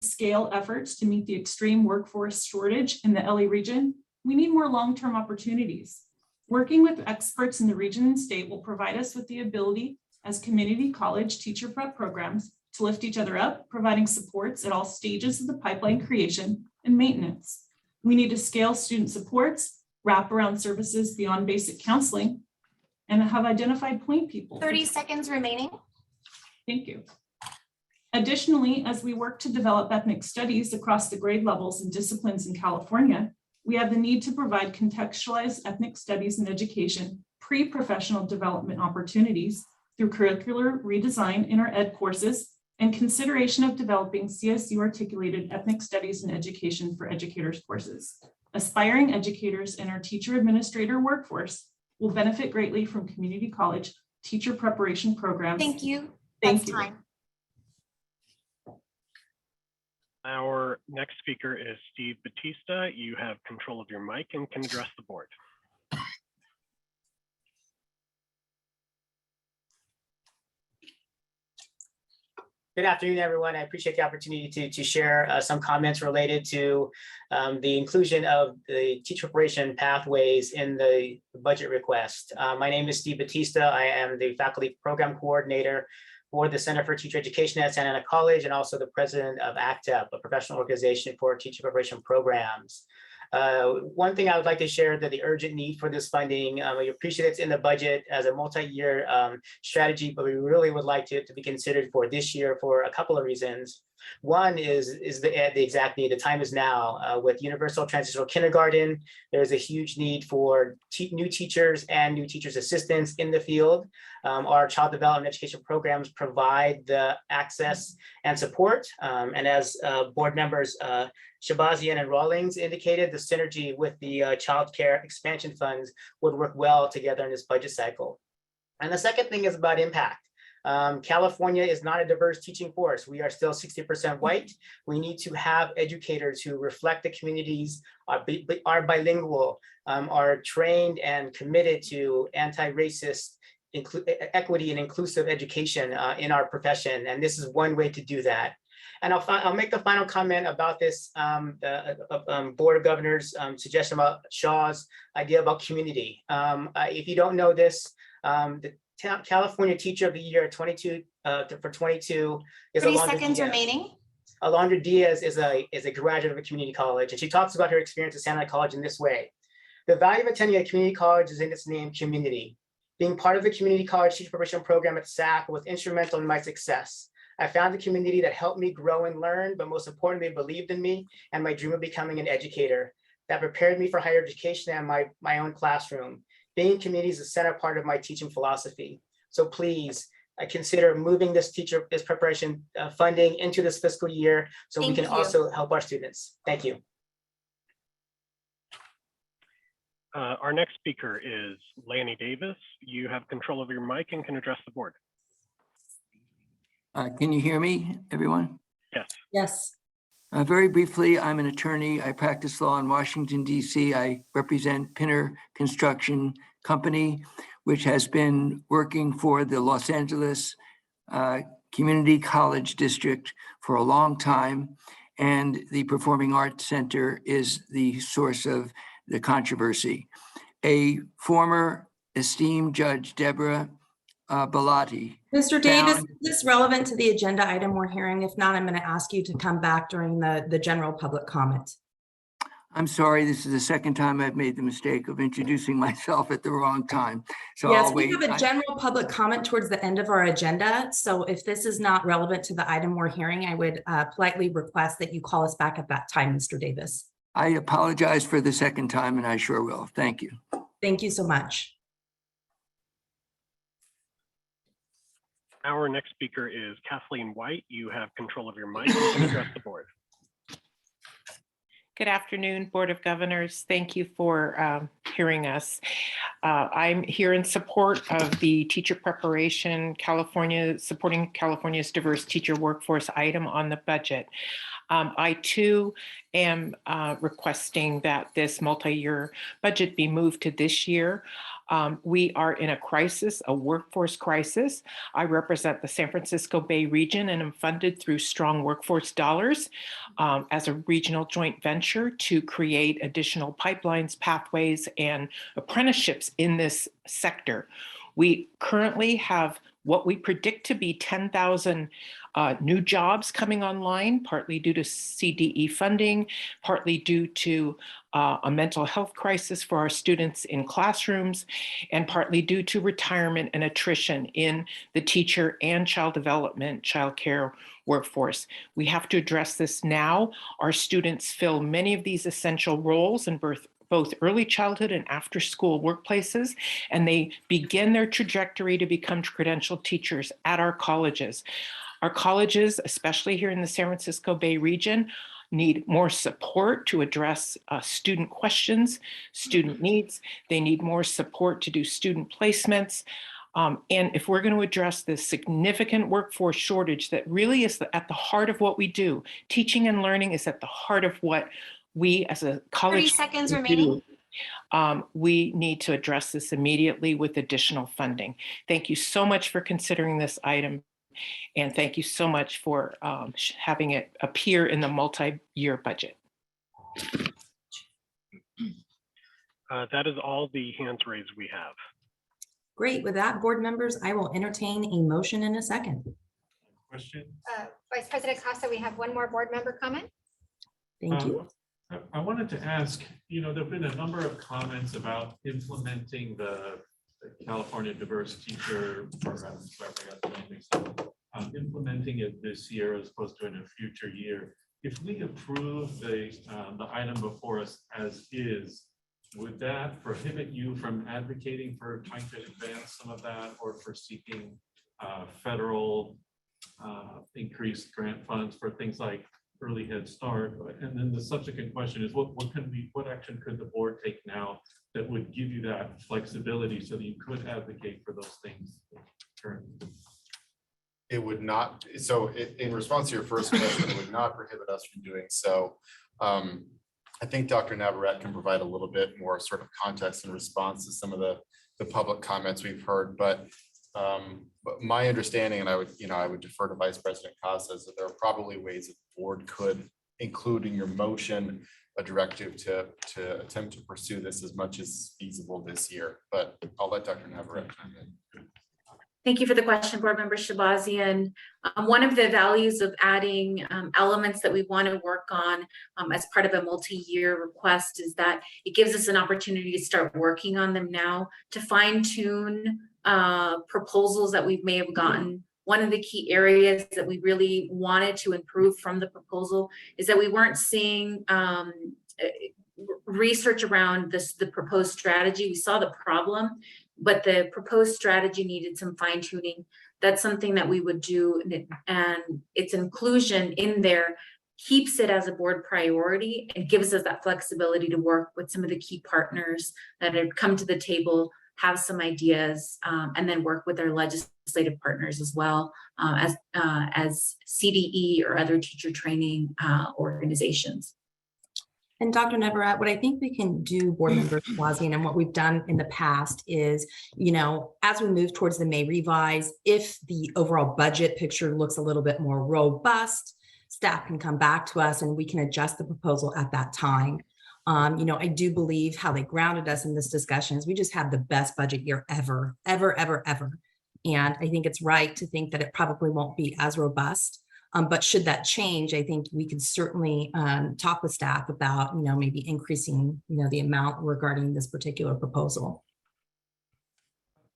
scale efforts to meet the extreme workforce shortage in the LA region, we need more long-term opportunities. Working with experts in the region and state will provide us with the ability as community college teacher prep programs to lift each other up, providing supports at all stages of the pipeline creation and maintenance. We need to scale student supports, wraparound services beyond basic counseling, and have identified point people. 30 seconds remaining. Thank you. Additionally, as we work to develop ethnic studies across the grade levels and disciplines in California, we have the need to provide contextualized ethnic studies in education, pre-professional development opportunities through curricular redesign in our ed courses, and consideration of developing CSU articulated ethnic studies in education for educators courses. Aspiring educators in our teacher administrator workforce will benefit greatly from community college teacher preparation programs. Thank you. Thank you. Time. Our next speaker is Steve Batista. You have control of your mic and can address the board. Good afternoon, everyone. I appreciate the opportunity to share some comments related to the inclusion of the teacher preparation pathways in the budget request. My name is Steve Batista. I am the faculty program coordinator for the Center for Teacher Education at Santa Ana College and also the president of ACTEP, a professional organization for teacher preparation programs. One thing I would like to share that the urgent need for this funding, we appreciate it's in the budget as a multi-year strategy, but we really would like it to be considered for this year for a couple of reasons. One is the exact need. The time is now. With universal transitional kindergarten, there's a huge need for new teachers and new teachers assistants in the field. Our child development education programs provide the access and support. And as board members Shabazian and Rawlings indicated, the synergy with the child care expansion funds would work well together in this budget cycle. And the second thing is about impact. California is not a diverse teaching force. We are still 60% white. We need to have educators who reflect the communities, are bilingual, are trained and committed to anti-racist equity and inclusive education in our profession. And this is one way to do that. And I'll make the final comment about this Board of Governors suggestion about Shaw's idea about community. If you don't know this, the California Teacher of the Year 22 for 22 is 30 Alondra seconds Diaz. remaining. Alondra Diaz is a graduate of a community college, and she talks about her experience at Santa Ana College in this way. The value of attending a community college is in its name, community. Being part of the community college teacher preparation program at SAC was instrumental in my success. I found a community that helped me grow and learn, but most importantly, believed in me and my dream of becoming an educator. That prepared me for higher education and my own classroom. Being in community is a center part of my teaching philosophy. So please consider moving this preparation funding into this fiscal year so we can also help our students. Thank you. Our next speaker is Lanny Davis. You have control of your mic and can address the board. Can you hear me, everyone? Yes. Yes. Very briefly, I'm an attorney. I practice law in Washington, D.C. I represent Pinner Construction Company, which has been working for the Los Angeles Community College District for a long time. And the Performing Arts Center is the source of the controversy. A former esteemed Judge, Deborah Bellotti. Mr. Davis, is this relevant to the agenda item we're hearing? If not, I'm going to ask you to come back during the general public comment. I'm sorry, this is the second time I've made the mistake of introducing myself at the wrong time. So yes, I'll we wait. have a general public comment towards the end of our agenda. So if this is not relevant to the item we're hearing, I would politely request that you call us back at that time, Mr. Davis. I apologize for the second time, and I sure will. Thank you. Thank you so much. Our next speaker is Kathleen White. You have control of your mic and can address the board. Good afternoon, Board of Governors. Thank you for hearing us. I'm here in support of the teacher preparation, supporting California's diverse teacher workforce item on the budget. I too am requesting that this multi-year budget be moved to this year. We are in a crisis, a workforce crisis. I represent the San Francisco Bay region and am funded through strong workforce dollars as a regional joint venture to create additional pipelines, pathways, and apprenticeships in this sector. We currently have what we predict to be 10,000 new jobs coming online, partly due to CDE funding, partly due to a mental health crisis for our students in classrooms, and partly due to retirement and attrition in the teacher and child development, child care workforce. We have to address this now. Our students fill many of these essential roles in both early childhood and after school workplaces, and they begin their trajectory to become credentialed teachers at our colleges. Our colleges, especially here in the San Francisco Bay region, need more support to address student questions, student needs. They need more support to do student placements. And if we're going to address this significant workforce shortage that really is at the heart of what we do, teaching and learning is at the heart of what we as a college 30 seconds remaining. We need to address this immediately with additional funding. Thank you so much for considering this item. And thank you so much for having it appear in the multi-year budget. That is all the hands raised we have. Great. With that, board members, I will entertain a motion in a second. Question? Vice President Costa, we have one more board member comment. Thank you. I wanted to ask, there've been a number of comments about implementing the California Diverse Teacher Program. Sorry, I forgot the name. Implementing it this year as opposed to in a future year. If we approve the item before us as is, would that prohibit you from advocating for trying to advance some of that, or for seeking federal increased grant funds for things like early Head Start? And then the subsequent question is, what action could the board take now that would give you that flexibility so that you could advocate for those things currently? It would not. So in response to your first question, it would not prohibit us from doing so. I think Dr. Navarrete can provide a little bit more sort of context in response to some of the public comments we've heard, but my understanding, and I would defer to Vice President Costa, is that there are probably ways that the board could include in your motion a directive to attempt to pursue this as much as feasible this year. But I'll let Dr. Navarrete chime in. Thank you for the question, Board Member Shabazian. One of the values of adding elements that we want to work on as part of a multi-year request is that it gives us an opportunity to start working on them now, to fine-tune proposals that we may have gotten. One of the key areas that we really wanted to improve from the proposal is that we weren't seeing research around the proposed strategy. We saw the problem, but the proposed strategy needed some fine tuning. That's something that we would do, and its inclusion in there keeps it as a board priority and gives us that flexibility to work with some of the key partners that have come to the table, have some ideas, and then work with our legislative partners as well as CDE or other teacher training organizations. And Dr. Navarrete, what I think we can do, Board Member Shabazian, and what we've done in the past is, as we move towards the May revise, if the overall budget picture looks a little bit more robust, staff can come back to us and we can adjust the proposal at that time. I do believe how they grounded us in this discussion is we just have the best budget year ever. And I think it's right to think that it probably won't be as robust. But should that change, I think we could certainly talk with staff about, maybe increasing, the amount regarding this particular proposal.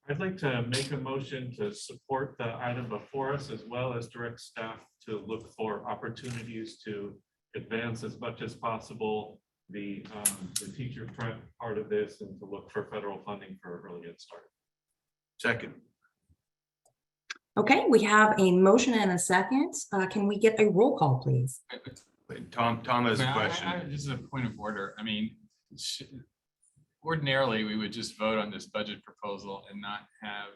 I'd like to make a motion to support the item before us, as well as direct staff to look for opportunities to advance as much as possible the teacher part of this, and to look for federal funding for early Head Start. Second. Okay, we have a motion and a second. Can we get a roll call, please? Tom has a question. This is a point of order. I mean, ordinarily we would just vote on this budget proposal and not have,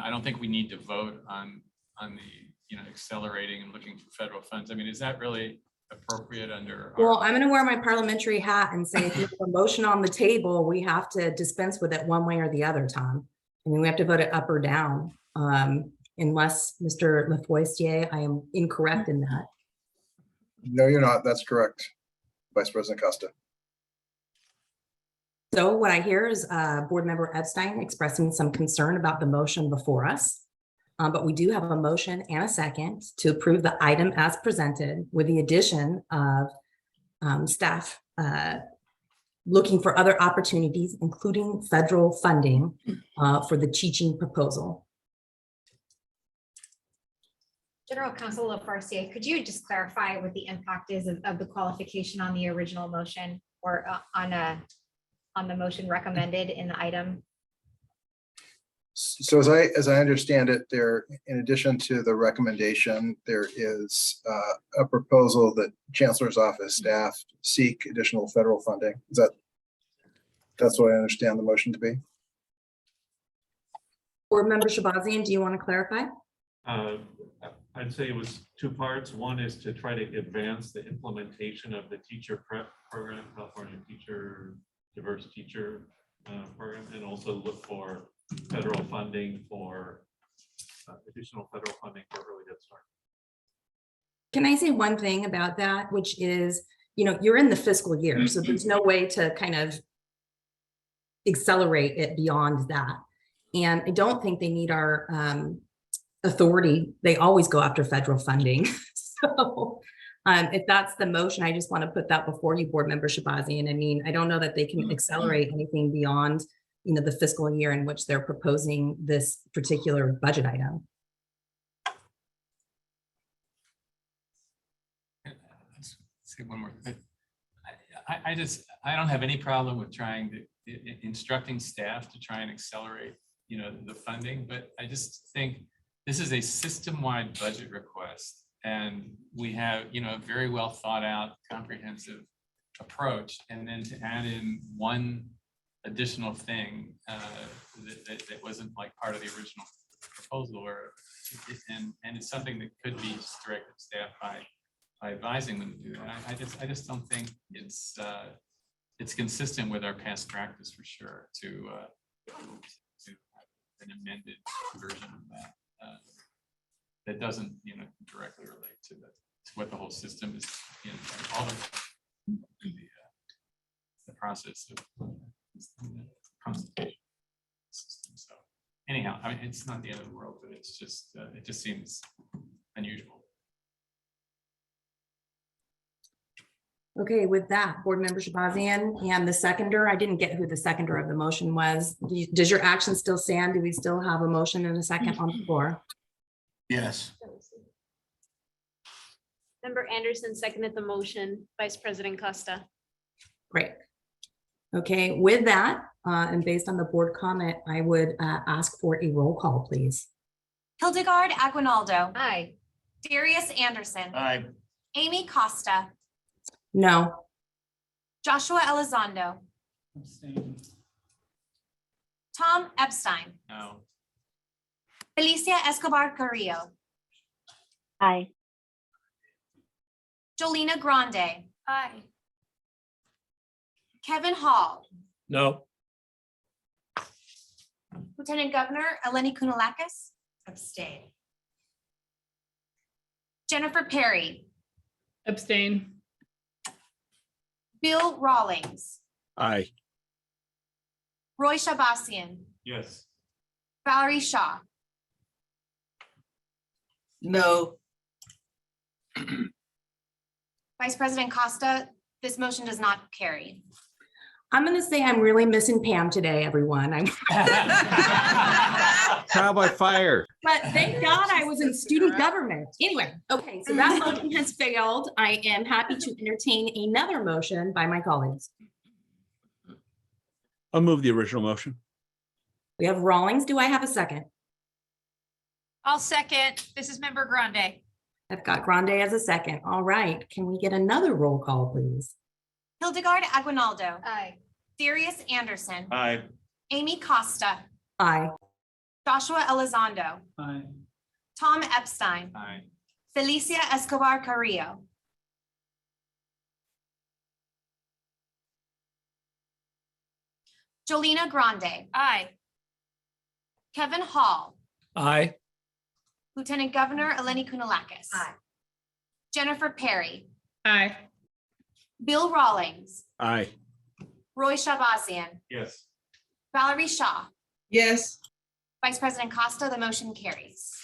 I don't think we need to vote on the, accelerating and looking for federal funds. I mean, is that really appropriate under? Well, I'm going to wear my parliamentary hat and say, if you have a motion on the table, we have to dispense with it one way or the other, Tom. I mean, we have to vote it up or down, unless Mr. Lafoistier, I am incorrect in that. No, you're not. That's correct, Vice President Costa. So what I hear is Board Member Epstein expressing some concern about the motion before us. But we do have a motion and a second to approve the item as presented with the addition of staff looking for other opportunities, including federal funding for the teaching proposal. General Counsel Laforestier, could you just clarify what the impact is of the qualification on the original motion or on the motion recommended in the item? So as I understand it, there, in addition to the recommendation, there is a proposal that Chancellor's Office staff seek additional federal funding. That's what I understand the motion to be. Board Member Shabazian, do you want to clarify? I'd say it was two parts. One is to try to advance the implementation of the teacher prep program, California Diverse Teacher Program, and also look for federal funding for additional federal funding for early Head Start. Can I say one thing about that, which is, you're in the fiscal year, so there's no way to kind of accelerate it beyond that. And I don't think they need our authority. They always go after federal funding. So if that's the motion, I just want to put that before you, Board Member Shabazian. I mean, I don't know that they can accelerate anything beyond, the fiscal year in which they're proposing this particular budget item. Let's say one more thing. I don't have any problem with trying to instructing staff to try and accelerate, the funding, but I just think this is a system-wide budget request, and we have, a very well thought out, comprehensive approach, and then to add in one additional thing that wasn't like part of the original proposal, and it's something that could be directed to staff by advising them to do that. I just don't think it's consistent with our past practice for sure to an amended version of that that doesn't directly relate to what the whole system is, all the process of consultation system. So anyhow, I mean, it's not the end of the world, but it's just it just seems unusual. Okay, with that, Board Member Shabazian and the seconder, I didn't get who the seconder of the motion was. Does your action still stand? Do we still have a motion and a second on the floor? Yes. Member Anderson seconded the motion. Vice President Costa. Great. Okay, with that, and based on the board comment, I would ask for a roll call, please. Hildegard Aguinaldo. Aye. Darius Anderson. Aye. Amy Costa. No. Joshua Elizondo. Abstain. Tom Epstein. No. Felicia Escobar Carrillo. Aye. Jolina Grande. Aye. Kevin Hall. No. Lieutenant Governor Eleni Kounalakis. Abstain. Jennifer Perry. Abstain. Bill Rawlings. Aye. Roy Shabazian. Yes. Valerie Shaw. No. Vice President Costa, this motion does not carry. I'm going to say I'm really missing Pam today, everyone. Trial by fire. But thank God I was in student government. Anyway, okay, so that motion has failed. I am happy to entertain another motion by my colleagues. I'll move the original motion. We have Rawlings. Do I have a second? I'll second. This is Member Grande. I've got Grande as a second. All right. Can we get another roll call, please? Hildegard Aguinaldo. Aye. Darius Anderson. Aye. Amy Costa. Aye. Joshua Elizondo. Aye. Tom Epstein. Aye. Felicia Escobar Carrillo. Jolina Grande, Aye. Kevin Hall, Aye. Lieutenant Governor Eleni Kunalakis. Aye. Jennifer Perry, Aye. Bill Rawlings, Aye. Roy Shabazian, Yes. Valerie Shaw, Yes. Vice President Costa, the motion carries.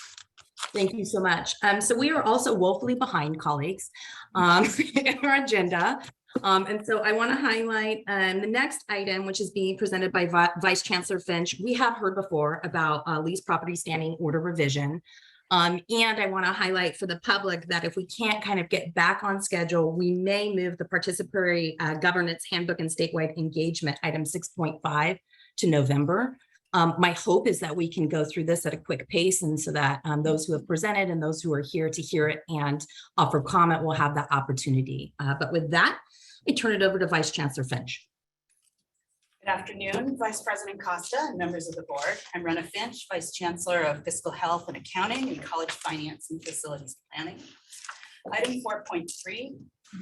Thank you so much. So we are also woefully behind, colleagues, in our agenda. And so I want to highlight the next item, which is being presented by Vice Chancellor Finch. We have heard before about lease property standing order revision. And I want to highlight for the public that if we can't kind of get back on schedule, we may move the participatory governance handbook and statewide engagement item 6.5 to November. My hope is that we can go through this at a quick pace, and so that those who have presented and those who are here to hear it and offer comment will have that opportunity. But with that, I turn it over to Vice Chancellor Finch. Good afternoon, Vice President Costa and members of the board. I'm Rena Finch, Vice Chancellor of Fiscal Health and Accounting and College Finance and Facilities Planning. Item 4.3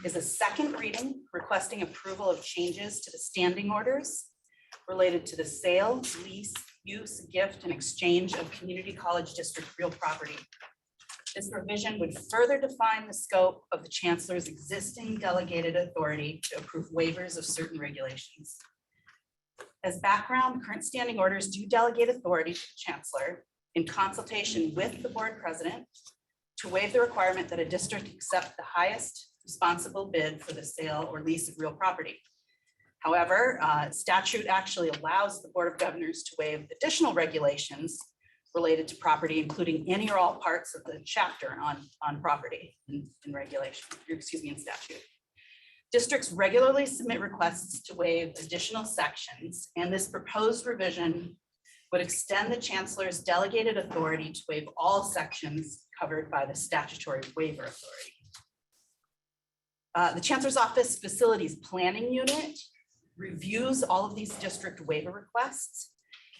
is a second reading requesting approval of changes to the standing orders related to the sale, lease, use, gift, and exchange of community college district real property. This revision would further define the scope of the chancellor's existing delegated authority to approve waivers of certain regulations. As background, current standing orders do delegate authority to the chancellor in consultation with the board president to waive the requirement that a district accept the highest responsible bid for the sale or lease of real property. However, statute actually allows the Board of Governors to waive additional regulations related to property, including any or all parts of the chapter on property in regulation, in statute. Districts regularly submit requests to waive additional sections, and this proposed revision would extend the chancellor's delegated authority to waive all sections covered by the statutory waiver authority. The Chancellor's Office Facilities Planning Unit reviews all of these district waiver requests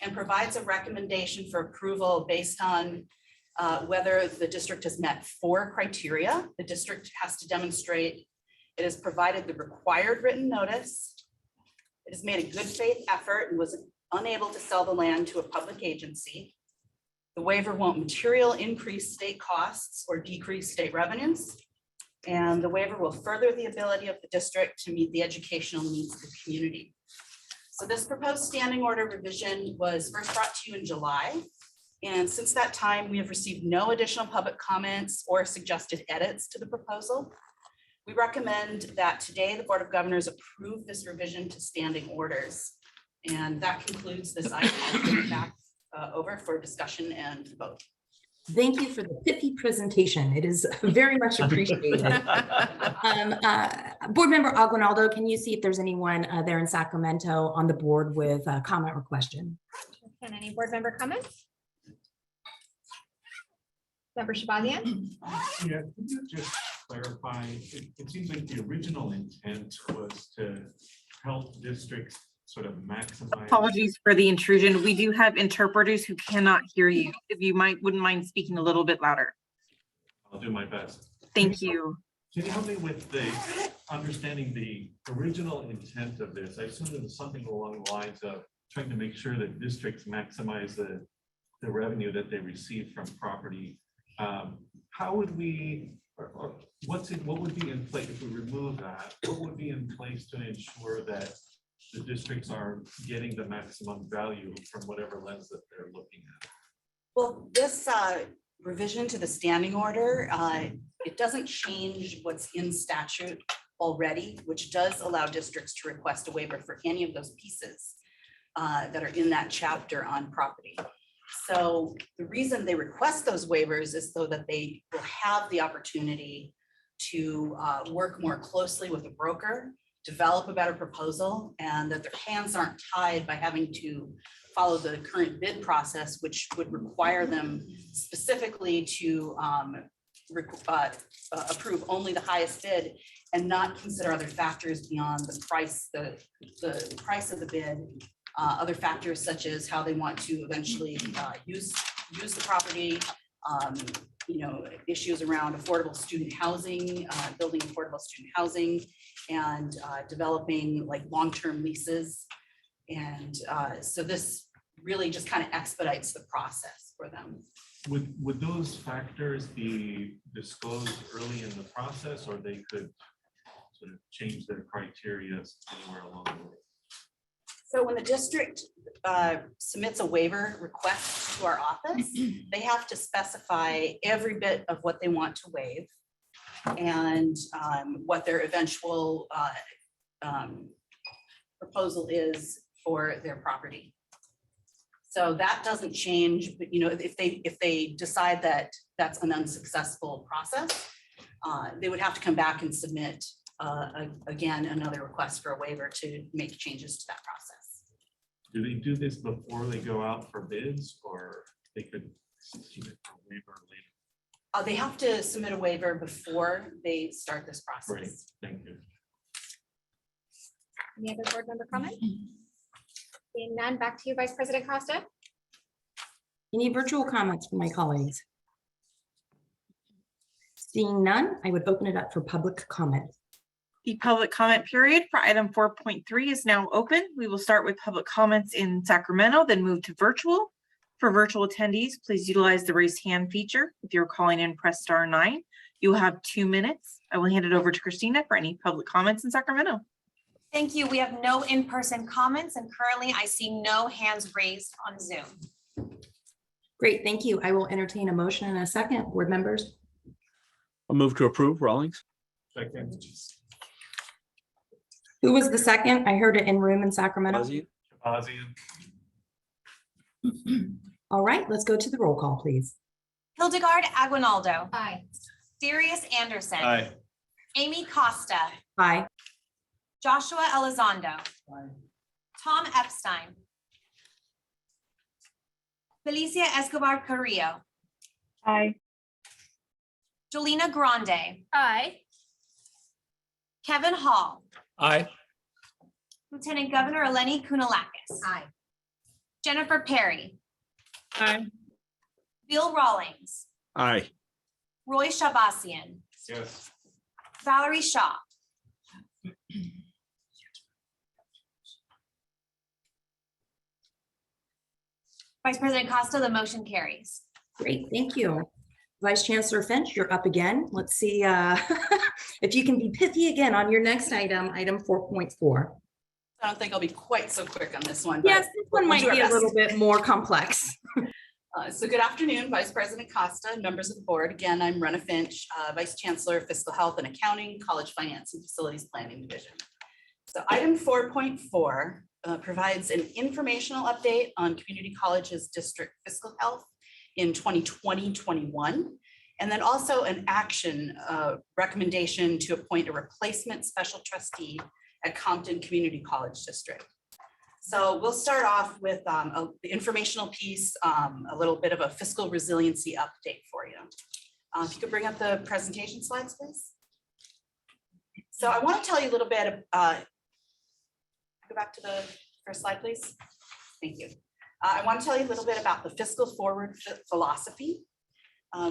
and provides a recommendation for approval based on whether the district has met 4 criteria. The district has to demonstrate it has provided the required written notice, it has made a good faith effort and was unable to sell the land to a public agency. The waiver won't materially increase state costs or decrease state revenues. And the waiver will further the ability of the district to meet the educational needs of the community. So this proposed standing order revision was first brought to you in July. And since that time, we have received no additional public comments or suggested edits to the proposal. We recommend that today the Board of Governors approve this revision to standing orders. And that concludes this item. I'll bring it back over for discussion and vote. Thank you for the pithy presentation. It is very much appreciated. Board Member Aguinaldo, can you see if there's anyone there in Sacramento on the board with a comment or question? Can any board member comments? Member Shabazian? Yeah, could you just clarify? It seems like the original intent was to help districts sort of maximize. Apologies for the intrusion. We do have interpreters who cannot hear you. If you wouldn't mind speaking a little bit louder. I'll do my best. Thank you. Can you help me with the understanding the original intent of this? I assume it was something along the lines of trying to make sure that districts maximize the revenue that they receive from property. How would we, or what would be in place if we remove that? What would be in place to ensure that the districts are getting the maximum value from whatever lens that they're looking at? Well, this revision to the standing order, it doesn't change what's in statute already, which does allow districts to request a waiver for any of those pieces that are in that chapter on property. So the reason they request those waivers is so that they will have the opportunity to work more closely with a broker, develop a better proposal, and that their hands aren't tied by having to follow the current bid process, which would require them specifically to approve only the highest bid and not consider other factors beyond the price, the price of the bid, other factors such as how they want to eventually use the property, issues around affordable student housing, building affordable student housing, and developing like long-term leases. And so this really just kind of expedites the process for them. Would those factors be disclosed early in the process, or they could sort of change their criteria anywhere along the way? So when the district submits a waiver request to our office, they have to specify every bit of what they want to waive and what their eventual proposal is for their property. So that doesn't change, but if they decide that that's an unsuccessful process, they would have to come back and submit again another request for a waiver to make changes to that process. Do they do this before they go out for bids, or they could submit a waiver later? They have to submit a waiver before they start this process. Great, thank you. Any other board member comment? Seeing none, back to you, Vice President Costa. Any virtual comments from my colleagues? Seeing none, I would open it up for public comment. The public comment period for item 4.3 is now open. We will start with public comments in Sacramento, then move to virtual. For virtual attendees, please utilize the raise hand feature. If you're calling in, press *9. You will have 2 minutes. I will hand it over to Christina for any public comments in Sacramento. Thank you. We have no in-person comments, and currently I see no hands raised on Zoom. Great, thank you. I will entertain a motion in a second. Board members? I'll move to approve. Rawlings. Second. Who was the second? I heard it in room in Sacramento. Shabazian. All right, let's go to the roll call, please. Hildegard Aguinaldo. Aye. Sirius Anderson. Aye. Amy Costa. Aye. Joshua Elizondo. Tom Epstein. Felicia Escobar Carrillo. Aye. Jolina Grande. Aye. Kevin Hall. Aye. Lieutenant Governor Eleni Kounalakis. Aye. Jennifer Perry. Aye. Bill Rawlings. Aye. Roy Shabasian. Yes. Valerie Shaw. Vice President Costa, the motion carries. Great, thank you. Vice Chancellor Finch, you're up again. Let's see if you can be pithy again on your next item, item 4.4. I don't think I'll be quite so quick on this one. But Yes, this one we'll might do our be a best. little bit more complex. So good afternoon, Vice President Costa, members of the board. Again, I'm Rena Finch, Vice Chancellor, Fiscal Health and Accounting, College Finance and Facilities Planning Division. So item 4.4 provides an informational update on community colleges district fiscal health in 2020-21, and then also an action recommendation to appoint a replacement special trustee at Compton Community College District. So we'll start off with the informational piece, a little bit of a fiscal resiliency update for you. If you could bring up the presentation slides, please. So I want to tell you a little bit, go back to the first slide, please. Thank you. I want to tell you a little bit about the fiscal forward philosophy.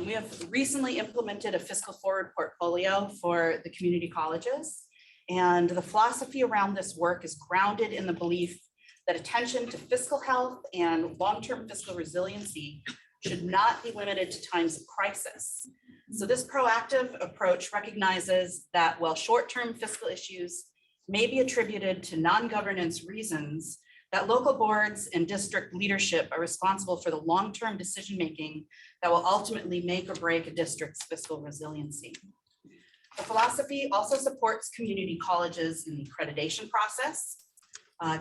We have recently implemented a fiscal forward portfolio for the community colleges. And the philosophy around this work is grounded in the belief that attention to fiscal health and long-term fiscal resiliency should not be limited to times of crisis. So this proactive approach recognizes that while short-term fiscal issues may be attributed to non-governance reasons, that local boards and district leadership are responsible for the long-term decision-making that will ultimately make or break a district's fiscal resiliency. The philosophy also supports community colleges in the accreditation process.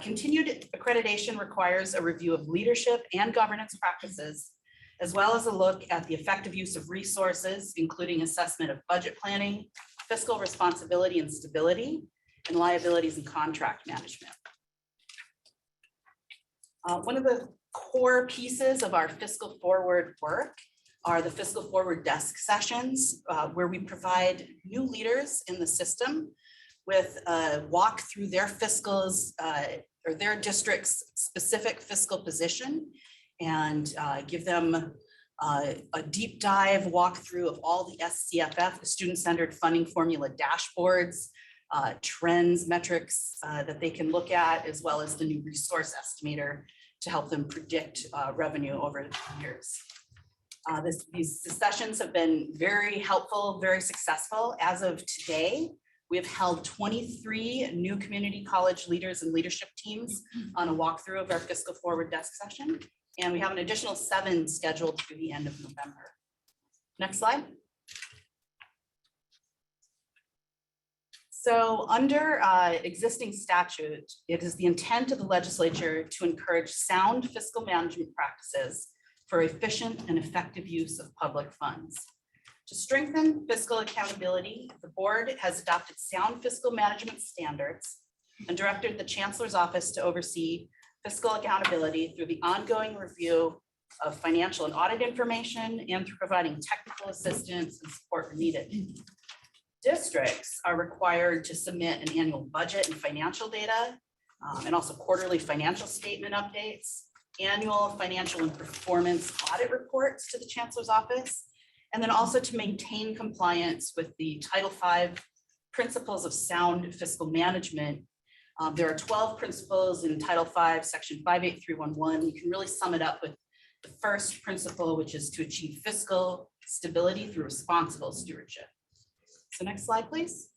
Continued accreditation requires a review of leadership and governance practices, as well as a look at the effective use of resources, including assessment of budget planning, fiscal responsibility and stability, and liabilities and contract management. One of the core pieces of our fiscal forward work are the fiscal forward desk sessions, where we provide new leaders in the system with a walk through their fiscals or their district's specific fiscal position, and give them a deep dive walkthrough of all the SCFF, the student-centered funding formula dashboards, trends, metrics that they can look at, as well as the new resource estimator to help them predict revenue over the years. These sessions have been very helpful, very successful. As of today, we have held 23 new community college leaders and leadership teams on a walkthrough of our fiscal forward desk session. And we have an additional 7 scheduled through the end of November. Next slide. So under existing statute, it is the intent of the legislature to encourage sound fiscal management practices for efficient and effective use of public funds. To strengthen fiscal accountability, the board has adopted sound fiscal management standards and directed the chancellor's office to oversee fiscal accountability through the ongoing review of financial and audit information and through providing technical assistance and support where needed. Districts are required to submit an annual budget and financial data, and also quarterly financial statement updates, annual financial and performance audit reports to the chancellor's office, and then also to maintain compliance with the Title V principles of sound fiscal management. There are 12 principles in Title V, section 58311. You can really sum it up with the first principle, which is to achieve fiscal stability through responsible stewardship. So next slide, please.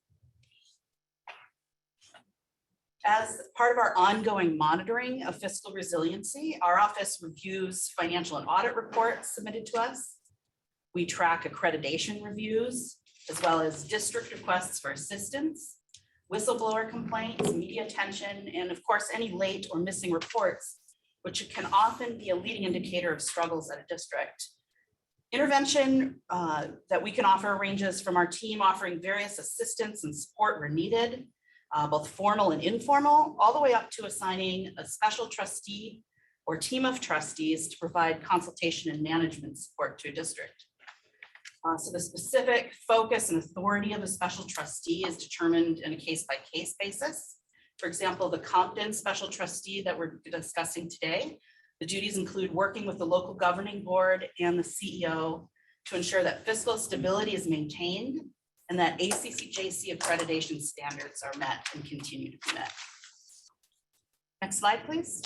As part of our ongoing monitoring of fiscal resiliency, our office reviews financial and audit reports submitted to us. We track accreditation reviews, as well as district requests for assistance, whistleblower complaints, media attention, and of course, any late or missing reports, which can often be a leading indicator of struggles at a district. Intervention that we can offer ranges from our team offering various assistance and support where needed, both formal and informal, all the way up to assigning a special trustee or team of trustees to provide consultation and management support to a district. So the specific focus and authority of a special trustee is determined in a case-by-case basis. For example, the Compton special trustee that we're discussing today, the duties include working with the local governing board and the CEO to ensure that fiscal stability is maintained and that ACCJC accreditation standards are met and continue to be met. Next slide, please.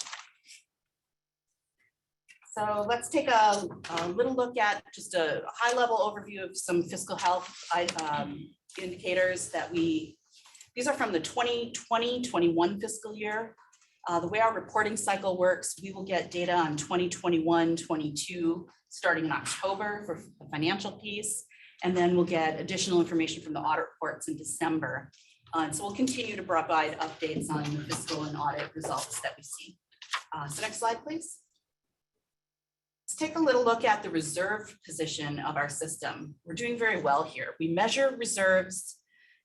So let's take a little look at just a high-level overview of some fiscal health indicators that these are from the 2020-21 fiscal year. The way our reporting cycle works, we will get data on 2021-22 starting in October for the financial piece, and then we'll get additional information from the audit reports in December. And so we'll continue to provide updates on the fiscal and audit results that we see. So next slide, please. Let's take a little look at the reserve position of our system. We're doing very well here. We measure reserves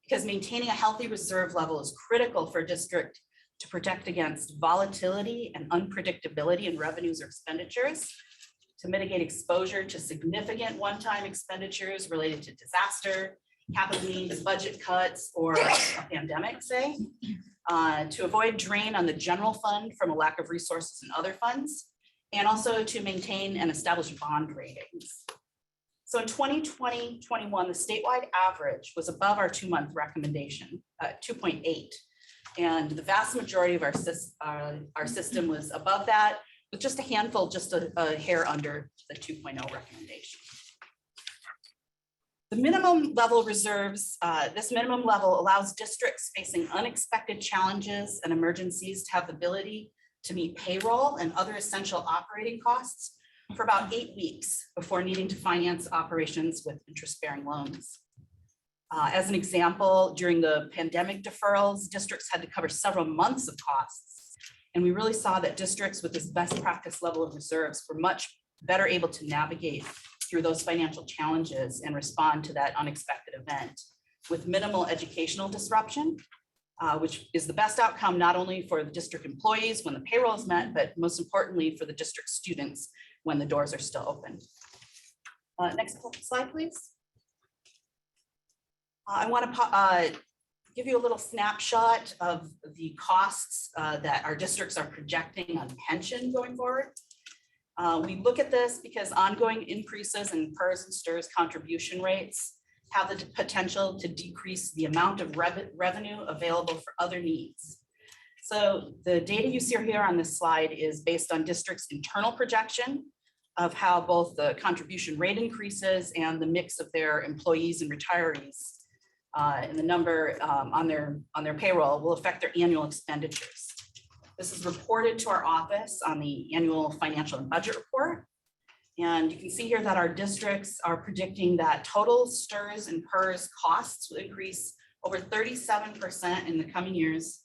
because maintaining a healthy reserve level is critical for a district to protect against volatility and unpredictability in revenues or expenditures, to mitigate exposure to significant one-time expenditures related to disaster, capital needs, budget cuts, or a pandemic, say, to avoid drain on the general fund from a lack of resources in other funds, and also to maintain and establish bond ratings. So in 2020-21, the statewide average was above our 2-month recommendation, 2.8. And the vast majority of our system was above that, with just a handful, just a hair under the 2.0 recommendation. The minimum level reserves, this minimum level allows districts facing unexpected challenges and emergencies to have the ability to meet payroll and other essential operating costs for about 8 weeks before needing to finance operations with interest-bearing loans. As an example, during the pandemic deferrals, districts had to cover several months of costs. And we really saw that districts with this best practice level of reserves were much better able to navigate through those financial challenges and respond to that unexpected event with minimal educational disruption, which is the best outcome not only for the district employees when the payroll is met, but most importantly for the district students when the doors are still open. Next slide, please. I want to give you a little snapshot of the costs that our districts are projecting on pension going forward. We look at this because ongoing increases in PERS and STIRS contribution rates have the potential to decrease the amount of revenue available for other needs. So the data you see here on this slide is based on district's internal projection of how both the contribution rate increases and the mix of their employees and retirees and the number on their payroll will affect their annual expenditures. This is reported to our office on the annual financial and budget report. And you can see here that our districts are predicting that total STRS and PERS costs will increase over 37% in the coming years,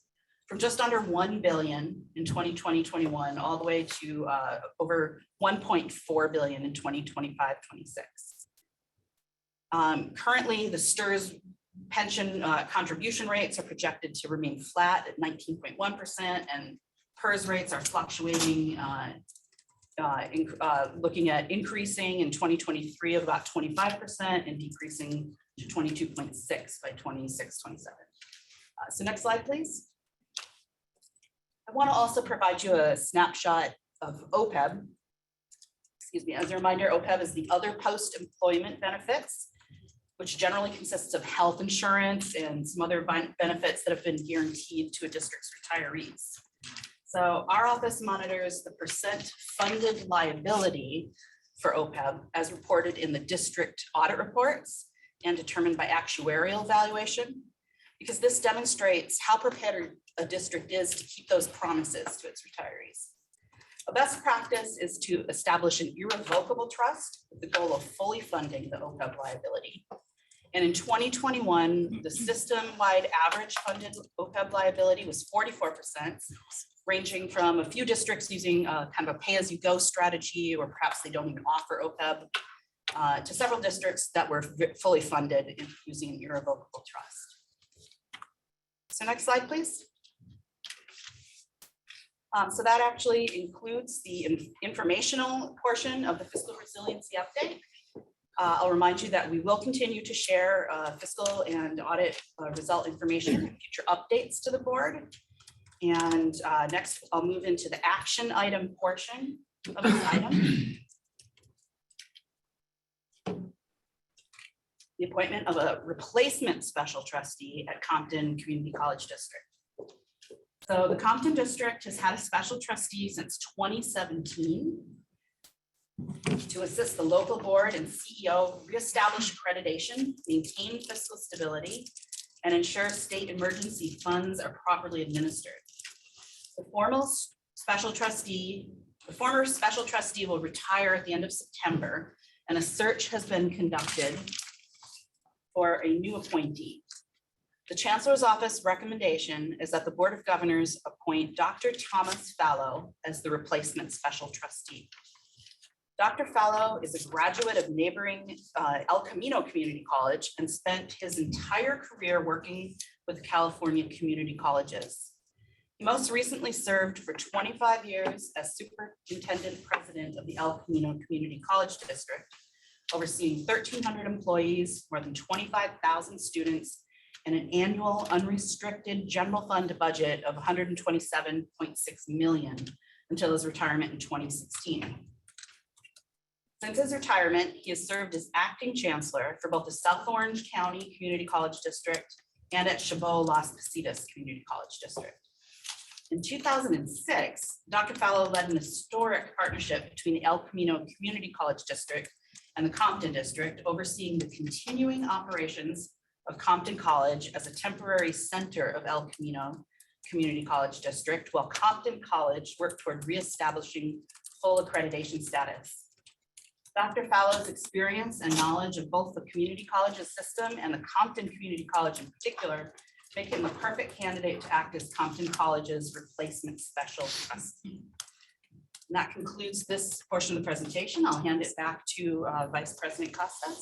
from just under 1 billion in 2020-21 all the way to over 1.4 billion in 2025-26. Currently, the STRS pension contribution rates are projected to remain flat at 19.1%, and PERS rates are fluctuating, looking at increasing in 2023 of about 25% and decreasing to 22.6 by 26-27. So next slide, please. I want to also provide you a snapshot of OPEB. Excuse me, as a reminder, OPEB is the other post-employment benefits, which generally consists of health insurance and some other benefits that have been guaranteed to a district's retirees. So our office monitors the percent funded liability for OPEB as reported in the district audit reports and determined by actuarial valuation, because this demonstrates how prepared a district is to keep those promises to its retirees. A best practice is to establish an irrevocable trust with the goal of fully funding the OPEB liability. And in 2021, the system-wide average funded OPEB liability was 44%, ranging from a few districts using kind of a pay-as-you-go strategy, or perhaps they don't even offer OPEB, to several districts that were fully funded using an irrevocable trust. So next slide, please. So that actually includes the informational portion of the fiscal resiliency update. I'll remind you that we will continue to share fiscal and audit result information in future updates to the board. And next, I'll move into the action item portion of this item. The appointment of a replacement special trustee at Compton Community College District. So the Compton District has had a special trustee since 2017 to assist the local board and CEO reestablish accreditation, maintain fiscal stability, and ensure state emergency funds are properly administered. The former special trustee will retire at the end of September, and a search has been conducted for a new appointee. The Chancellor's Office recommendation is that the Board of Governors appoint Dr. Thomas Fallow as the replacement special trustee. Dr. Fallow is a graduate of neighboring El Camino Community College and spent his entire career working with California community colleges. He most recently served for 25 years as superintendent president of the El Camino Community College District, overseeing 1,300 employees, more than 25,000 students, and an annual unrestricted general fund budget of $127.6 million until his retirement in 2016. Since his retirement, he has served as acting chancellor for both the South Orange County Community College District and at Chabot Las Positas Community College District. In 2006, Dr. Fallow led an historic partnership between the El Camino Community College District and the Compton District, overseeing the continuing operations of Compton College as a temporary center of El Camino Community College District, while Compton College worked toward reestablishing full accreditation status. Dr. Fallow's experience and knowledge of both the community colleges system and the Compton Community College in particular make him the perfect candidate to act as Compton College's replacement special trustee. And that concludes this portion of the presentation. I'll hand it back to Vice President Costa.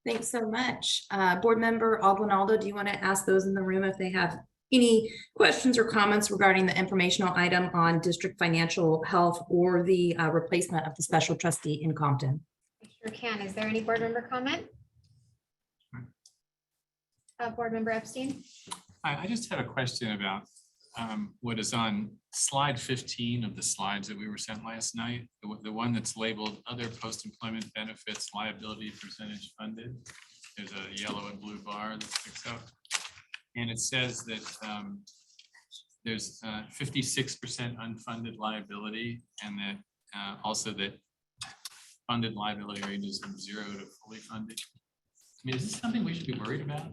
Thanks so much. Board Member Aguinaldo, do you want to ask those in the room if they have any questions or comments regarding the informational item on district financial health or the replacement of the special trustee in Compton? I sure can. Is there any board member comment? Board Member Epstein? I just have a question about what is on slide 15 of the slides that we were sent last night, the one that's labeled other post-employment benefits liability percentage funded. there's a yellow and blue bar that sticks out. And it says that there's 56% unfunded liability, and that also that funded liability ranges from 0 to fully funded. I mean, is this something we should be worried about?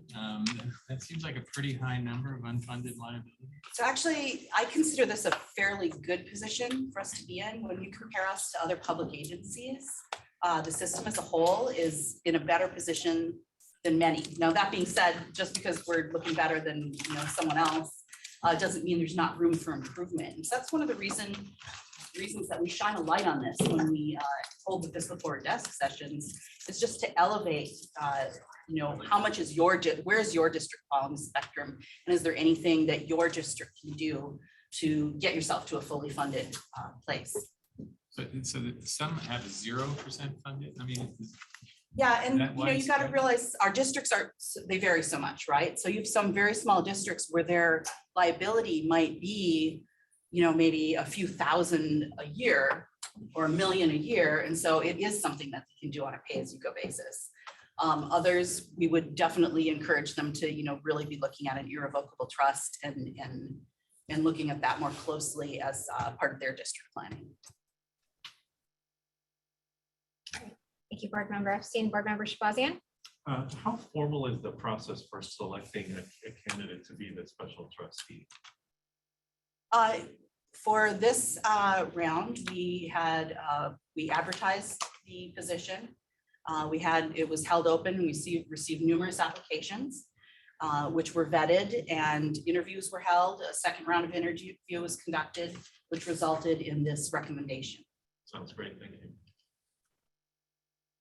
That seems like a pretty high number of unfunded liability. So actually, I consider this a fairly good position for us to be in. When you compare us to other public agencies, the system as a whole is in a better position than many. Now, that being said, just because we're looking better than someone else, doesn't mean there's not room for improvement. And so that's one of the reasons that we shine a light on this when we hold the fiscal forward desk sessions, is just to elevate, how much is where's your district on the spectrum? And is there anything that your district can do to get yourself to a fully funded place? So that some have 0% funded. I mean, Yeah, and that you got to widespread? realize our districts they vary so much, right? So you have some very small districts where their liability might be, maybe a few thousand a year or $1 million a year. And so it is something that they can do on a pay-as-you-go basis. Others, we would definitely encourage them to, really be looking at an irrevocable trust and looking at that more closely as part of their district planning. Thank you, Board Member Epstein. Board Member Shabazian? How formal is the process for selecting a candidate to be the special trustee? For this round, we advertised the position. It was held open. We received numerous applications, which were vetted, and interviews were held. A second round of interview was conducted, which resulted in this recommendation. Sounds great, thank you.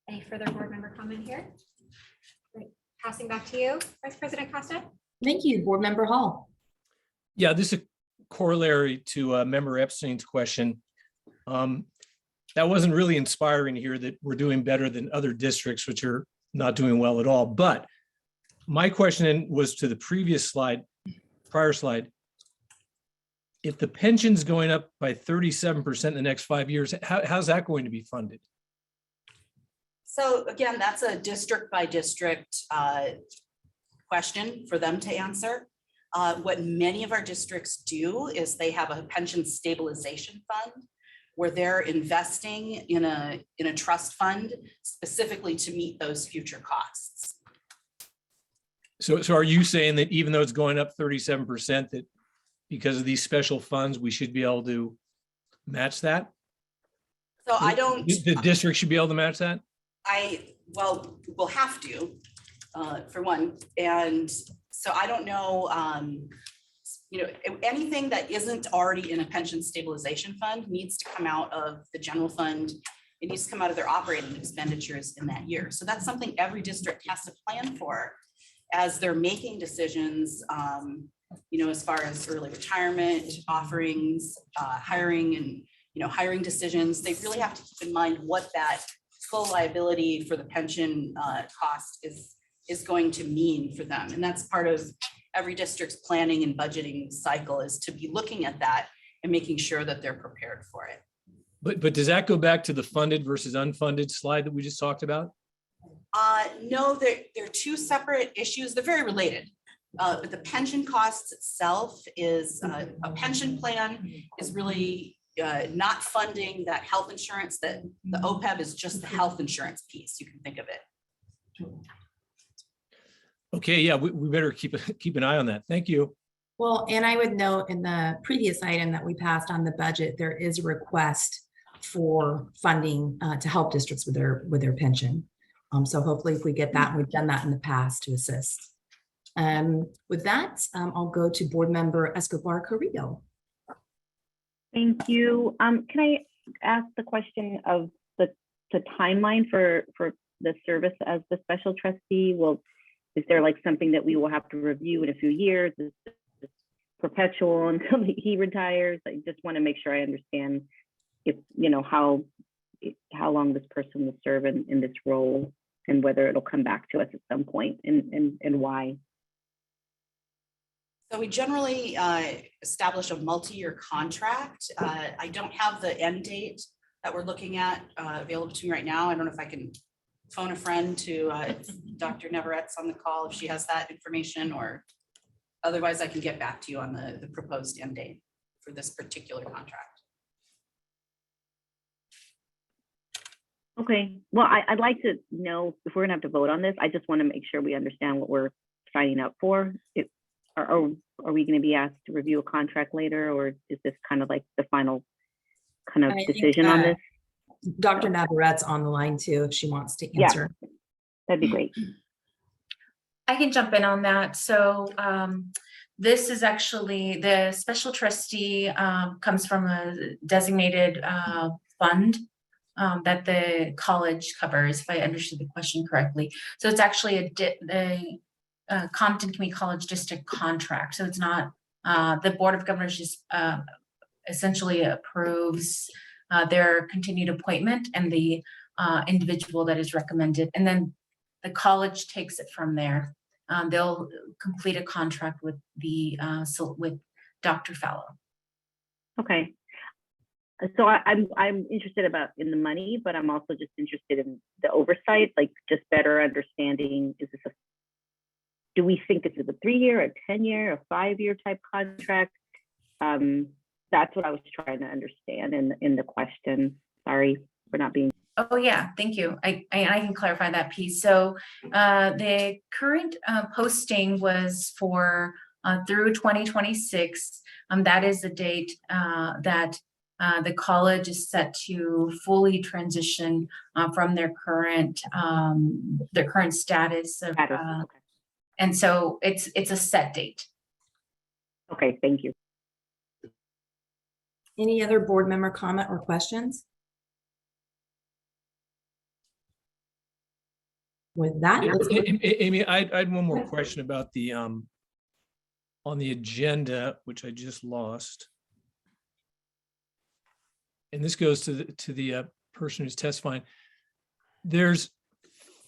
Any further board member comment here? Great. Passing back to you, Vice President Costa. Thank you, Board Member Hall. Yeah, this is a corollary to Member Epstein's question. That wasn't really inspiring to hear that we're doing better than other districts, which are not doing well at all. But my question was to the prior slide. If the pension's going up by 37% in the next 5 years, how's that going to be funded? So again, that's a district by district question for them to answer. What many of our districts do is they have a pension stabilization fund where they're investing in a trust fund specifically to meet those future costs. So are you saying that even though it's going up 37%, that because of these special funds, we should be able to match that? So I don't. The district should be able to match that? We'll have to, for one. And so I don't know, anything that isn't already in a pension stabilization fund needs to come out of the general fund. It needs to come out of their operating expenditures in that year. So that's something every district has to plan for as they're making decisions, as far as early retirement offerings, hiring and, hiring decisions. They really have to keep in mind what that full liability for the pension cost is going to mean for them. And that's part of every district's planning and budgeting cycle, is to be looking at that and making sure that they're prepared for it. But does that go back to the funded versus unfunded slide that we just talked about? No, they're two separate issues. They're very related. But the pension costs itself is a pension plan is really not funding that health insurance. That the OPEB is just the health insurance piece. You can think of it. Okay, yeah, we better keep an eye on that. Thank you. Well, and I would note in the previous item that we passed on the budget, there is a request for funding to help districts with their pension. So hopefully if we get that, we've done that in the past to assist. With that, I'll go to Board Member Escobar Carrillo. Thank you. Can I ask the question of the timeline for the service as the special trustee? Is there like something that we will have to review in a few years? Is this perpetual until he retires? I just want to make sure I understand if, how long this person will serve in this role and whether it'll come back to us at some point and why. So we generally establish a multi-year contract. I don't have the end date that we're looking at available to me right now. I don't know if I can phone a friend to, if Dr. Neverett's on the call, if she has that information, or otherwise I can get back to you on the proposed end date for this particular contract. Okay, well, I'd like to know if we're gonna have to vote on this. I just want to make sure we understand what we're signing up for. Are we gonna be asked to review a contract later, or is this kind of like the final kind of I think, decision on this? Dr. Navarrette's on the line too, if she wants to Yeah. answer. That'd be great. I can jump in on that. So this is actually the special trustee comes from a designated fund that the college covers, if I understood the question correctly. So it's actually a Compton Community College District contract. So it's not, the Board of Governors just essentially approves their continued appointment and the individual that is recommended. And then the college takes it from there. They'll complete a contract with with Dr. Fallow. Okay. So I'm interested in the money, but I'm also just interested in the oversight, like just better understanding, do we think this is a 3-year, a 10-year, a 5-year type contract? That's what I was trying to understand in the question. Sorry for not being. Oh yeah, thank you. I can clarify that piece. So the current posting was for through 2026. That is the date that the college is set to fully transition from their current status of, Okay. and so it's a set date. Okay, thank you. Any other board member comment or questions? With that, let's go. Amy, I had one more question about the on the agenda, which I just lost. And this goes to the person who's testifying. There's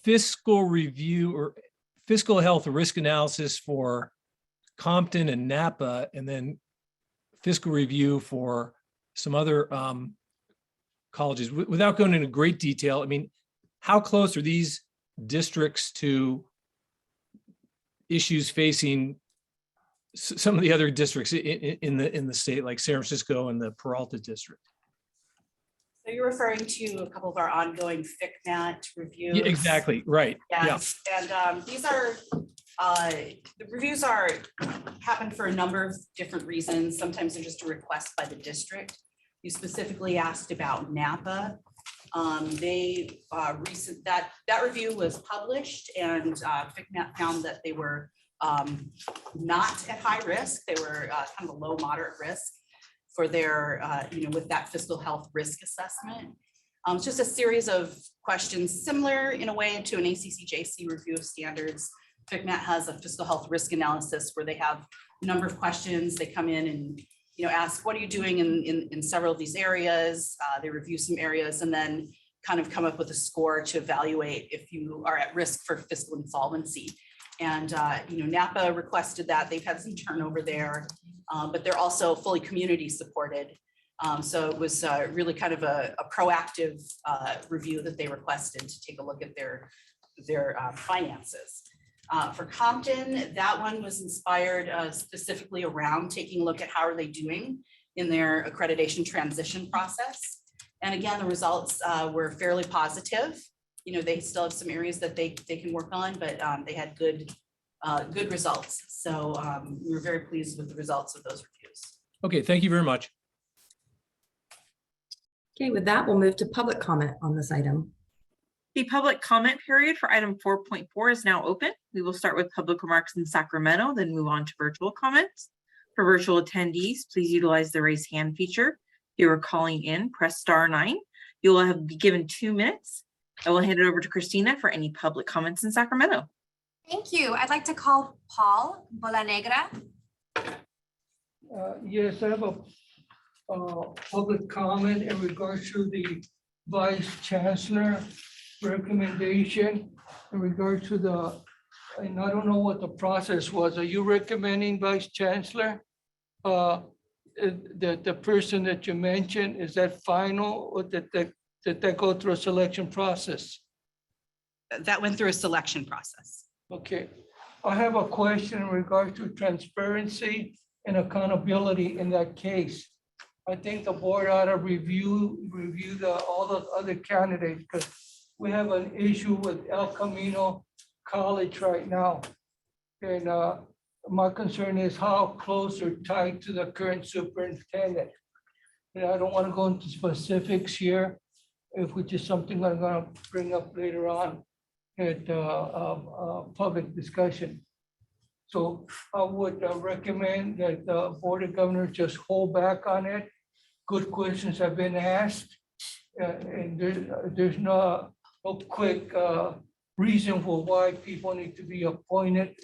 fiscal review or fiscal health risk analysis for Compton and Napa, and then fiscal review for some other colleges. Without going into great detail, I mean, how close are these districts to issues facing some of the other districts in the state, like San Francisco and the Peralta district? So you're referring to a couple of our ongoing FICMAT reviews? Yeah, exactly, right. Yes, and these are, the reviews happen for a number of different reasons. Sometimes they're just a request by the district. You specifically asked about Napa. That review was published, and FICMAT found that they were not at high risk. They were kind of a low moderate risk for their, with that fiscal health risk assessment. It's just a series of questions similar in a way to an ACCJC review of standards. FICMAT has a fiscal health risk analysis where they have a number of questions. They come in and ask, what are you doing in several of these areas? They review some areas and then kind of come up with a score to evaluate if you are at risk for fiscal insolvency. And Napa requested that. They've had some turnover there, but they're also fully community supported. So it was really kind of a proactive review that they requested to take a look at their finances. For Compton, that one was inspired specifically around taking a look at how are they doing in their accreditation transition process. And again, the results were fairly positive. They still have some areas that they can work on, but they had good results. So we were very pleased with the results of those reviews. Okay, thank you very much. Okay, with that, we'll move to public comment on this item. The public comment period for item 4.4 is now open. We will start with public remarks in Sacramento, then move on to virtual comments. For virtual attendees, please utilize the raise hand feature. If you are calling in, press *9. You will be given 2 minutes. I will hand it over to Christina for any public comments in Sacramento. Thank you. I'd like to call Paul Bolanegra. Yes, I have a public comment in regards to the Vice Chancellor recommendation in regards to and I don't know what the process was. Are you recommending Vice Chancellor? The person that you mentioned, is that final, or did that go through a selection process? that went through a selection process. Okay, I have a question in regard to transparency and accountability in that case. I think the board ought to review all the other candidates, because we have an issue with El Camino College right now. And my concern is how close or tied to the current superintendent. And I don't want to go into specifics here, which is something I'm gonna bring up later on at public discussion. So I would recommend that the Board of Governors just hold back on it. Good questions have been asked. And there's no quick reason for why people need to be appointed,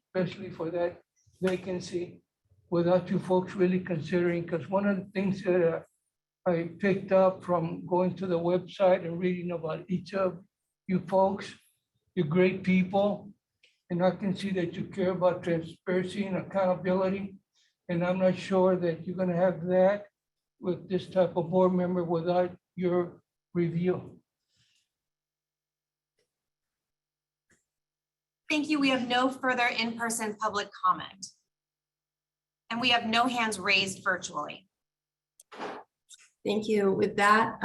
especially for that vacancy, without you folks really considering, because one of the things that I picked up from going to the website and reading about each of you folks, you're great people. And I can see that you care about transparency and accountability. And I'm not sure that you're gonna have that with this type of board member without your review. Thank you. We have no further in-person public comment. And we have no hands raised virtually. Thank you. With that,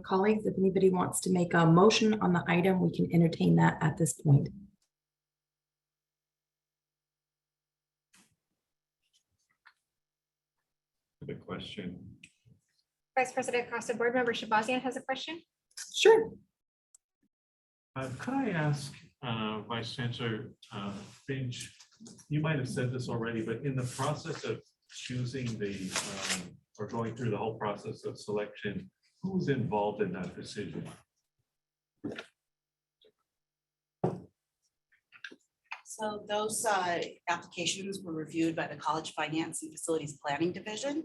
colleagues, if anybody wants to make a motion on the item, we can entertain that at this point. The question. Vice President Costa, Board Member Shabazian has a question. Sure. Could I ask Vice Chancellor Finch, you might have said this already, but in the process of choosing or going through the whole process of selection, who's involved in that decision? So those applications were reviewed by the College Finance and Facilities Planning Division,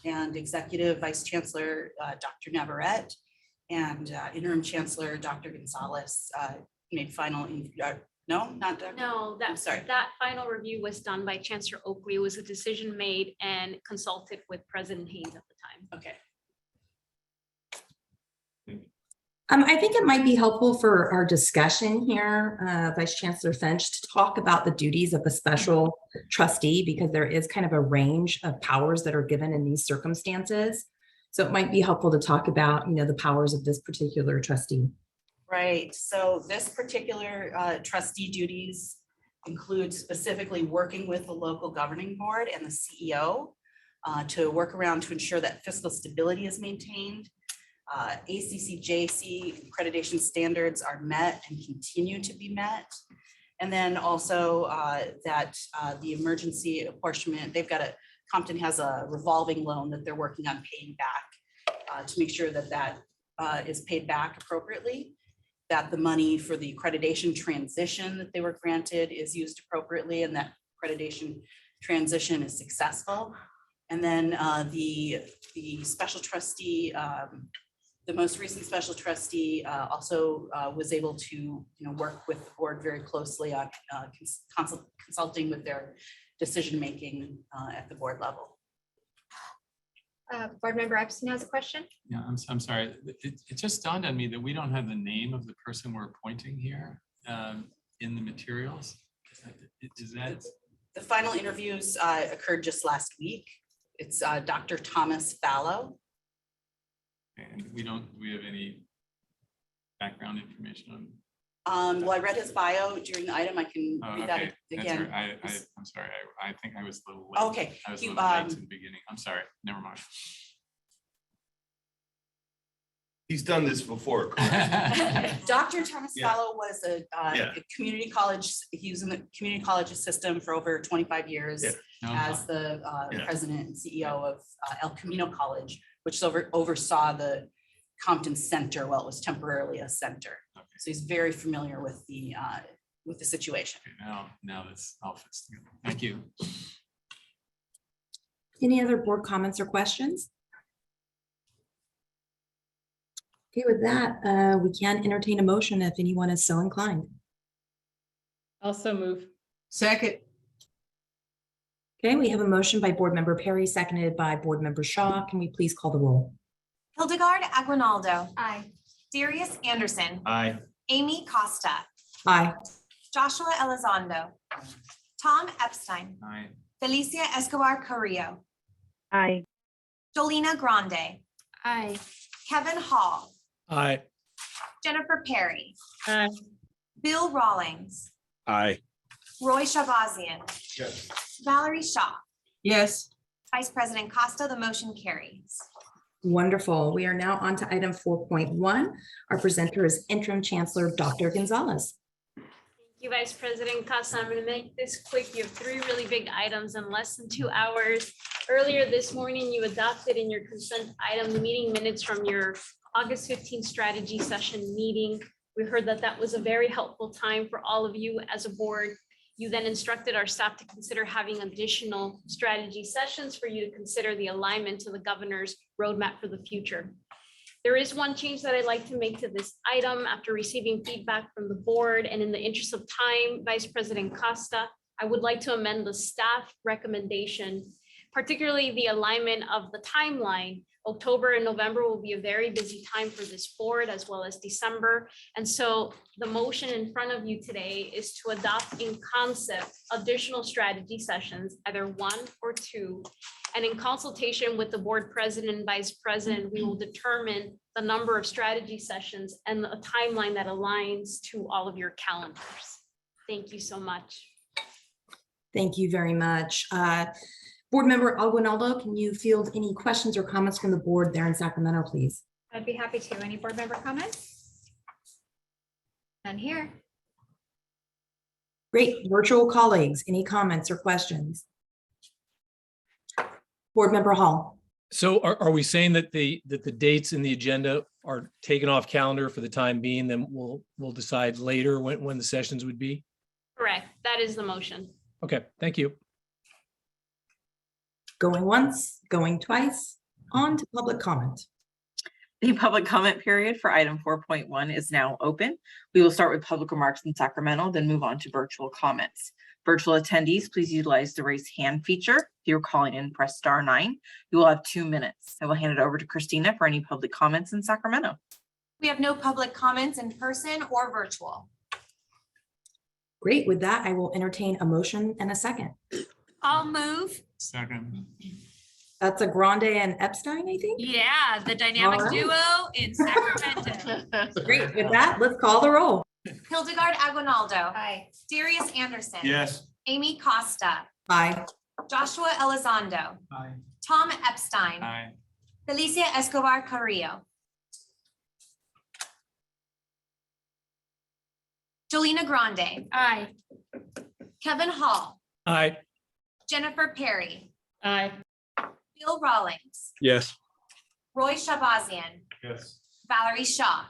and Executive Vice Chancellor Dr. Navarrete and Interim Chancellor Dr. Gonzalez made final, no, not Dr. No, that final review was done by Chancellor Oakley. It was a decision made and consulted with President Haynes at the time. Okay. I think it might be helpful for our discussion here, Vice Chancellor Finch, to talk about the duties of a special trustee, because there is kind of a range of powers that are given in these circumstances. So it might be helpful to talk about, the powers of this particular trustee. Right, so this particular trustee duties include specifically working with the local governing board and the CEO to work around to ensure that fiscal stability is maintained. ACCJC accreditation standards are met and continue to be met. And then also that the emergency apportionment, Compton has a revolving loan that they're working on paying back to make sure that that is paid back appropriately, that the money for the accreditation transition that they were granted is used appropriately, and that accreditation transition is successful. And then the special trustee, the most recent special trustee also was able to work with the board very closely on consulting with their decision-making at the board level. Board Member Epstein has a question. Yeah, I'm sorry. It just dawned on me that we don't have the name of the person we're appointing here in the materials. Is that? The final interviews occurred just last week. It's Dr. Thomas Fallow. And do we have any background information on? Well, I read his bio during the item. I can read that again. I'm sorry. I think I was a little late. Okay. I was a little late to the beginning. I'm sorry. Never mind. He's done this before, correct? Dr. Thomas Yeah. Fallow was a community college. He was in the community college system for over 25 years as the president and CEO of El Camino College, which oversaw the Compton Center while it was temporarily a center. Okay. So he's very familiar with the situation. Okay, now that's all fits together. Thank you. Any other board comments or questions? Okay, with that, we can entertain a motion if anyone is so inclined. Also move. Second. Okay, we have a motion by Board Member Perry, seconded by Board Member Shaw. Can we please call the roll? Hildegard Aguinaldo. Aye. Darius Anderson. Aye. Amy Costa, Aye. Joshua Elizondo, Tom Epstein, Aye. Felicia Escobar Carrillo, Aye. Jolina Grande, Aye. Kevin Hall, Aye. Jennifer Perry, Aye. Bill Rawlings, Aye. Roy Shabazian, Yes. Valerie Shaw, Yes. Vice President Costa, the motion carries. Wonderful. We are now on to item 4.1. Our presenter is Interim Chancellor Dr. Gonzalez. Thank you, Vice President Costa. I'm going to make this quick. You have three really big items in less than 2 hours. Earlier this morning, you adopted in your consent item the meeting minutes from your August 15th strategy session meeting. We heard that that was a very helpful time for all of you as a board. You then instructed our staff to consider having additional strategy sessions for you to consider the alignment to the governor's roadmap for the future. There is one change that I'd like to make to this item after receiving feedback from the board, and in the interest of time, Vice President Costa, I would like to amend the staff recommendation, particularly the alignment of the timeline. October and November will be a very busy time for this board, as well as December. And so the motion in front of you today is to adopt in concept additional strategy sessions, either 1 or 2. And in consultation with the board president and vice president, we will determine the number of strategy sessions and a timeline that aligns to all of your calendars. Thank you so much. Thank you very much. Board Member Aguinaldo, can you field any questions or comments from the board there in Sacramento, please? I'd be happy to. Any board member comments? None here. Great. Virtual colleagues, any comments or questions? Board Member Hall. So are we saying that the dates in the agenda are taken off calendar for the time being, then we'll decide later when the sessions would be? Correct. That is the motion. Okay, thank you. Going once, going twice, on to public comment. The public comment period for item 4.1 is now open. We will start with public remarks in Sacramento, then move on to virtual comments. Virtual attendees, please utilize the raise hand feature. If you're calling in, press *9. You will have 2 minutes. I will hand it over to Christina for any public comments in Sacramento. We have no public comments in person or virtual. Great. With that, I will entertain a motion and a second. I'll move. Second. That's a Grande and Epstein, I think. Yeah, the dynamic All right. duo in Sacramento. Great. With that, let's call the roll. Hildegard Aguinaldo. Aye. Darius Anderson. Yes. Amy Costa. Aye. Joshua Elizondo. Aye. Tom Epstein. Aye. Felicia Escobar Carrillo. Jolina Grande. Aye. Kevin Hall. Aye. Jennifer Perry. Aye. Bill Rawlings. Yes. Roy Shabazian. Yes. Valerie Shaw.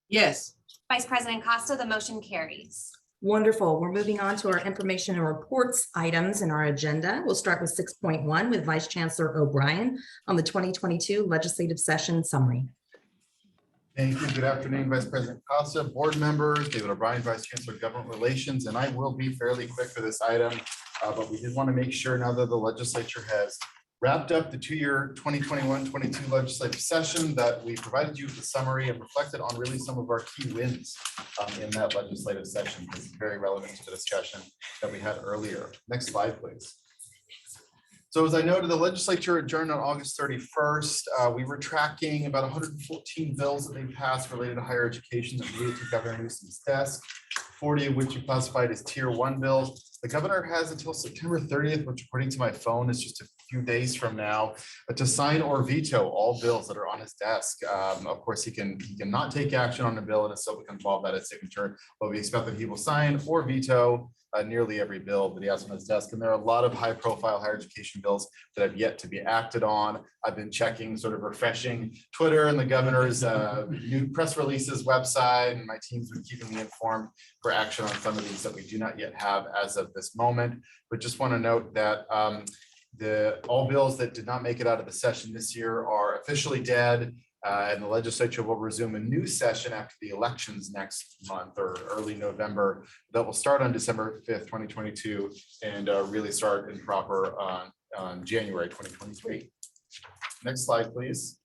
Yes. Vice President Costa, the motion carries. Wonderful. We're moving on to our information and reports items in our agenda. We'll start with 6.1 with Vice Chancellor O'Brien on the 2022 legislative session summary. Thank you. Good afternoon, Vice President Costa, board members, David O'Brien, Vice Chancellor of Government Relations, and I will be fairly quick for this item, but we did want to make sure now that the legislature has wrapped up the 2-year 2021-22 legislative session that we provided you with the summary and reflected on really some of our key wins in that legislative session. This is very relevant to the discussion that we had earlier. Next slide, please. So as I noted, the legislature adjourned on August 31st. We were tracking about 114 bills that they passed related to higher education that made it to Governor Newsom's desk, 40 of which are classified as Tier 1 bills. The governor has until September 30th, which according to my phone is just a few days from now, to sign or veto all bills that are on his desk. Of course, he can not take action on a bill and it still becomes involved at its signature, but we expect that he will sign or veto nearly every bill that he has on his desk. And there are a lot of high profile higher education bills that have yet to be acted on. I've been checking, sort of refreshing Twitter and the governor's new press releases website, and my team's been keeping me informed for action on some of these that we do not yet have as of this moment. But just want to note that all bills that did not make it out of the session this year are officially dead. And the legislature will resume a new session after the elections next month or early November that will start on December 5th, 2022 and really start in proper on January 2023. Next slide, please.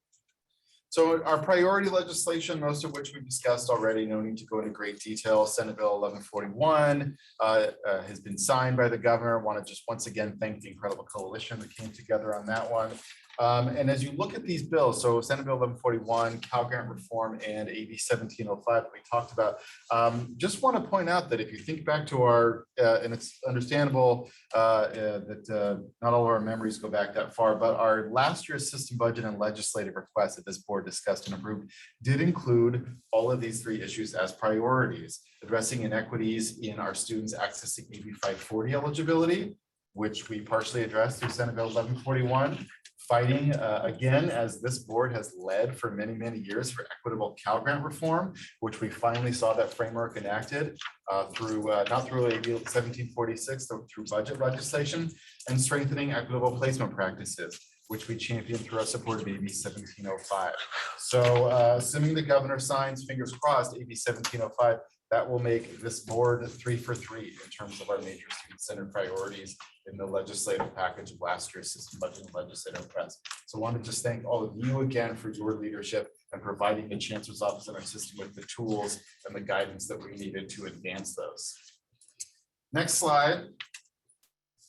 So our priority legislation, most of which we've discussed already, no need to go into great detail. Senate Bill 1141 has been signed by the governor. Want to just once again thank the incredible coalition that came together on that one. And as you look at these bills, so Senate Bill 1141, Cal Grant Reform, and AB 1705 that we talked about, just want to point out that if you think back to our, and it's understandable that not all of our memories go back that far, but our last year's system budget and legislative requests that this board discussed and approved did include all of these three issues as priorities: addressing inequities in our students accessing AB 540 eligibility, which we partially addressed through Senate Bill 1141. Fighting again, as this board has led for many, many years, for equitable Cal Grant reform, which we finally saw that framework enacted through not through AB 1746, though through budget legislation, and strengthening equitable placement practices, which we championed through our support of AB 1705. So assuming the governor signs, fingers crossed, AB 1705, that will make this board 3 for 3 in terms of our major student-centered priorities in the legislative package of last year's system budget and legislative request. So I want to just thank all of you again for your leadership and providing the Chancellor's Office and our system with the tools and the guidance that we needed to advance those. Next slide.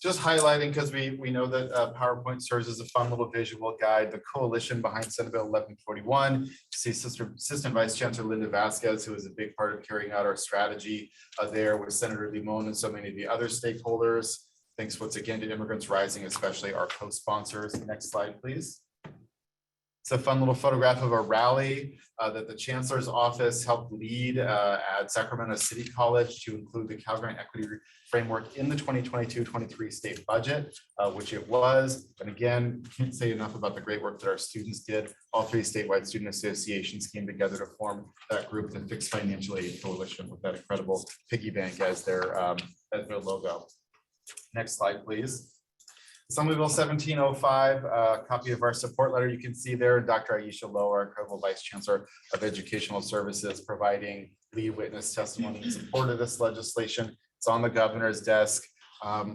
Just highlighting, because we know that PowerPoint serves as a fun little visual guide, the coalition behind Senate Bill 1141. See Assistant Vice Chancellor Linda Vasquez, who is a big part of carrying out our strategy there with Senator Limon and so many of the other stakeholders. Thanks once again to Immigrants Rising, especially our co-sponsors. Next slide, please. It's a fun little photograph of a rally that the Chancellor's Office helped lead at Sacramento City College to include the Cal Grant Equity Framework in the 2022-23 state budget, which it was. And again, can't say enough about the great work that our students did. All three statewide student associations came together to form that group, the Fixed Financial Aid Coalition, with that incredible piggy bank as their logo. Next slide, please. Assembly Bill 1705, a copy of our support letter you can see there. Dr. Aisha Lowe, our incredible Vice Chancellor of Educational Services, providing lead witness testimony in support of this legislation. It's on the governor's desk. I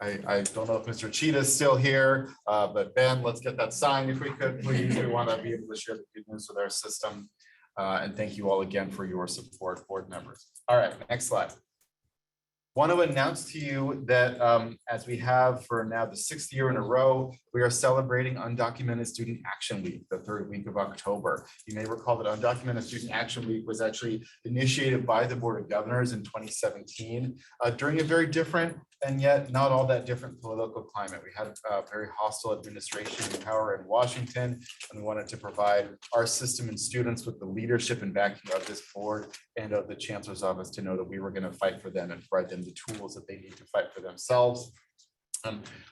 don't know if Mr. Cheetah is still here, but Ben, let's get that signed if we could, please. We want to be able to share the good news with our system. And thank you all again for your support, board members. All right, next slide. Want to announce to you that as we have for now the 6th year in a row, we are celebrating Undocumented Student Action Week, the 3rd week of October. You may recall that Undocumented Student Action Week was actually initiated by the Board of Governors in 2017 during a very different and yet not all that different political climate. We had a very hostile administration in power in Washington, and we wanted to provide our system and students with the leadership and backing of this board and of the Chancellor's Office to know that we were going to fight for them and provide them the tools that they need to fight for themselves.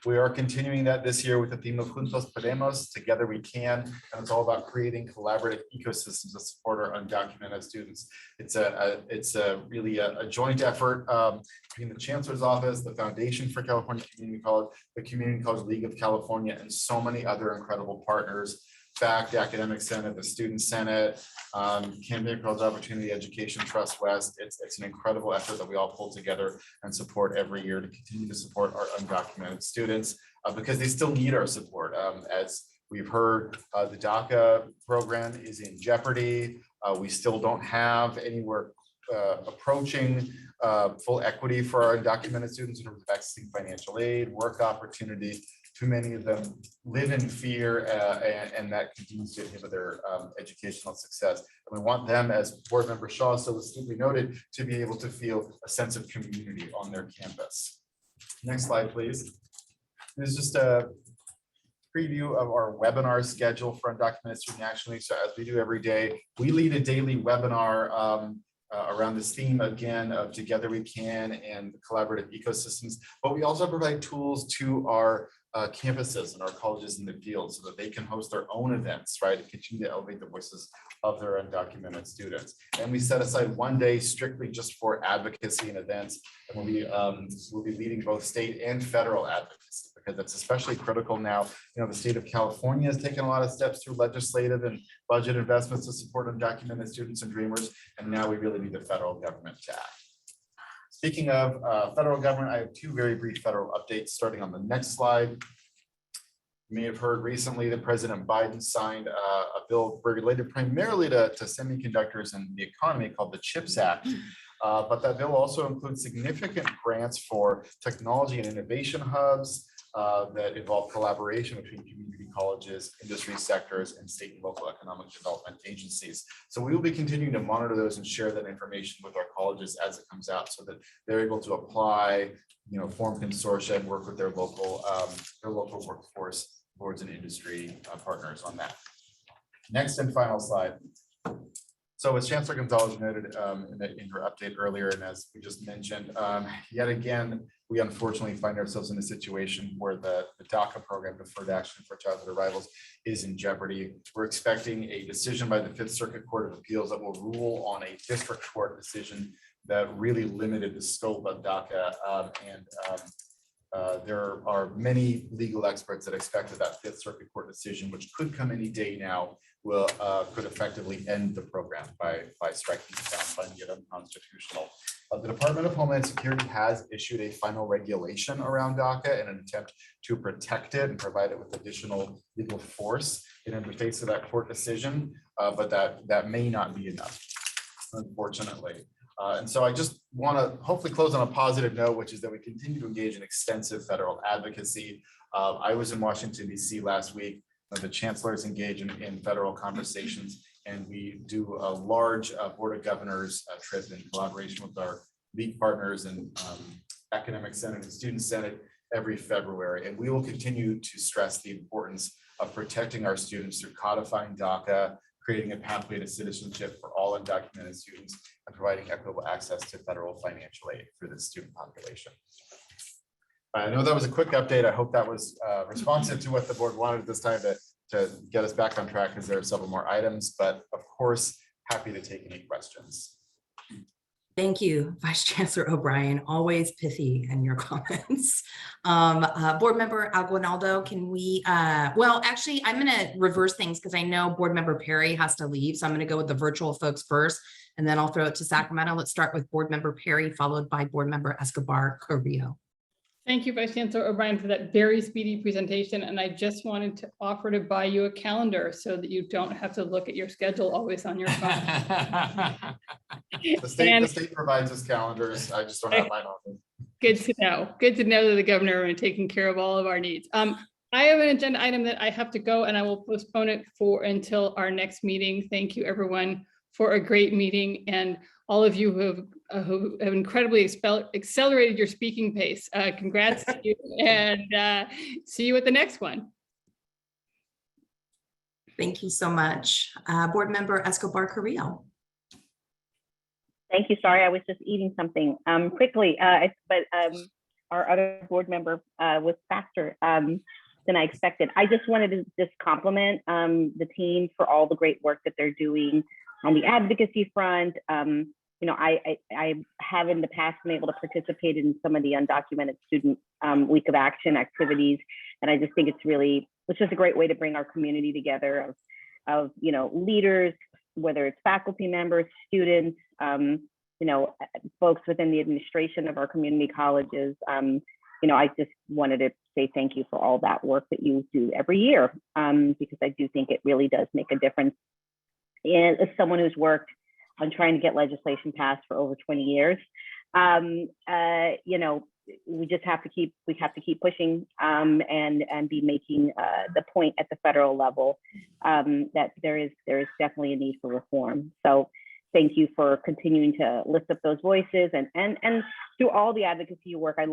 We are continuing that this year with the theme of Juntos Podemos, Together We Can, and it's all about creating collaborative ecosystems that support our undocumented students. It's really a joint effort between the Chancellor's Office, the Foundation for California Community College, the Community College League of California, and so many other incredible partners. FACT, the Academic Senate, the Student Senate, Campaign for Opportunity Education Trust West. It's an incredible effort that we all pull together and support every year to continue to support our undocumented students because they still need our support. As we've heard, the DACA program is in jeopardy. We still don't have anywhere approaching full equity for our undocumented students in terms of accessing financial aid, work opportunity. Too many of them live in fear and that continues to inhibit their educational success. And we want them, as Board Member Shaw so astutely noted, to be able to feel a sense of community on their campus. Next slide, please. This is just a preview of our webinar schedule for Undocumented Student Action Week. So as we do every day, we lead a daily webinar around this theme again of Together We Can and collaborative ecosystems, but we also provide tools to our campuses and our colleges in the field so that they can host their own events, right, and continue to elevate the voices of their undocumented students. And we set aside one day strictly just for advocacy and events, and we'll be leading both state and federal advocacy because that's especially critical now. You know, the state of California has taken a lot of steps through legislative and budget investments to support undocumented students and dreamers, and now we really need the federal government to act. Speaking of federal government, I have two very brief federal updates starting on the next slide. You may have heard recently that President Biden signed a bill related primarily to semiconductors and the economy called the CHIPS Act. But that bill also includes significant grants for technology and innovation hubs that involve collaboration between community colleges, industry sectors, and state and local economic development agencies. So we will be continuing to monitor those and share that information with our colleges as it comes out so that they're able to apply, form consortia and work with their local workforce boards and industry partners on that. Next and final slide. So as Chancellor Gonzalez noted in her update earlier, and as we just mentioned, yet again, we unfortunately find ourselves in a situation where the DACA program, Deferred Action for Childhood Arrivals, is in jeopardy. We're expecting a decision by the Fifth Circuit Court of Appeals that will rule on a district court decision that really limited the scope of DACA. There are many legal experts that expect that Fifth Circuit Court decision, which could come any day now, could effectively end the program by striking it down, finding it unconstitutional. The Department of Homeland Security has issued a final regulation around DACA in an attempt to protect it and provide it with additional legal force in the face of that court decision, but that may not be enough, unfortunately. And so I just want to hopefully close on a positive note, which is that we continue to engage in extensive federal advocacy. I was in Washington, D.C. last week. The chancellors engage in federal conversations, and we do a large Board of Governors trip in collaboration with our league partners and Academic Senate and Student Senate every February. And we will continue to stress the importance of protecting our students through codifying DACA, creating a pathway to citizenship for all undocumented students, and providing equitable access to federal financial aid for the student population. I know that was a quick update. I hope that was responsive to what the board wanted at this time to get us back on track, because there are several more items, but of course, happy to take any questions. Thank you, Vice Chancellor O'Brien, always pithy in your comments. Board Member Aguinaldo, can we, well, actually, I'm gonna reverse things because I know Board Member Perry has to leave. So I'm gonna go with the virtual folks first, and then I'll throw it to Sacramento. Let's start with Board Member Perry, followed by Board Member Escobar Carrillo. Thank you, Vice Chancellor O'Brien, for that very speedy presentation. And I just wanted to offer to buy you a calendar so that you don't have to look at your schedule always on your phone. The state provides us calendars. I just don't have mine on me. Good to know. Good to know that the governor is taking care of all of our needs. I have an agenda item that I have to go, and I will postpone it until our next meeting. Thank you, everyone, for a great meeting, and all of you who have incredibly accelerated your speaking pace. Congrats to you, and see you at the next one. Thank you so much. Board Member Escobar Carrillo. Thank you. Sorry, I was just eating something quickly, but our other board member was faster than I expected. I just wanted to just compliment the team for all the great work that they're doing on the advocacy front. I have in the past been able to participate in some of the undocumented student week of action activities. And I just think it's just a great way to bring our community together of leaders, whether it's faculty members, students, folks within the administration of our community colleges. I just wanted to say thank you for all that work that you do every year, because I do think it really does make a difference. And as someone who's worked on trying to get legislation passed for over 20 years, we just have to keep pushing and be making the point at the federal level that there is definitely a need for reform. So thank you for continuing to lift up those voices and through all the advocacy work. I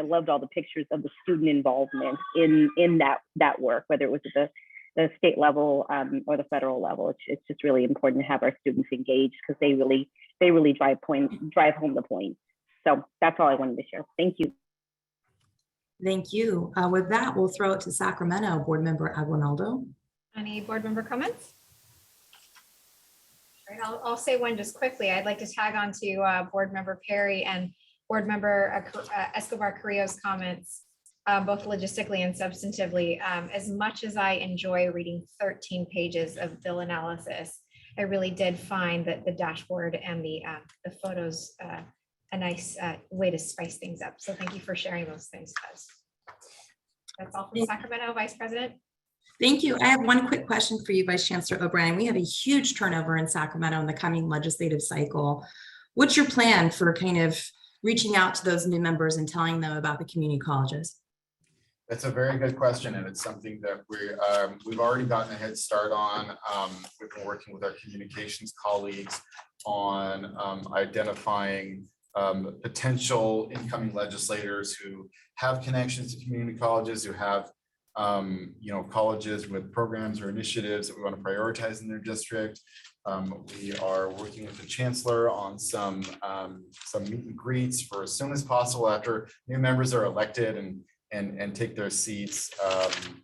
loved all the pictures of the student involvement in that work, whether it was at the state level or the federal level. It's just really important to have our students engaged, because they really drive home the point. So that's all I wanted to share. Thank you. Thank you. With that, we'll throw it to Sacramento. Board Member Aguinaldo. Any board member comments? All right, I'll say one just quickly. I'd like to tag on to Board Member Perry and Board Member Escobar Carrillo's comments, both logistically and substantively. As much as I enjoy reading 13 pages of bill analysis, I really did find that the dashboard and the photos a nice way to spice things up. So thank you for sharing those things with us. That's all from Sacramento, Vice President. Thank you. I have one quick question for you, Vice Chancellor O'Brien. We have a huge turnover in Sacramento in the coming legislative cycle. What's your plan for kind of reaching out to those new members and telling them about the community colleges? That's a very good question, and it's something that we've already gotten a head start on. We've been working with our communications colleagues on identifying potential incoming legislators who have connections to community colleges, who have colleges with programs or initiatives that we want to prioritize in their district. We are working with the chancellor on some meet and greets for as soon as possible after new members are elected and take their seats,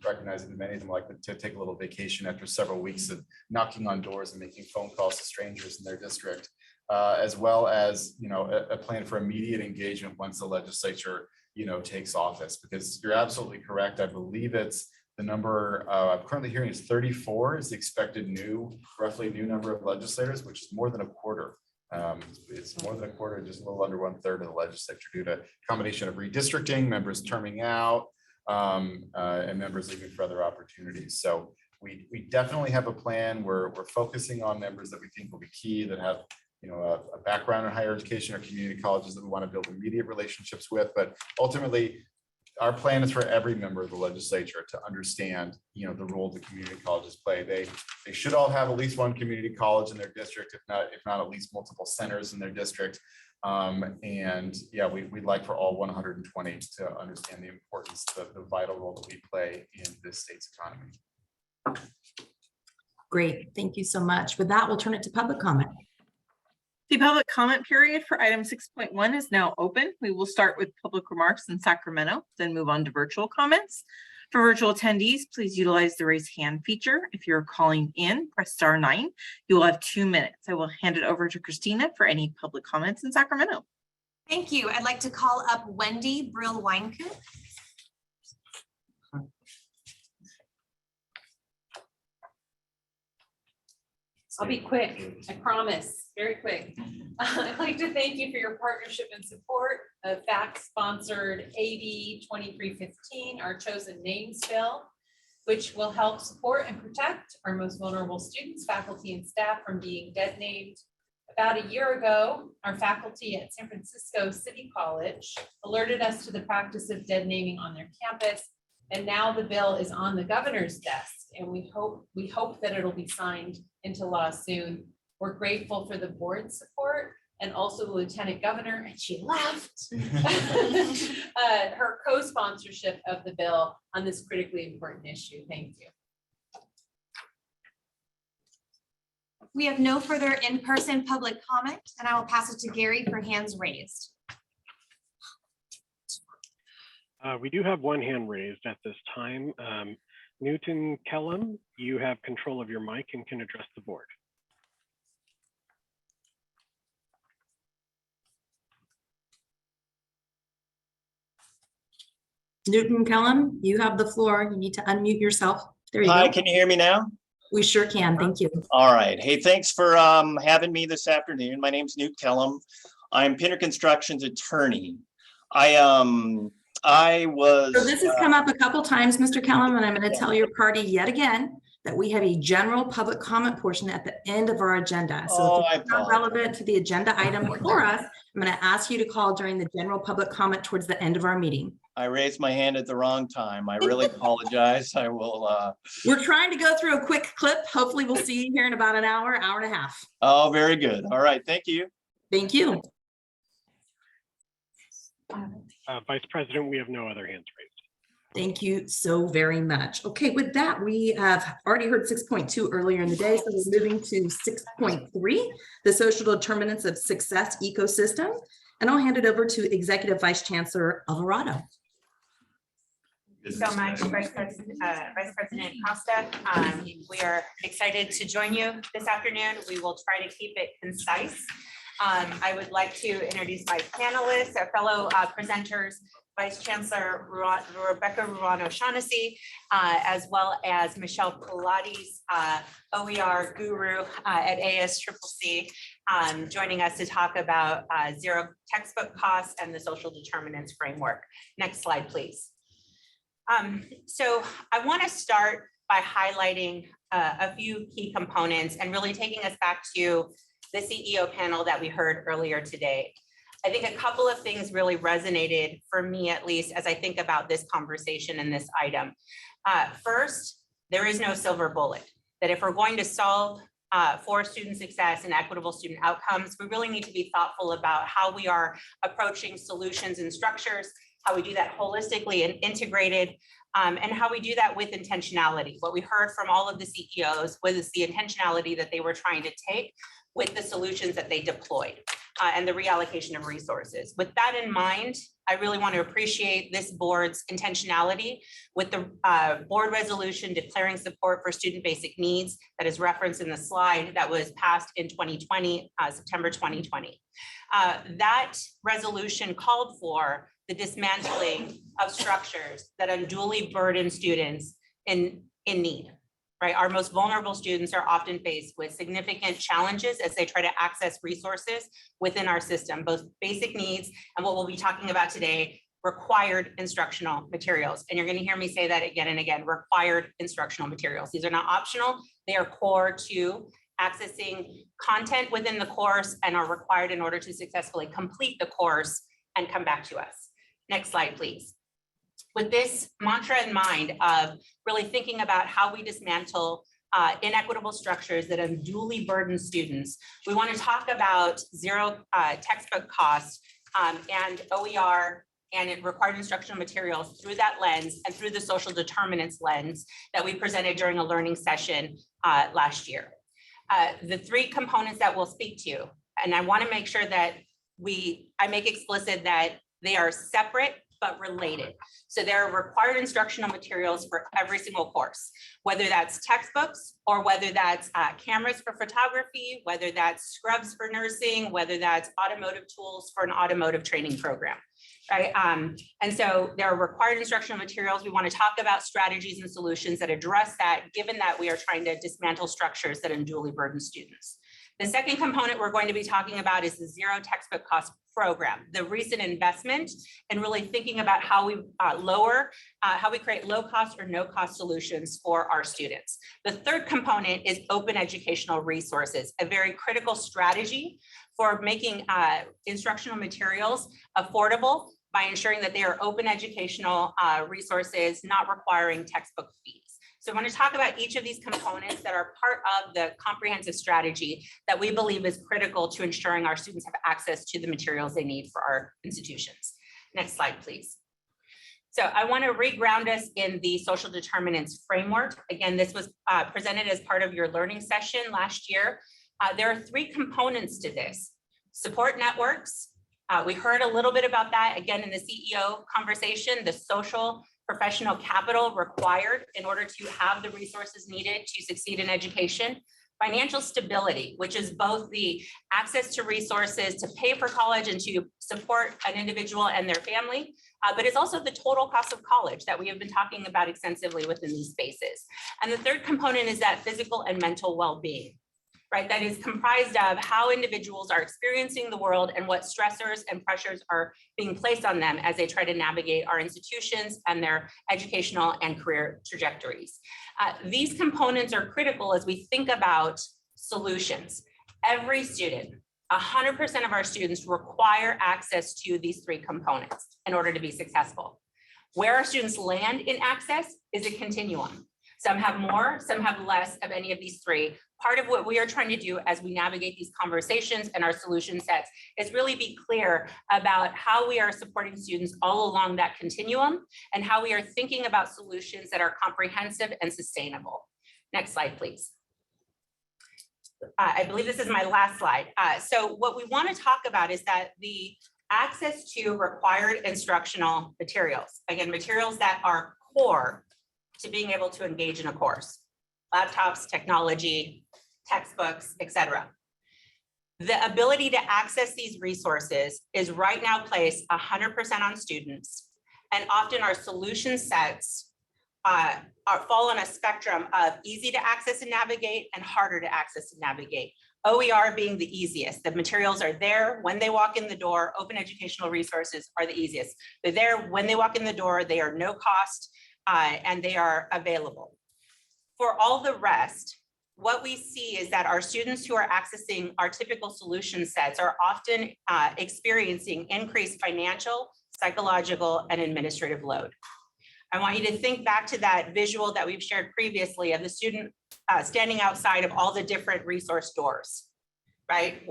recognizing that many of them like to take a little vacation after several weeks of knocking on doors and making phone calls to strangers in their district, as well as a plan for immediate engagement once the legislature takes office. Because you're absolutely correct. I believe it's the number I'm currently hearing is 34 is the expected roughly new number of legislators, which is more than a quarter. It's more than a quarter, just a little under 1/3 of the legislature due to a combination of redistricting, members terming out, and members leaving for other opportunities. So we definitely have a plan. We're focusing on members that we think will be key, that have a background in higher education or community colleges that we want to build immediate relationships with. But ultimately, our plan is for every member of the legislature to understand, the role the community colleges play. They should all have at least one community college in their district, if not at least multiple centers in their district. And yeah, we'd like for all 120 to understand the importance, the vital role that we play in this state's economy. Great, thank you so much. With that, we'll turn it to public comment. The public comment period for item 6.1 is now open. We will start with public remarks in Sacramento, then move on to virtual comments. For virtual attendees, please utilize the raise hand feature. If you're calling in, press *9. You will have 2 minutes. I will hand it over to Christina for any public comments in Sacramento. Thank you. I'd like to call up Wendy Brill-Weinkoop. I'll be quick, I promise, very quick. I'd like to thank you for your partnership and support of FACT-sponsored AB 2315, our chosen names bill, which will help support and protect our most vulnerable students, faculty, and staff from being dead named. About a year ago, our faculty at San Francisco City College alerted us to the practice of dead naming on their campus. And now the bill is on the governor's desk, and we hope that it'll be signed into law soon. We're grateful for the board's support and also the lieutenant governor, and she left, her co-sponsorship of the bill on this critically important issue. Thank you. We have no further in-person public comment, and I will pass it to Gary for hands raised. We do have one hand raised at this time. Newton Kellum, you have control of your mic and can address the board. Newton Kellum, you have the floor. You need to unmute yourself. There you go. Hi, can you hear me now? We sure can. Thank you. All right. Hey, thanks for having me this afternoon. My name's Newt Kellum. I'm Pinner Construction's attorney. So this has come up a couple times, Mr. Kellum, and I'm going to tell your party yet again that we have a general public comment portion at the end of our agenda. So if it's not relevant to the agenda item before us, I'm going to ask you to call during the general public comment towards the end of our meeting. I raised my hand at the wrong time. I really apologize. I will. We're trying to go through a quick clip. Hopefully we'll see you here in about an hour, hour and a half. Oh, very good. All right. Thank you. Thank you. Vice President, we have no other hands raised. Thank you so very much. Okay, with that, we have already heard 6.2 earlier in the day, so we're moving to 6.3, the social determinants of success ecosystem. And I'll hand it over to Executive Vice Chancellor Alvarado. Thank you so much, Vice President Costa. We are excited to join you this afternoon. We will try to keep it concise. I would like to introduce my panelists, our fellow presenters, Vice Chancellor Rebecca Ruano-Shaughnessy, as well as Michelle Pilates, OER guru at ASCCC, joining us to talk about zero textbook costs and the social determinants framework. Next slide, please. So I want to start by highlighting a few key components and really taking us back to the CEO panel that we heard earlier today. I think a couple of things really resonated for me, at least, as I think about this conversation and this item. First, there is no silver bullet, that if we're going to solve for student success and equitable student outcomes, we really need to be thoughtful about how we are approaching solutions and structures, how we do that holistically and integrated, and how we do that with intentionality. What we heard from all of the CEOs was the intentionality that they were trying to take with the solutions that they deployed and the reallocation of resources. With that in mind, I really want to appreciate this board's intentionality with the board resolution declaring support for student basic needs that is referenced in the slide that was passed in 2020, September 2020. That resolution called for the dismantling of structures that unduly burden students in need. Right? Our most vulnerable students are often faced with significant challenges as they try to access resources within our system, both basic needs and what we'll be talking about today, required instructional materials. And you're going to hear me say that again and again, required instructional materials. These are not optional. They are core to accessing content within the course and are required in order to successfully complete the course and come back to us. Next slide, please. With this mantra in mind of really thinking about how we dismantle inequitable structures that unduly burden students, we want to talk about zero textbook costs and OER and required instructional materials through that lens and through the social determinants lens that we presented during a learning session last year. The three components that we'll speak to, and I want to make sure that I make explicit that they are separate but related. So there are required instructional materials for every single course, whether that's textbooks or whether that's cameras for photography, whether that's scrubs for nursing, whether that's automotive tools for an automotive training program, right? And so there are required instructional materials. We want to talk about strategies and solutions that address that, given that we are trying to dismantle structures that unduly burden students. The second component we're going to be talking about is the zero textbook cost program, the recent investment, and really thinking about how we how we create low cost or no cost solutions for our students. The third component is open educational resources, a very critical strategy for making instructional materials affordable by ensuring that they are open educational resources, not requiring textbook fees. So I want to talk about each of these components that are part of the comprehensive strategy that we believe is critical to ensuring our students have access to the materials they need for our institutions. Next slide, please. So I want to reground us in the social determinants framework. Again, this was presented as part of your learning session last year. There are three components to this. Support networks. We heard a little bit about that again in the CEO conversation, the social professional capital required in order to have the resources needed to succeed in education. Financial stability, which is both the access to resources to pay for college and to support an individual and their family, but it's also the total cost of college that we have been talking about extensively within these spaces. And the third component is that physical and mental well-being, right? That is comprised of how individuals are experiencing the world and what stressors and pressures are being placed on them as they try to navigate our institutions and their educational and career trajectories. These components are critical as we think about solutions. Every student, 100% of our students require access to these three components in order to be successful. Where our students land in access is a continuum. Some have more, some have less of any of these three. Part of what we are trying to do as we navigate these conversations and our solution sets is really be clear about how we are supporting students all along that continuum and how we are thinking about solutions that are comprehensive and sustainable. Next slide, please. I believe this is my last slide. So what we want to talk about is that the access to required instructional materials, again, materials that are core to being able to engage in a course, laptops, technology, textbooks, etc. The ability to access these resources is right now placed 100% on students, and often our solution sets fall on a spectrum of easy to access and navigate and harder to access and navigate. OER being the easiest. The materials are there when they walk in the door. Open educational resources are the easiest. They're there when they walk in the door. They are no cost. and they are available. For all the rest, what we see is that our students who are accessing our typical solution sets are often experiencing increased financial, psychological, and administrative load. I want you to think back to that visual that we've shared previously of the student standing outside of all the different resource doors, right?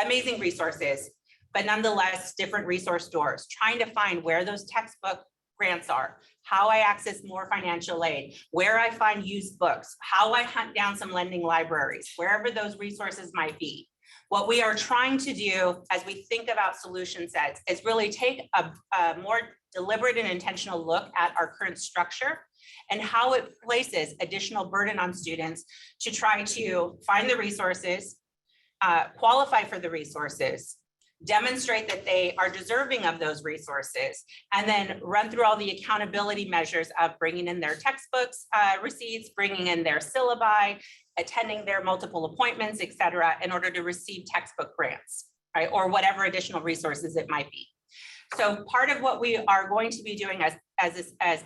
Amazing resources, but nonetheless, different resource doors, trying to find where those textbook grants are, how I access more financial aid, where I find used books, how I hunt down some lending libraries, wherever those resources might be. What we are trying to do as we think about solution sets is really take a more deliberate and intentional look at our current structure and how it places additional burden on students to try to find the resources, qualify for the resources, demonstrate that they are deserving of those resources, and then run through all the accountability measures of bringing in their textbooks, receipts, bringing in their syllabi, attending their multiple appointments, et cetera, in order to receive textbook grants, right? Or whatever additional resources it might be. So part of what we are going to be doing as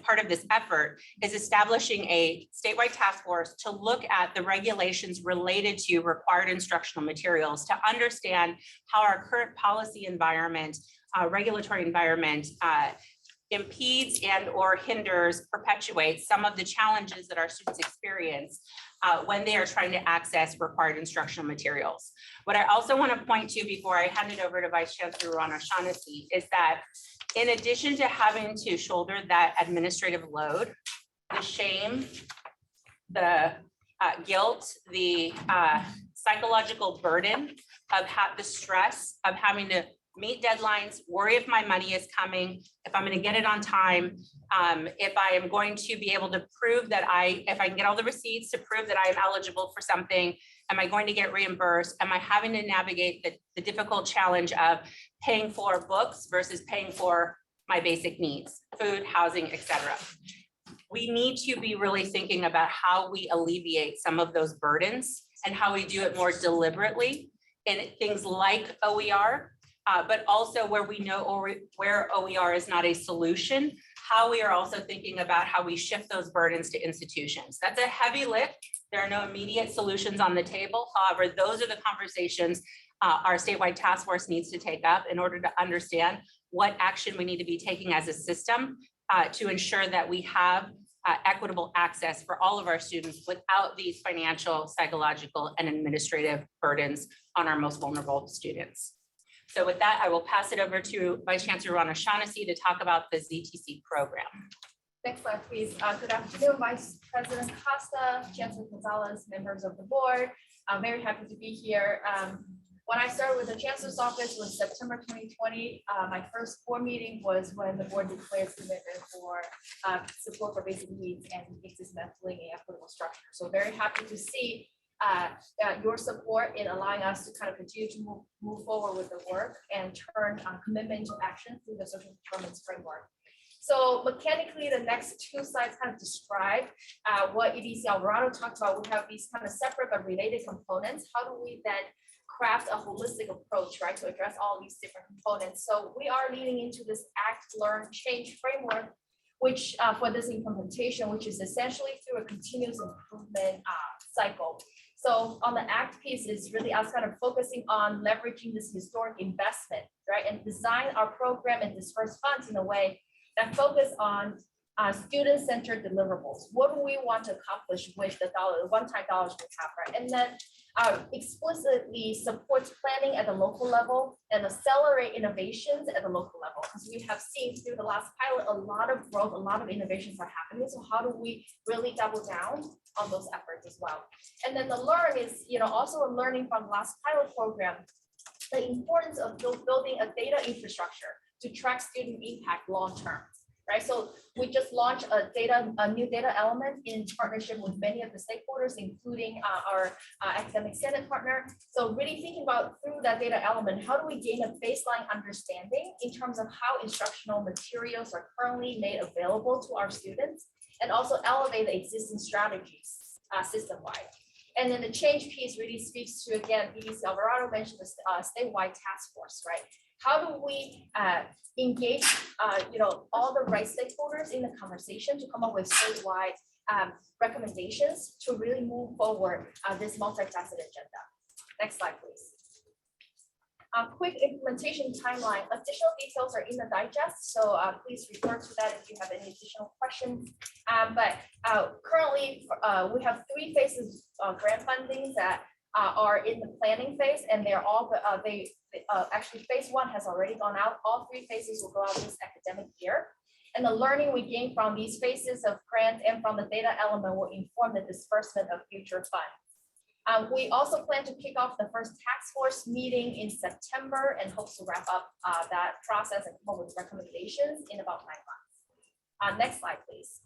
part of this effort is establishing a statewide task force to look at the regulations related to required instructional materials to understand how our current policy environment, regulatory environment impedes and or hinders, perpetuates some of the challenges that our students experience when they are trying to access required instructional materials. What I also want to point to before I hand it over to Vice Chancellor Ron O'Shaughnessy is that in addition to having to shoulder that administrative load, the shame, the guilt, the psychological burden of the stress of having to meet deadlines, worry if my money is coming, if I'm going to get it on time, if I am going to be able to prove that if I can get all the receipts to prove that I am eligible for something, am I going to get reimbursed? Am I having to navigate the difficult challenge of paying for books versus paying for my basic needs, food, housing, et cetera? We need to be really thinking about how we alleviate some of those burdens and how we do it more deliberately in things like OER, but also where we know where OER is not a solution, how we are also thinking about how we shift those burdens to institutions. That's a heavy lift. There are no immediate solutions on the table. However, those are the conversations our statewide task force needs to take up in order to understand what action we need to be taking as a system to ensure that we have equitable access for all of our students without these financial, psychological, and administrative burdens on our most vulnerable students. So with that, I will pass it over to Vice Chancellor Ron O'Shaughnessy to talk about the ZTC program. Next slide, please. Good afternoon, Vice President Costa, Chancellor Gonzalez, members of the board. I'm very happy to be here. When I started with the Chancellor's office was September 2020. My first board meeting was when the board declared commitment for support for basic needs and dismantling an equitable structure. So very happy to see your support in allowing us to kind of continue to move forward with the work and turn commitment to action through the social determinants framework. So mechanically, the next two slides kind of describe what EDC Alvarado talked about. We have these kind of separate but related components. How do we then craft a holistic approach, right, to address all these different components? So we are leading into this act, learn, change framework, which for this implementation, which is essentially through a continuous improvement cycle. So on the ACT piece is really us kind of focusing on leveraging this historic investment, right, and design our program and disperse funds in a way that focus on student-centered deliverables. What do we want to accomplish with the one-time dollars we have, right? And then explicitly supports planning at the local level and accelerate innovations at the local level. Because we have seen through the last pilot, a lot of growth, a lot of innovations are happening. So how do we really double down on those efforts as well? And then the learn is, also a learning from the last pilot program, the importance of building a data infrastructure to track student impact long-term. Right, so we just launched a new data element in partnership with many of the stakeholders, including our academic senate partner. So really thinking about through that data element, how do we gain a baseline understanding in terms of how instructional materials are currently made available to our students, and also elevate the existing strategies system-wide. And then the change piece really speaks to, again, EDC Alvarado mentioned the statewide task force, right? how do we engage, all the right stakeholders in the conversation to come up with statewide recommendations to really move forward this multifaceted agenda. Next slide, please. Quick implementation timeline. Additional details are in the digest, so please refer to that if you have any additional questions. But currently, we have 3 phases of grant funding that are in the planning phase, and they're all actually phase 1 has already gone out. All 3 phases will go out this academic year. And the learning we gain from these phases of grant and from the data element will inform the disbursement of future funds. We also plan to kick off the first task force meeting in September and hope to wrap up that process and come up with recommendations in about 9 months. Next slide, please.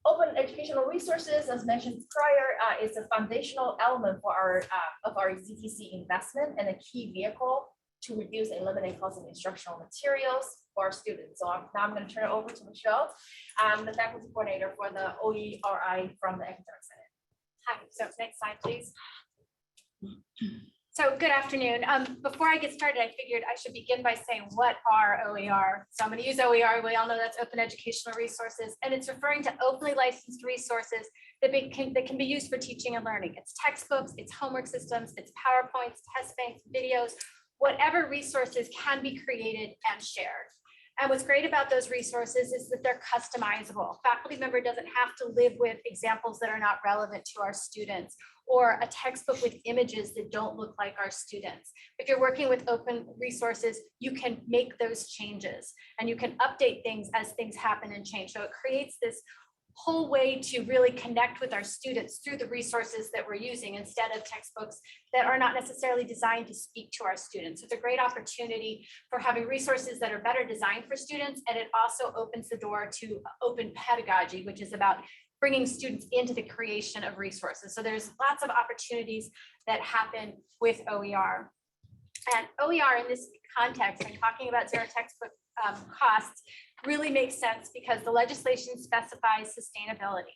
Open educational resources, as mentioned prior, is a foundational element for our ZTC investment and a key vehicle to reduce and eliminate costs of instructional materials for our students. So now I'm going to turn it over to Michelle, the faculty coordinator for the OERI from the Academic Senate. Hi, so next slide, please. So good afternoon. Before I get started, I figured I should begin by saying what are OER. So I'm going to use OER. We all know that's open educational resources, and it's referring to openly licensed resources that can be used for teaching and learning. It's textbooks, it's homework systems, it's PowerPoints, test banks, videos, whatever resources can be created and shared. And what's great about those resources is that they're customizable. A faculty member doesn't have to live with examples that are not relevant to our students, or a textbook with images that don't look like our students. If you're working with open resources, you can make those changes and you can update things as things happen and change. So it creates this whole way to really connect with our students through the resources that we're using instead of textbooks that are not necessarily designed to speak to our students. It's a great opportunity for having resources that are better designed for students, and it also opens the door to open pedagogy, which is about bringing students into the creation of resources. So there's lots of opportunities that happen with OER. And OER in this context, and talking about zero textbook costs, really makes sense because the legislation specifies sustainability.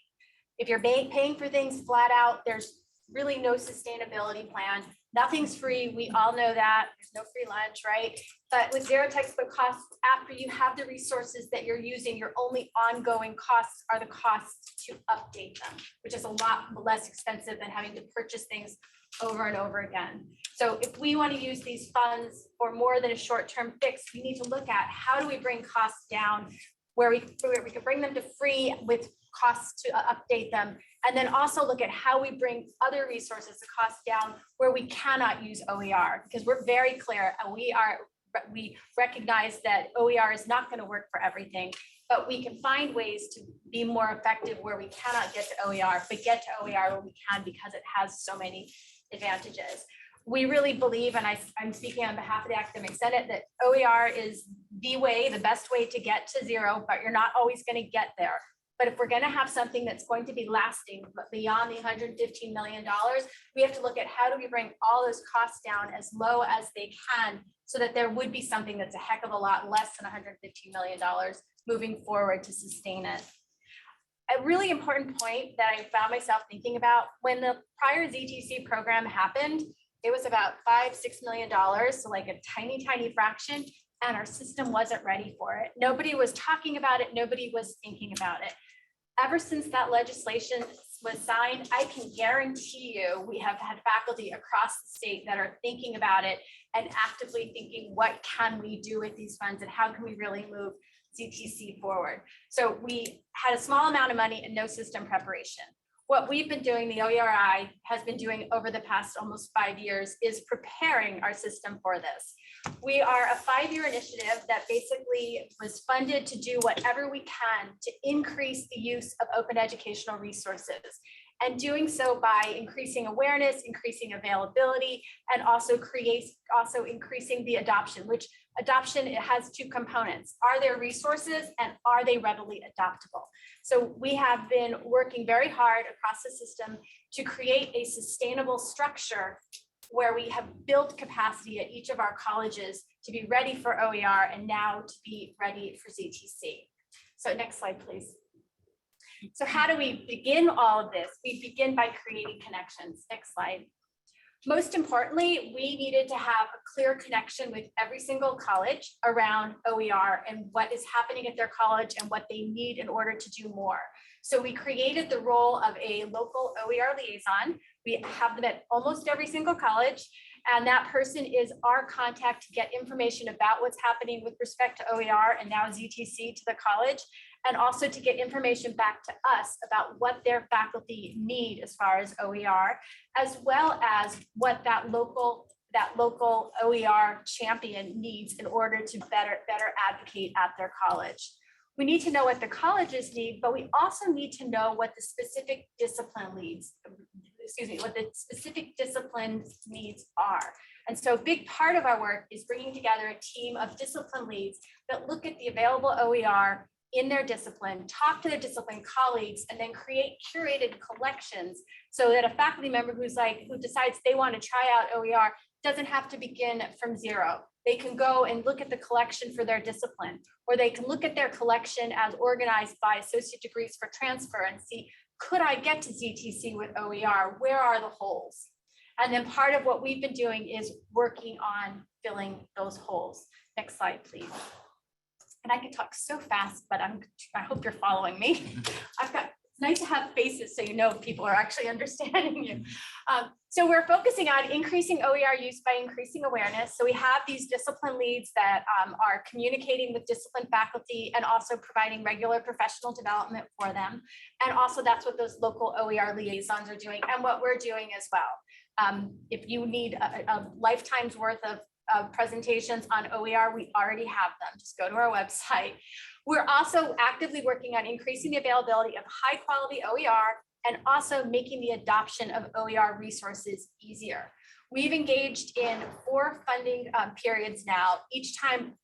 If you're paying for things flat out, there's really no sustainability plan. Nothing's free. We all know that. There's no free lunch, right? But with zero textbook costs, after you have the resources that you're using, your only ongoing costs are the costs to update them, which is a lot less expensive than having to purchase things over and over again. So if we want to use these funds for more than a short-term fix, we need to look at how do we bring costs down where we can bring them to free with costs to update them, and then also look at how we bring other resources to cost down where we cannot use OER, because we're very clear and we recognize that OER is not going to work for everything, but we can find ways to be more effective where we cannot get to OER, but get to OER where we can because it has so many advantages. We really believe, and I'm speaking on behalf of the Academic Senate, that OER is the way, the best way to get to zero, but you're not always going to get there. But if we're going to have something that's going to be lasting beyond the $115 million, we have to look at how do we bring all those costs down as low as they can so that there would be something that's a heck of a lot less than $115 million moving forward to sustain it. A really important point that I found myself thinking about when the prior ZTC program happened, it was about $5-6 million, so like a tiny, tiny fraction, and our system wasn't ready for it. Nobody was talking about it. Nobody was thinking about it. Ever since that legislation was signed, I can guarantee you we have had faculty across the state that are thinking about it and actively thinking, what can we do with these funds and how can we really move ZTC forward? So we had a small amount of money and no system preparation. What we've been doing, the OERI has been doing over the past almost 5 years, is preparing our system for this. We are a 5-year initiative that basically was funded to do whatever we can to increase the use of open educational resources, and doing so by increasing awareness, increasing availability, and also increasing the adoption, which adoption, it has 2 components. Are there resources and are they readily adoptable? So we have been working very hard across the system to create a sustainable structure where we have built capacity at each of our colleges to be ready for OER and now to be ready for ZTC. So next slide, please. So how do we begin all of this? We begin by creating connections. Next slide. Most importantly, we needed to have a clear connection with every single college around OER and what is happening at their college and what they need in order to do more. So we created the role of a local OER liaison. We have them at almost every single college. And that person is our contact to get information about what's happening with respect to OER and now ZTC to the college, and also to get information back to us about what their faculty need as far as OER, as well as what that local OER champion needs in order to better advocate at their college. We need to know what the colleges need, but we also need to know what the specific discipline needs are. And so a big part of our work is bringing together a team of discipline leads that look at the available OER in their discipline, talk to their discipline colleagues, and then create curated collections so that a faculty member who decides they want to try out OER doesn't have to begin from zero. They can go and look at the collection for their discipline, or they can look at their collection as organized by associate degrees for transfer and see, could I get to ZTC with OER? Where are the holes? And then part of what we've been doing is working on filling those holes. Next slide, please. And I can talk so fast, but I hope you're following me. It's nice to have faces so you know if people are actually understanding you. So we're focusing on increasing OER use by increasing awareness. So we have these discipline leads that are communicating with discipline faculty and also providing regular professional development for them. And also that's what those local OER liaisons are doing and what we're doing as well. If you need a lifetime's worth of presentations on OER, we already have them. Just go to our website. We're also actively working on increasing the availability of high quality OER and also making the adoption of OER resources easier. We've engaged in 4 funding periods now, each time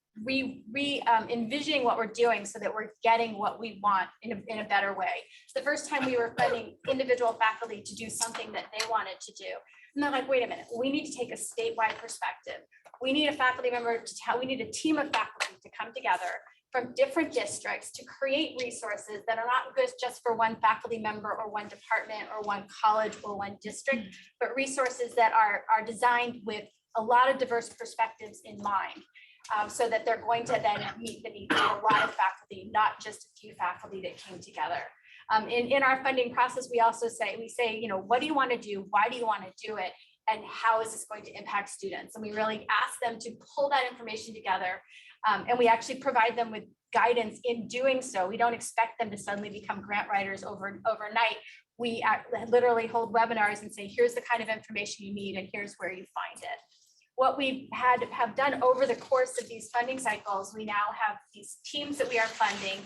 envisioning what we're doing so that we're getting what we want in a better way. The first time we were funding individual faculty to do something that they wanted to do. And they're like, wait a minute, we need to take a statewide perspective. We need a faculty member we need a team of faculty to come together from different districts to create resources that are not just for one faculty member or one department or one college or one district, but resources that are designed with a lot of diverse perspectives in mind. So that they're going to then meet the needs of a lot of faculty, not just a few faculty that came together. In our funding process, we also say, what do you want to do? Why do you want to do it? And how is this going to impact students? And we really ask them to pull that information together. And we actually provide them with guidance in doing so. We don't expect them to suddenly become grant writers overnight. We literally hold webinars and say, here's the kind of information you need and here's where you find it. What we have done over the course of these funding cycles, we now have these teams that we are funding,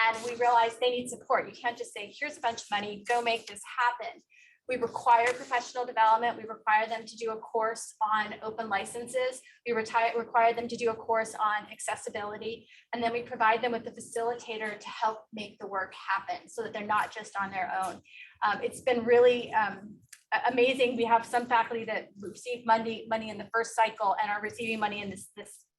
and we realize they need support. You can't just say, here's a bunch of money, go make this happen. We require professional development. We require them to do a course on open licenses. We require them to do a course on accessibility. And then we provide them with a facilitator to help make the work happen so that they're not just on their own. It's been really amazing. We have some faculty that received money in the first cycle and are receiving money in this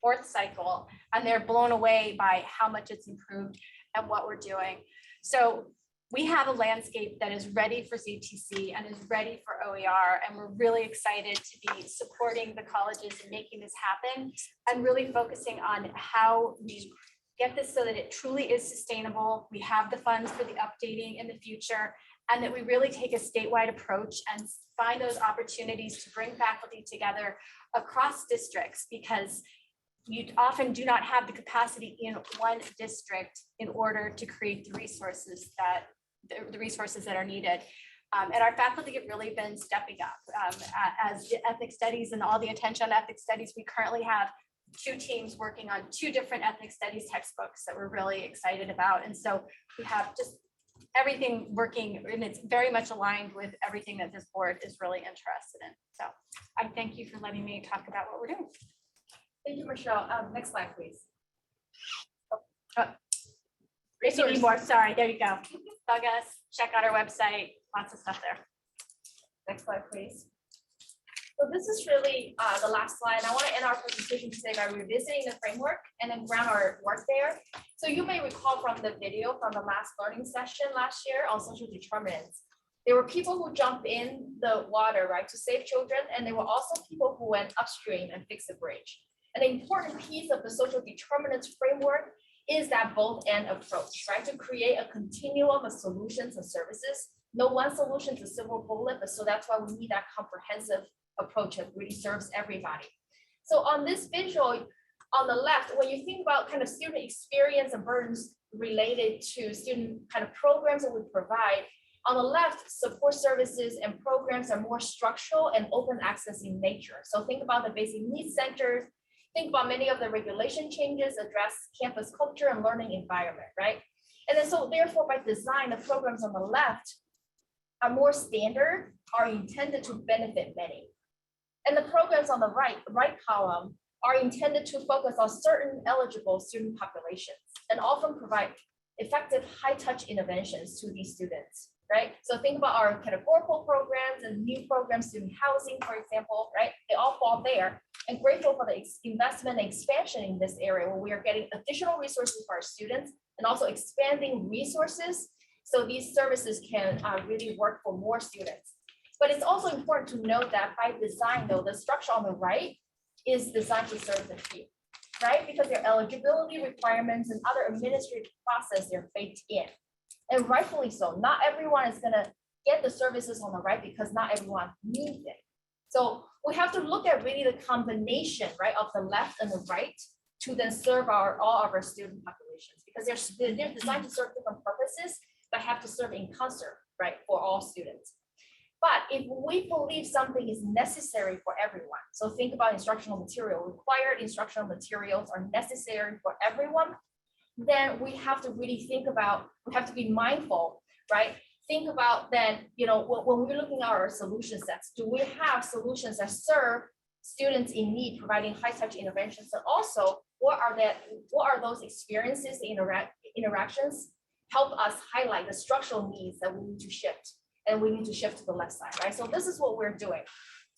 4th cycle. And they're blown away by how much it's improved and what we're doing. So we have a landscape that is ready for ZTC and is ready for OER, and we're really excited to be supporting the colleges and making this happen and really focusing on how we get this so that it truly is sustainable. We have the funds for the updating in the future, and that we really take a statewide approach and find those opportunities to bring faculty together across districts, because you often do not have the capacity in one district in order to create the resources that are needed. And our faculty have really been stepping up. As ethnic studies and all the attention on ethnic studies, we currently have 2 teams working on 2 different ethnic studies textbooks that we're really excited about. And so we have just everything working, and it's very much aligned with everything that this board is really interested in. So I thank you for letting me talk about what we're doing. Thank you, Michelle. Next slide, please. If you need more, sorry, there you go. Bug us, check out our website, lots of stuff there. Next slide, please. So this is really the last slide. I want to end our presentation today by revisiting the framework and then ground our work there. So you may recall from the video from the last learning session last year on social determinants There were people who jumped in the water, right, to save children, and there were also people who went upstream and fixed the bridge. An important piece of the social determinants framework is that both and approach, right, to create a continuum of solutions and services. No one solution is a silver bullet, but so that's why we need that comprehensive approach that really serves everybody. So on this visual, on the left, when you think about kind of student experience and burdens related to student kind of programs that we provide, on the left, support services and programs are more structural and open access in nature. So think about the basic needs centers, think about many of the regulation changes address campus culture and learning environment, right? And then so therefore by design, the programs on the left are more standard, are intended to benefit many. And the programs on the right column are intended to focus on certain eligible student populations and often provide effective high-touch interventions to these students, right? So think about our categorical programs and new programs, student housing, for example, right? They all fall there. And grateful for the investment and expansion in this area where we are getting additional resources for our students and also expanding resources so these services can really work for more students. But it's also important to note that by design, though, the structure on the right is designed to serve the few, right? Because their eligibility requirements and other administrative process, they're baked in. And rightfully so, not everyone is gonna get the services on the right because not everyone needs it. So we have to look at really the combination, right, of the left and the right to then serve all of our student populations because they're designed to serve different purposes, but have to serve in concert, right, for all students. But if we believe something is necessary for everyone, so think about instructional material, required instructional materials are necessary for everyone, then we have to really think about, we have to be mindful, right? Think about then, when we're looking at our solution sets, do we have solutions that serve students in need, providing high-touch interventions? And also, what are those experiences, the interactions help us highlight the structural needs that we need to shift, and we need to shift to the left side, right? So this is what we're doing.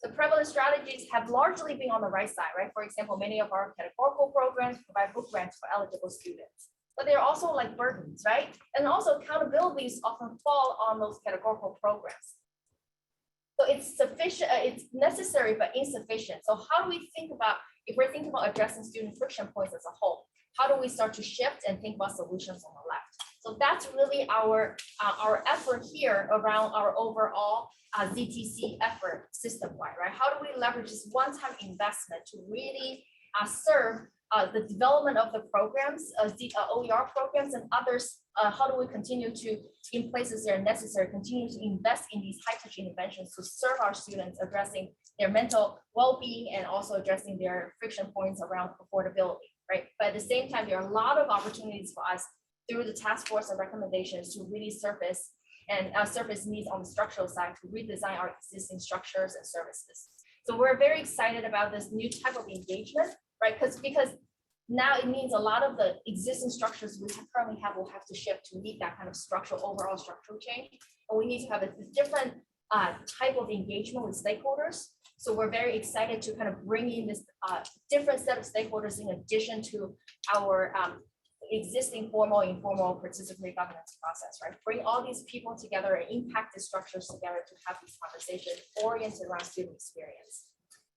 The prevalent strategies have largely been on the right side, right? For example, many of our categorical programs provide book grants for eligible students, but they're also like burdens, right? And also accountabilities often fall on those categorical programs. So it's sufficient, it's necessary, but insufficient. So how do we think about, if we're thinking about addressing student friction points as a whole, how do we start to shift and think about solutions on the left? So that's really our effort here around our overall ZTC effort system-wide, right? How do we leverage this one-time investment to really serve the development of the programs, the OER programs and others? How do we continue to, in places that are necessary, continue to invest in these high-touch interventions to serve our students, addressing their mental well-being and also addressing their friction points around affordability, right? But at the same time, there are a lot of opportunities for us through the task force and recommendations to really surface needs on the structural side to redesign our existing structures and services. So we're very excited about this new type of engagement, right? Because now it means a lot of the existing structures we currently have will have to shift to meet that kind of overall structural change. And we need to have a different type of engagement with stakeholders. So we're very excited to kind of bring in this different set of stakeholders in addition to our existing formal, informal participatory governance process, right? Bring all these people together and impact the structures together to have these conversations oriented around student experience.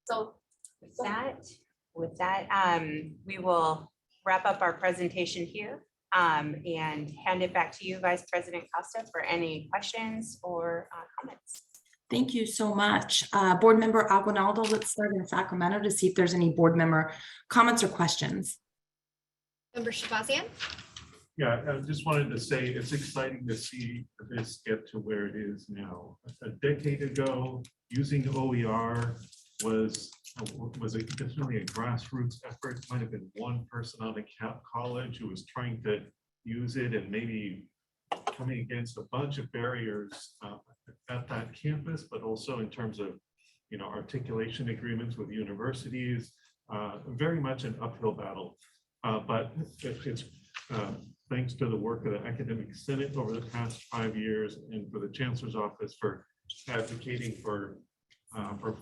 So with that, we will wrap up our presentation here and hand it back to you, Vice President Costa, for any questions or comments. Thank you so much. Board Member Aguinaldo, let's start in Sacramento to see if there's any board member comments or questions. Member Shabazian? Yeah, I just wanted to say it's exciting to see this get to where it is now. A decade ago, using OER was definitely a grassroots effort. It might have been one person on a college who was trying to use it and maybe coming against a bunch of barriers at that campus, but also in terms of articulation agreements with universities. Very much an uphill battle. But it's thanks to the work of the Academic Senate over the past 5 years and for the Chancellor's Office for advocating for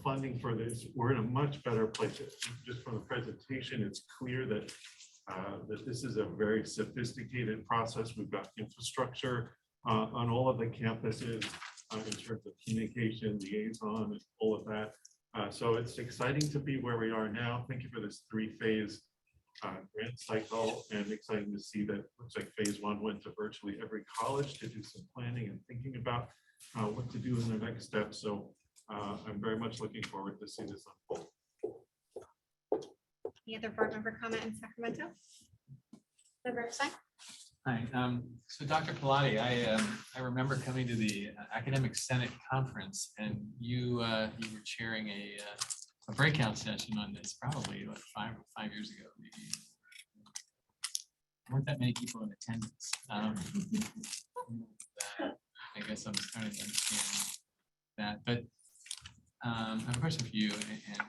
funding for this, we're in a much better place. Just from the presentation, it's clear that this is a very sophisticated process. We've got infrastructure on all of the campuses. in terms of communication, liaison, and all of that. So it's exciting to be where we are now. Thank you for this 3-phase grant cycle, and exciting to see that looks like phase 1 went to virtually every college to do some planning and thinking about what to do in the next step. So I'm very much looking forward to see this unfold. Any other board member comment in Sacramento? Member Stein? Hi, so Dr. Pilati, I remember coming to the Academic Senate Conference, and you were chairing a breakout session on this probably like five years ago, maybe. There weren't that many people in attendance. I guess I'm starting to understand that, but I have a question for you and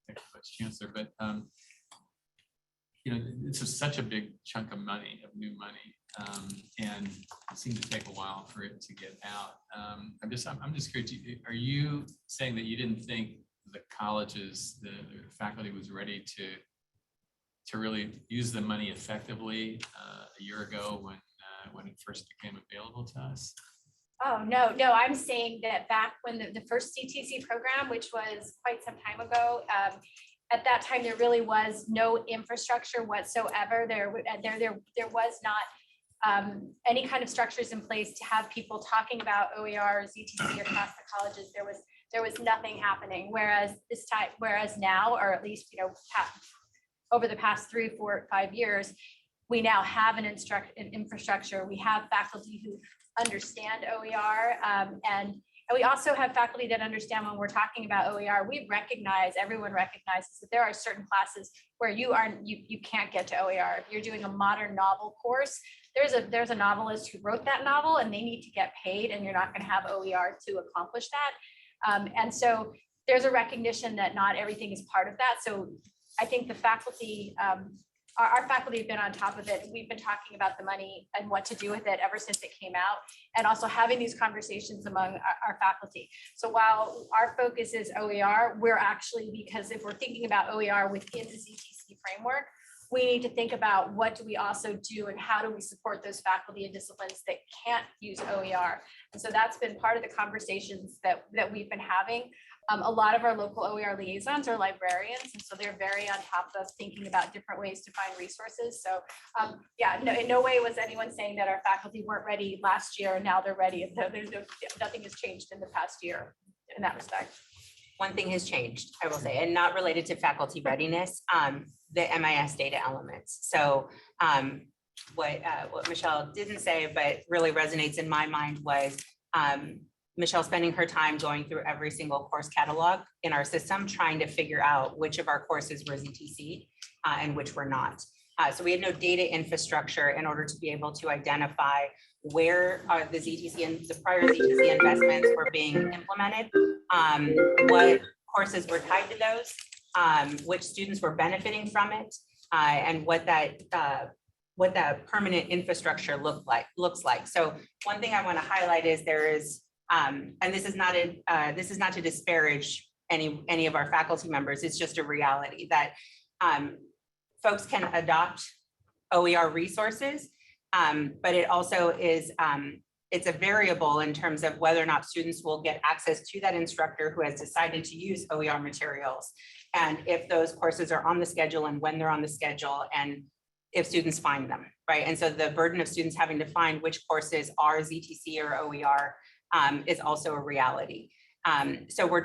Vice Chancellor, but you know, this is such a big chunk of money, of new money, and it seemed to take a while for it to get out. I'm just curious, are you saying that you didn't think the colleges, the faculty was ready to really use the money effectively a year ago when it first became available to us? Oh, no, I'm saying that back when the first CTC program, which was quite some time ago, at that time, there really was no infrastructure whatsoever. There was not any kind of structures in place to have people talking about OER or ZTC across the colleges. There was nothing happening. Whereas now, or at least, you know, over the past 3, 4, 5 years, we now have an infrastructure. We have faculty who understand OER, and we also have faculty that understand when we're talking about OER. Everyone recognizes that there are certain classes where you can't get to OER. If you're doing a modern novel course, there's a novelist who wrote that novel and they need to get paid, and you're not going to have OER to accomplish that. And so there's a recognition that not everything is part of that. So I think the faculty, our faculty have been on top of it. We've been talking about the money and what to do with it ever since it came out, and also having these conversations among our faculty. So while our focus is OER, we're actually, because if we're thinking about OER within the ZTC framework, we need to think about what do we also do and how do we support those faculty and disciplines that can't use OER. And so that's been part of the conversations that we've been having. A lot of our local OER liaisons are librarians, and so they're very on top of thinking about different ways to find resources. So yeah, no, in no way was anyone saying that our faculty weren't ready last year and now they're ready. Nothing has changed in the past year in that respect. One thing has changed, I will say, and not related to faculty readiness, the MIS data elements. So what Michelle didn't say, but really resonates in my mind was Michelle spending her time going through every single course catalog in our system, trying to figure out which of our courses were ZTC and which were not. So we had no data infrastructure in order to be able to identify where the ZTC and the prior ZTC investments were being implemented, what courses were tied to those, which students were benefiting from it, and what that permanent infrastructure looks like. So one thing I want to highlight is there is, and this is not to disparage any of our faculty members. It's just a reality that folks can adopt OER resources, but it also is, it's a variable in terms of whether or not students will get access to that instructor who has decided to use OER materials, and if those courses are on the schedule and when they're on the schedule, and if students find them, right? And so the burden of students having to find which courses are ZTC or OER is also a reality. So we're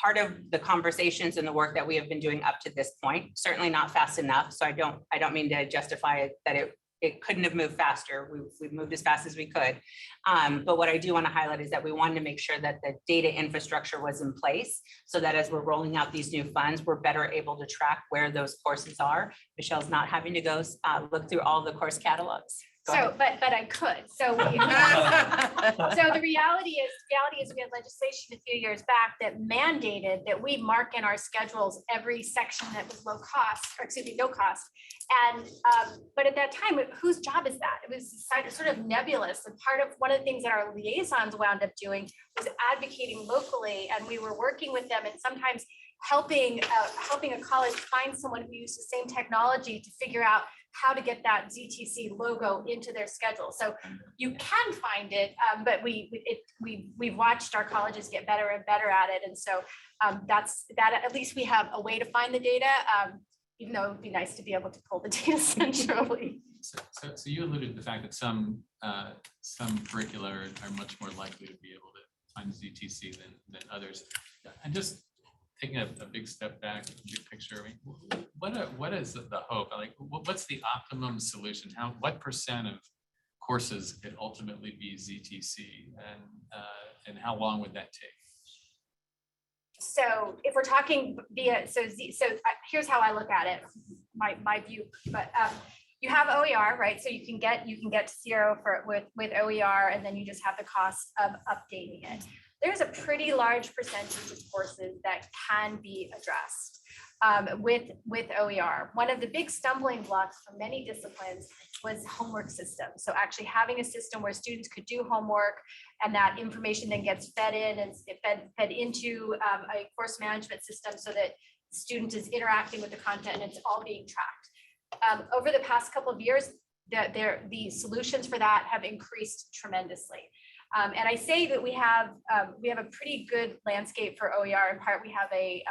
part of the conversations and the work that we have been doing up to this point, certainly not fast enough. So I don't mean to justify it, that it couldn't have moved faster. We've moved as fast as we could. But what I do want to highlight is that we wanted to make sure that the data infrastructure was in place so that as we're rolling out these new funds, we're better able to track where those courses are. Michelle's not having to go look through all the course catalogs. So, but I could. So, so the reality is we had legislation a few years back that mandated that we mark in our schedules every section that was low cost, or excuse me, no cost. And but at that time, whose job is that? It was sort of nebulous. And one of the things that our liaisons wound up doing was advocating locally, and we were working with them and sometimes helping a college find someone who used the same technology to figure out how to get that ZTC logo into their schedule. So you can find it, but we've watched our colleges get better and better at it. And so that's that, at least we have a way to find the data, even though it would be nice to be able to pull the data centrally. So you alluded to the fact that some curricula are much more likely to be able to find ZTC than others. And just taking a big step back, big picture, I mean, what is the hope? Like, what's the optimum solution? What percent of courses could ultimately be ZTC, and how long would that take? So if we're talking via, here's how I look at it, my view, but you have OER, right? So you can get to zero with OER, and then you just have the cost of updating it. There's a pretty large percentage of courses that can be addressed with OER. One of the big stumbling blocks for many disciplines was homework systems. So actually having a system where students could do homework, and that information then gets fed in and fed into a course management system, so that the student is interacting with the content and it's all being tracked. Over the past couple of years, the solutions for that have increased tremendously. And I say that we have a pretty good landscape for OER. In part, we have a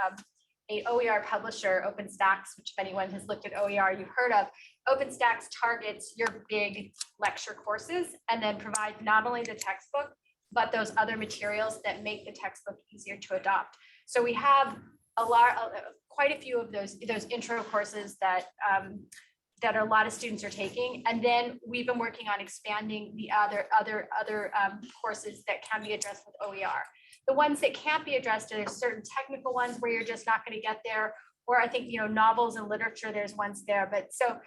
OER publisher, OpenStax, which if anyone has looked at OER, you've heard of. OpenStax targets your big lecture courses and then provides not only the textbook, but those other materials that make the textbook easier to adopt. So we have quite a few of those intro courses that a lot of students are taking. And then we've been working on expanding the other courses that can be addressed with OER. The ones that can't be addressed, there's certain technical ones where you're just not going to get there. Or I think, novels and literature, there's ones there. But so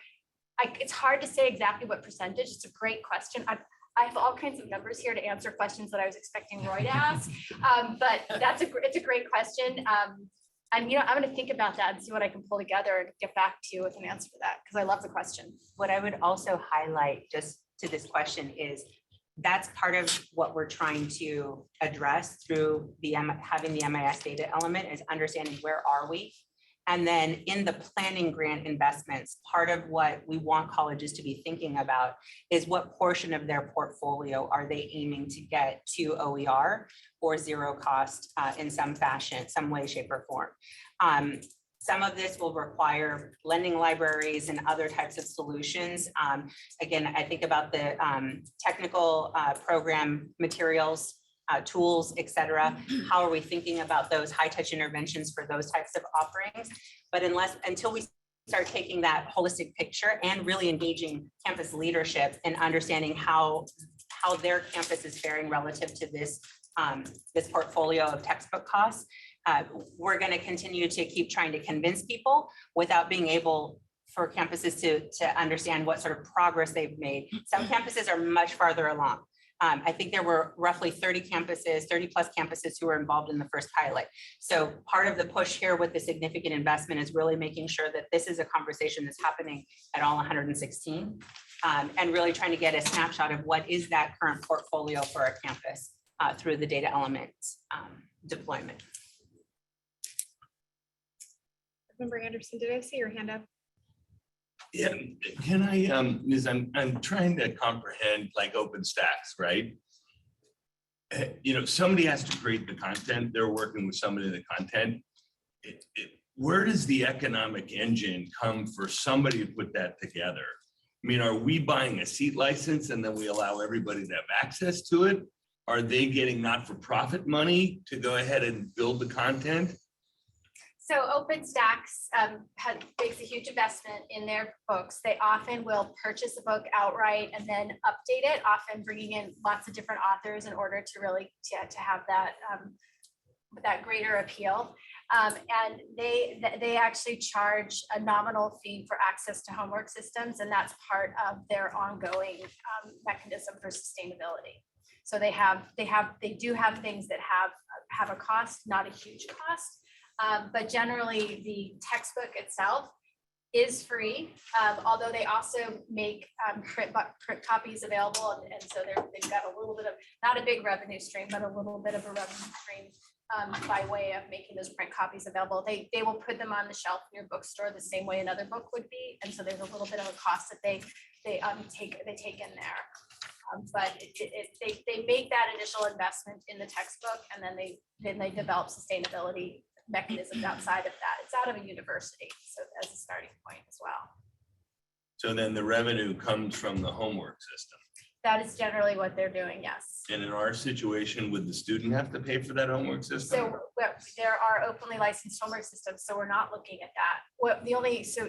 it's hard to say exactly what percentage. It's a great question. I have all kinds of numbers here to answer questions that I was expecting Roy to ask. But it's a great question. And I'm going to think about that and see what I can pull together and get back to you with an answer for that, because I love the question. What I would also highlight just to this question is that's part of what we're trying to address through having the MIS data element, is understanding where are we. And then in the planning grant investments, part of what we want colleges to be thinking about is what portion of their portfolio are they aiming to get to OER or zero cost in some fashion, some way, shape, or form. Some of this will require lending libraries and other types of solutions. Again, I think about the technical program materials, tools, et cetera. How are we thinking about those high touch interventions for those types of offerings? But until we start taking that holistic picture and really engaging campus leadership and understanding how their campus is faring relative to this portfolio of textbook costs, we're going to continue to keep trying to convince people without being able for campuses to understand what sort of progress they've made. Some campuses are much farther along. I think there were roughly 30 plus campuses who were involved in the first pilot. So part of the push here with the significant investment is really making sure that this is a conversation that's happening at all 116, and really trying to get a snapshot of what is that current portfolio for a campus through the data element deployment. Member Anderson, did I see your hand up? Yeah, can I, Ms. I'm trying to comprehend like OpenStax, right? Somebody has to create the content. They're working with somebody in the content. Where does the economic engine come for somebody to put that together? I mean, are we buying a seat license and then we allow everybody to have access to it? Are they getting not-for-profit money to go ahead and build the content? So OpenStax makes a huge investment in their books. They often will purchase a book outright and then update it, often bringing in lots of different authors in order to really to have that greater appeal. And they actually charge a nominal fee for access to homework systems, and that's part of their ongoing mechanism for sustainability. So they do have things that have a cost, not a huge cost. But generally the textbook itself is free, although they also make print copies available. And so they've got a little bit of, not a big revenue stream, but a little bit of a revenue stream by way of making those print copies available. They will put them on the shelf in your bookstore the same way another book would be. And so there's a little bit of a cost that they take in there. But they make that initial investment in the textbook, and then they develop sustainability mechanisms outside of that. It's out of a university, so as a starting point as well. So then the revenue comes from the homework system. That is generally what they're doing, yes. And in our situation, would the student have to pay for that homework system? So there are openly licensed homework systems, so we're not looking at that.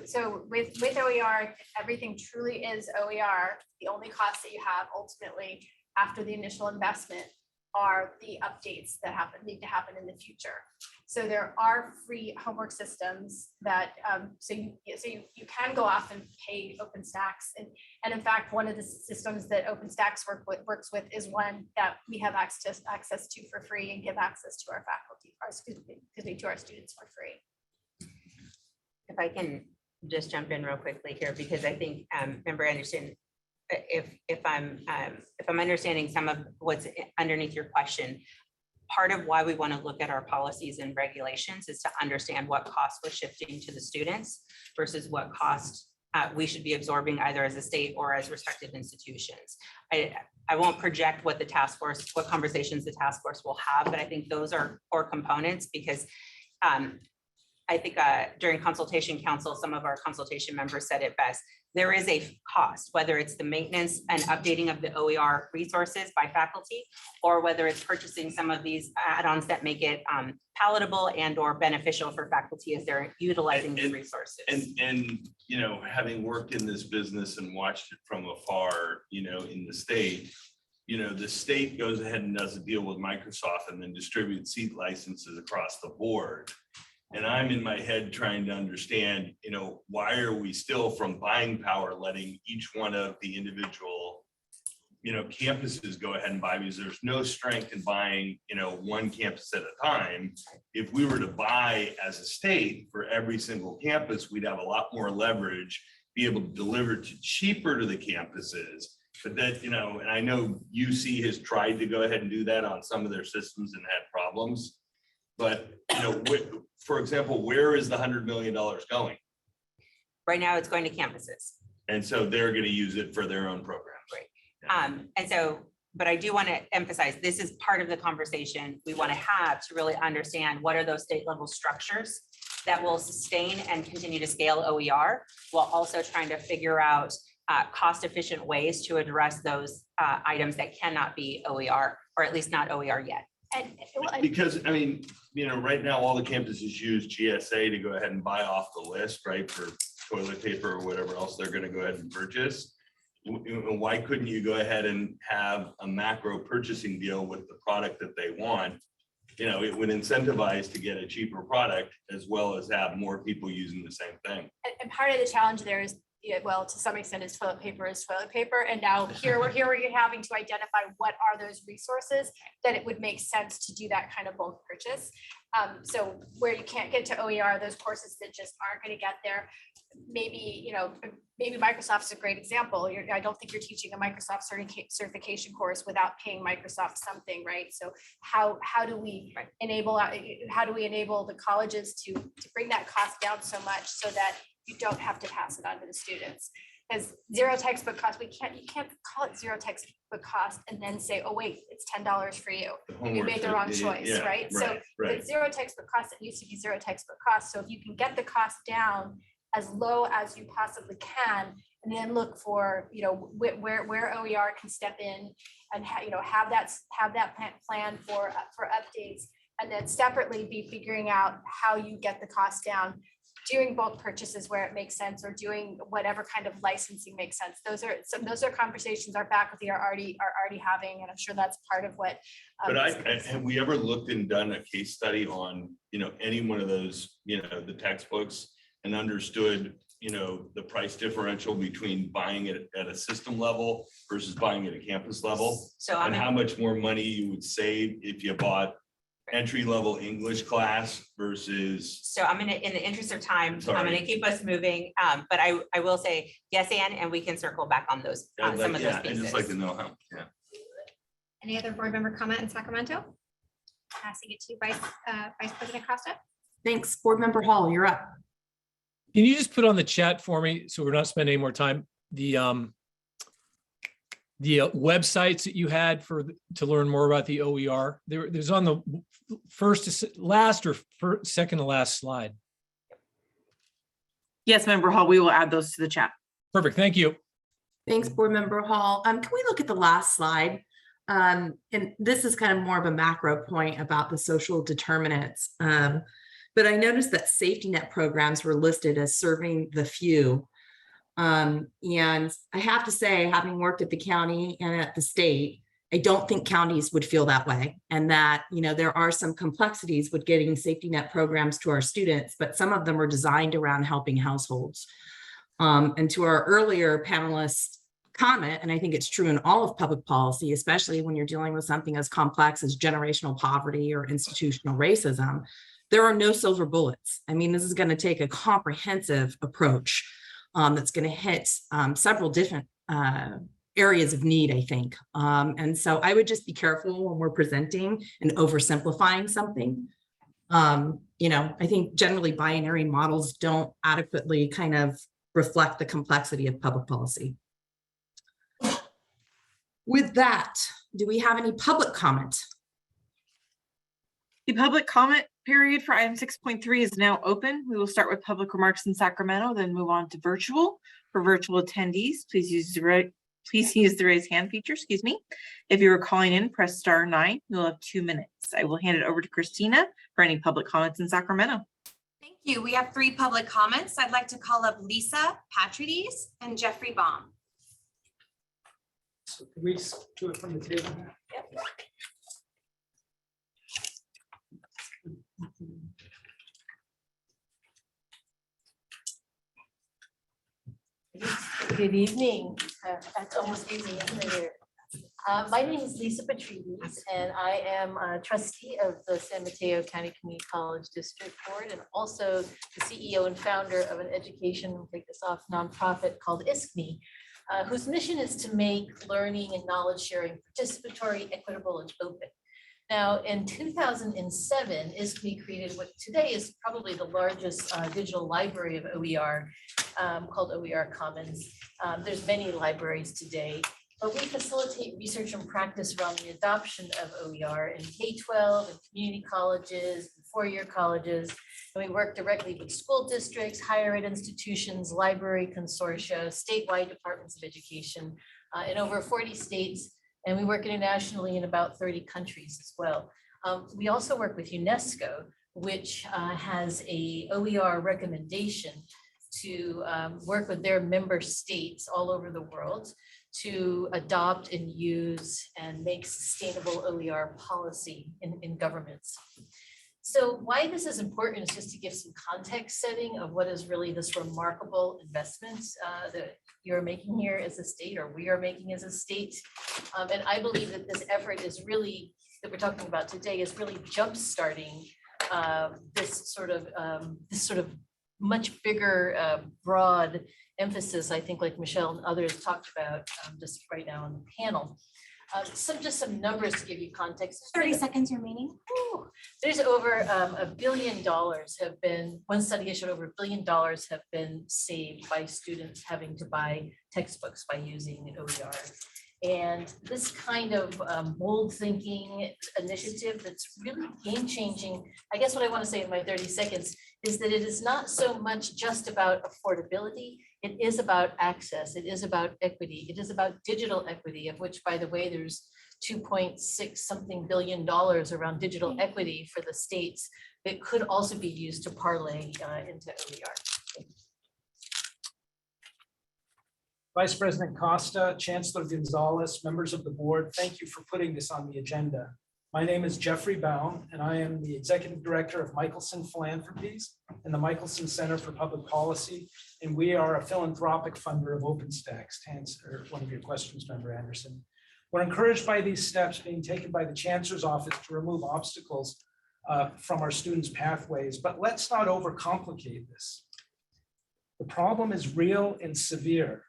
So with OER, everything truly is OER. The only costs that you have ultimately after the initial investment are the updates that need to happen in the future. So there are free homework systems that so you can go off and pay OpenStax, and in fact one of the systems that OpenStax works with is one that we have access to for free and give access to our faculty, to our students for free. If I can just jump in real quickly here, because I think member Anderson, if I'm understanding some of what's underneath your question, part of why we want to look at our policies and regulations is to understand what cost we're shifting to the students versus what cost we should be absorbing either as a state or as respective institutions. I won't project what the task force, what conversations the task force will have, but I think those are core components because I think during consultation council, some of our consultation members said it best. There is a cost, whether it's the maintenance and updating of the OER resources by faculty, or whether it's purchasing some of these add-ons that make it palatable and or beneficial for faculty as they're utilizing these resources. And you know, having worked in this business and watched it from afar, you know, in the state, you know, the state goes ahead and does a deal with Microsoft and then distributes seat licenses across the board. And I'm in my head trying to understand, you know, why are we still from buying power letting each one of the individual, you know, campuses go ahead and buy, because there's no strength in buying, you know, one campus at a time. If we were to buy as a state for every single campus, we'd have a lot more leverage, be able to deliver cheaper to the campuses. But that, you know, and I know UC has tried to go ahead and do that on some of their systems and had problems. But, you know, for example, where is the $100 million going? Right now it's going to campuses. And so they're going to use it for their own programs. Right. And so, but I do want to emphasize, this is part of the conversation we want to have to really understand what are those state level structures that will sustain and continue to scale OER while also trying to figure out cost efficient ways to address those items that cannot be OER, or at least not OER yet. Because, I mean, you know, right now, all the campuses use GSA to go ahead and buy off the list, right, for toilet paper or whatever else they're going to go ahead and purchase. Why couldn't you go ahead and have a macro purchasing deal with the product that they want? You know, it would incentivize to get a cheaper product as well as have more people using the same thing. And part of the challenge there is, yeah, well, to some extent, is toilet paper. And now here we're having to identify what are those resources that it would make sense to do that kind of bulk purchase. So where you can't get to OER, those courses that just aren't going to get there, maybe, you know, maybe Microsoft's a great example. I don't think you're teaching a Microsoft certification course without paying Microsoft something, right? So how do we enable the colleges to bring that cost down so much so that you don't have to pass it on to the students? Because zero textbook cost, you can't call it zero textbook cost and then say, oh wait, it's $10 for you. You made the wrong choice, right? So with zero textbook cost, it used to be zero textbook cost. So if you can get the cost down as low as you possibly can, and then look for, you know, where OER can step in and have that plan for updates, and then separately be figuring out how you get the cost down, doing bulk purchases where it makes sense, or doing whatever kind of licensing makes sense. Those are conversations our faculty are already having, and I'm sure that's part of what. But have we ever looked and done a case study on, you know, any one of those, you know, the textbooks, and understood, you know, the price differential between buying it at a system level versus buying it at campus level? So and how much more money you would save if you bought entry-level English class versus. So I'm gonna, in the interest of time, I'm gonna keep us moving, but I will say yes, and we can circle back on those, some of those I'd pieces. just like to know how, Any other board member comment in Sacramento? Passing it to Vice President Costa. Thanks. Board Member Hall, you're up. Can you just put on the chat for me, so we're not spending any more time, the websites that you had to learn more about the OER? There's on the last or second to last slide. Yes, Member Hall, we will add those to the chat. Perfect, thank you. Thanks, Board Member Hall. Can we look at the last slide? And this is kind of more of a macro point about the social determinants. But I noticed that safety net programs were listed as serving the few. And I have to say, having worked at the county and at the state, I don't think counties would feel that way. And that, there are some complexities with getting safety net programs to our students, but some of them are designed around helping households. And to our earlier panelists' comment, and I think it's true in all of public policy, especially when you're dealing with something as complex as generational poverty or institutional racism, there are no silver bullets. I mean, this is going to take a comprehensive approach that's going to hit several different areas of need, I think. And so I would just be careful when we're presenting and oversimplifying something. I think generally binary models don't adequately kind of reflect the complexity of public policy. With that, do we have any public comment? The public comment period for item 6.3 is now open. We will start with public remarks in Sacramento, then move on to virtual. For virtual attendees, please use the raise hand feature, excuse me. If you are calling in, press *9. You'll have 2 minutes. I will hand it over to Christina for any public comments in Sacramento. Thank you. We have 3 public comments. I'd like to call up Lisa Patrides and Jeffrey Baum. So can we do it from the table? Yep. Good evening. That's almost easy, isn't it? Here? My name is Lisa Patrides, and I am a trustee of the San Mateo County Community College District Board, and also the CEO and founder of an education, take this off, nonprofit called ISKME, whose mission is to make learning and knowledge sharing participatory, equitable, and open. Now, in 2007, ISKME created what today is probably the largest digital library of OER called OER Commons. There's many libraries today, but we facilitate research and practice around the adoption of OER in K-12 and community colleges, and four-year colleges. And we work directly with school districts, higher ed institutions, library consortia, statewide departments of education in over 40 states. And we work internationally in about 30 countries as well. We also work with UNESCO, which has a OER recommendation to work with their member states all over the world to adopt and use and make sustainable OER policy in governments. So why this is important is just to give some context setting of what is really this remarkable investment that you're making here as a state, or we are making as a state. And I believe that this effort is really, that we're talking about today, is really jump-starting this sort of much bigger, broad emphasis, I think, like Michelle and others talked about just right now on the panel. Just some numbers to give you context. 30 seconds remaining. There's over $1 billion have been, one study has shown over $1 billion have been saved by students having to buy textbooks by using OER. And this kind of bold thinking initiative that's really game changing, I guess what I want to say in my 30 seconds is that it is not so much just about affordability. It is about access. It is about equity. It is about digital equity, of which, by the way, there's $2.6 something billion around digital equity for the states that could also be used to parlay into OER. Vice President Costa, Chancellor Gonzalez, members of the board, thank you for putting this on the agenda. My name is Jeffrey Baum, and I am the Executive Director of Michelson Philanthropies and the Michelson Center for Public Policy, and we are a philanthropic funder of OpenStax, to answer one of your questions, Member Anderson. We're encouraged by these steps being taken by the Chancellor's Office to remove obstacles from our students' pathways, but let's not overcomplicate this. The problem is real and severe.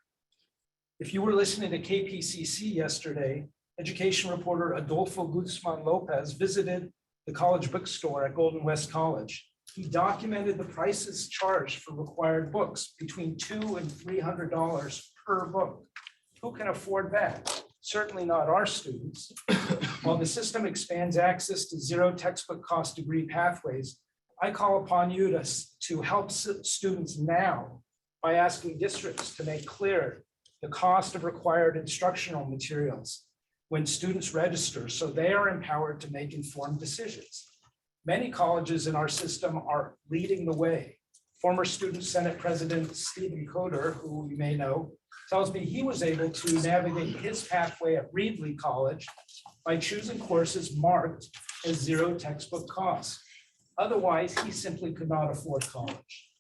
If you were listening to KPCC yesterday, education reporter Adolfo Guzman Lopez visited the college bookstore at Golden West College. He documented the prices charged for required books between $200 and $300 per book. Who can afford that? Certainly not our students. While the system expands access to zero textbook cost degree pathways, I call upon you to help students now by asking districts to make clear the cost of required instructional materials when students register, so they are empowered to make informed decisions. Many colleges in our system are leading the way. Former Student Senate President Stephen Coder, who you may know, tells me he was able to navigate his pathway at Reedley College by choosing courses marked as zero textbook costs. Otherwise, he simply could not afford college.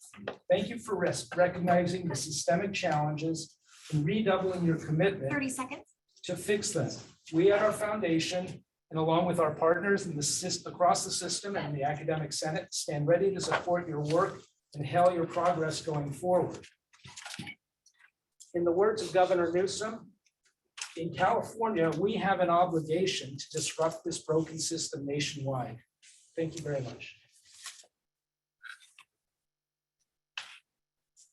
Thank you for recognizing the systemic challenges and redoubling your commitment 30 seconds. to fix them. We at our foundation, and along with our partners in the across the system and the Academic Senate, stand ready to support your work and hail your progress going forward. In the words of Governor Newsom, in California, we have an obligation to disrupt this broken system nationwide. Thank you very much.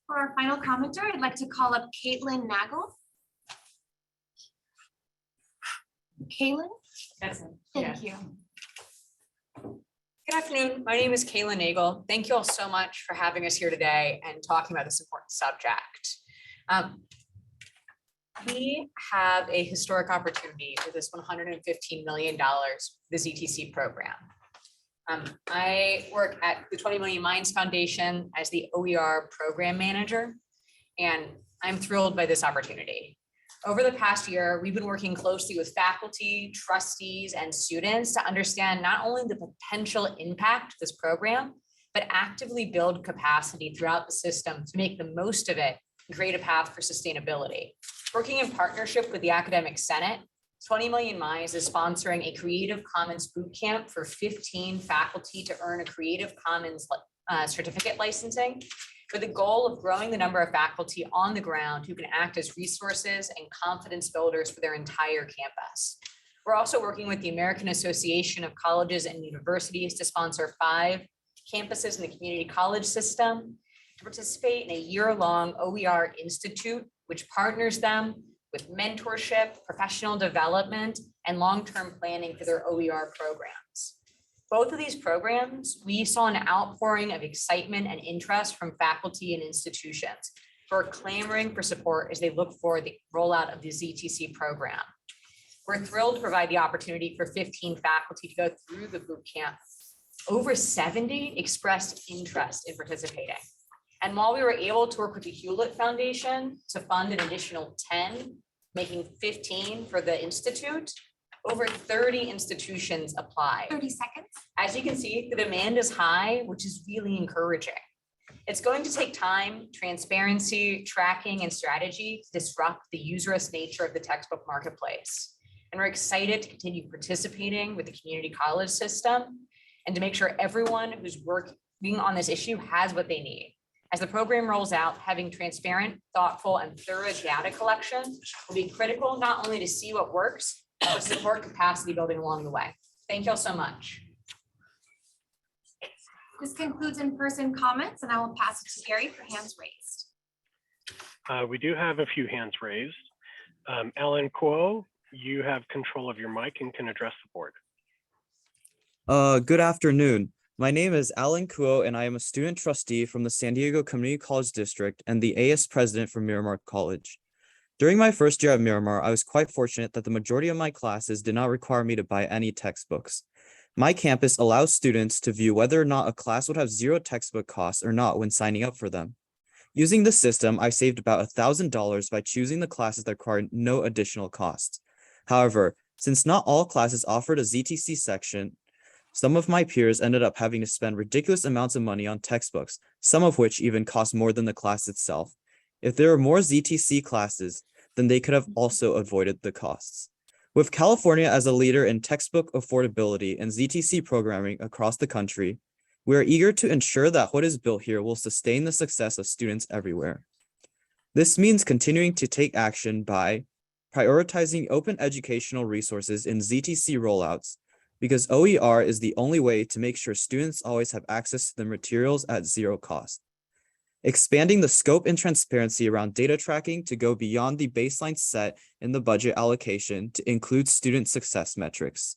For our final commenter, I'd like to call up Caitlin Nagel. Caitlin? Thank you. Good afternoon. My name is Kayla Nagel. Thank you all so much for having us here today and talking about this important subject. We have a historic opportunity with this $115 million, the ZTC program. I work at the 20 Million Minds Foundation as the OER program manager, and I'm thrilled by this opportunity. Over the past year, we've been working closely with faculty, trustees, and students to understand not only the potential impact of this program, but actively build capacity throughout the system to make the most of it and create a path for sustainability. Working in partnership with the Academic Senate, 20 Million Minds is sponsoring a Creative Commons bootcamp for 15 faculty to earn a Creative Commons certificate licensing, with the goal of growing the number of faculty on the ground who can act as resources and confidence builders for their entire campus. We're also working with the American Association of Colleges and Universities to sponsor 5 campuses in the community college system to participate in a year-long OER Institute, which partners them with mentorship, professional development, and long-term planning for their OER programs. Both of these programs, we saw an outpouring of excitement and interest from faculty and institutions who are clamoring for support as they look for the rollout of the ZTC program. We're thrilled to provide the opportunity for 15 faculty to go through the boot camp. Over 70 expressed interest in participating. And while we were able to work with the Hewlett Foundation to fund an additional 10, making 15 for the Institute, over 30 institutions applied. 30 seconds. As you can see, the demand is high, which is really encouraging. It's going to take time, transparency, tracking, and strategy to disrupt the userist nature of the textbook marketplace. And we're excited to continue participating with the community college system and to make sure everyone who's working on this issue has what they need. As the program rolls out, having transparent, thoughtful, and thorough data collection will be critical not only to see what works, but support capacity building along the way. Thank you all so much. This concludes in-person comments, and I will pass it to Gary for hands raised. We do have a few hands raised. Ellen Kuo, you have control of your mic and can address the board. Good afternoon. My name is Alan Kuo, and I am a student trustee from the San Diego Community College District and the AS president for Miramar College. During my first year at Miramar, I was quite fortunate that the majority of my classes did not require me to buy any textbooks. My campus allows students to view whether or not a class would have zero textbook costs or not when signing up for them. Using this system, I saved about $1,000 by choosing the classes that required no additional costs. However, since not all classes offered a ZTC section, some of my peers ended up having to spend ridiculous amounts of money on textbooks, some of which even cost more than the class itself. If there were more ZTC classes, then they could have also avoided the costs. With California as a leader in textbook affordability and ZTC programming across the country, we are eager to ensure that what is built here will sustain the success of students everywhere. This means continuing to take action by prioritizing open educational resources in ZTC rollouts, because OER is the only way to make sure students always have access to the materials at zero cost. Expanding the scope and transparency around data tracking to go beyond the baseline set in the budget allocation to include student success metrics.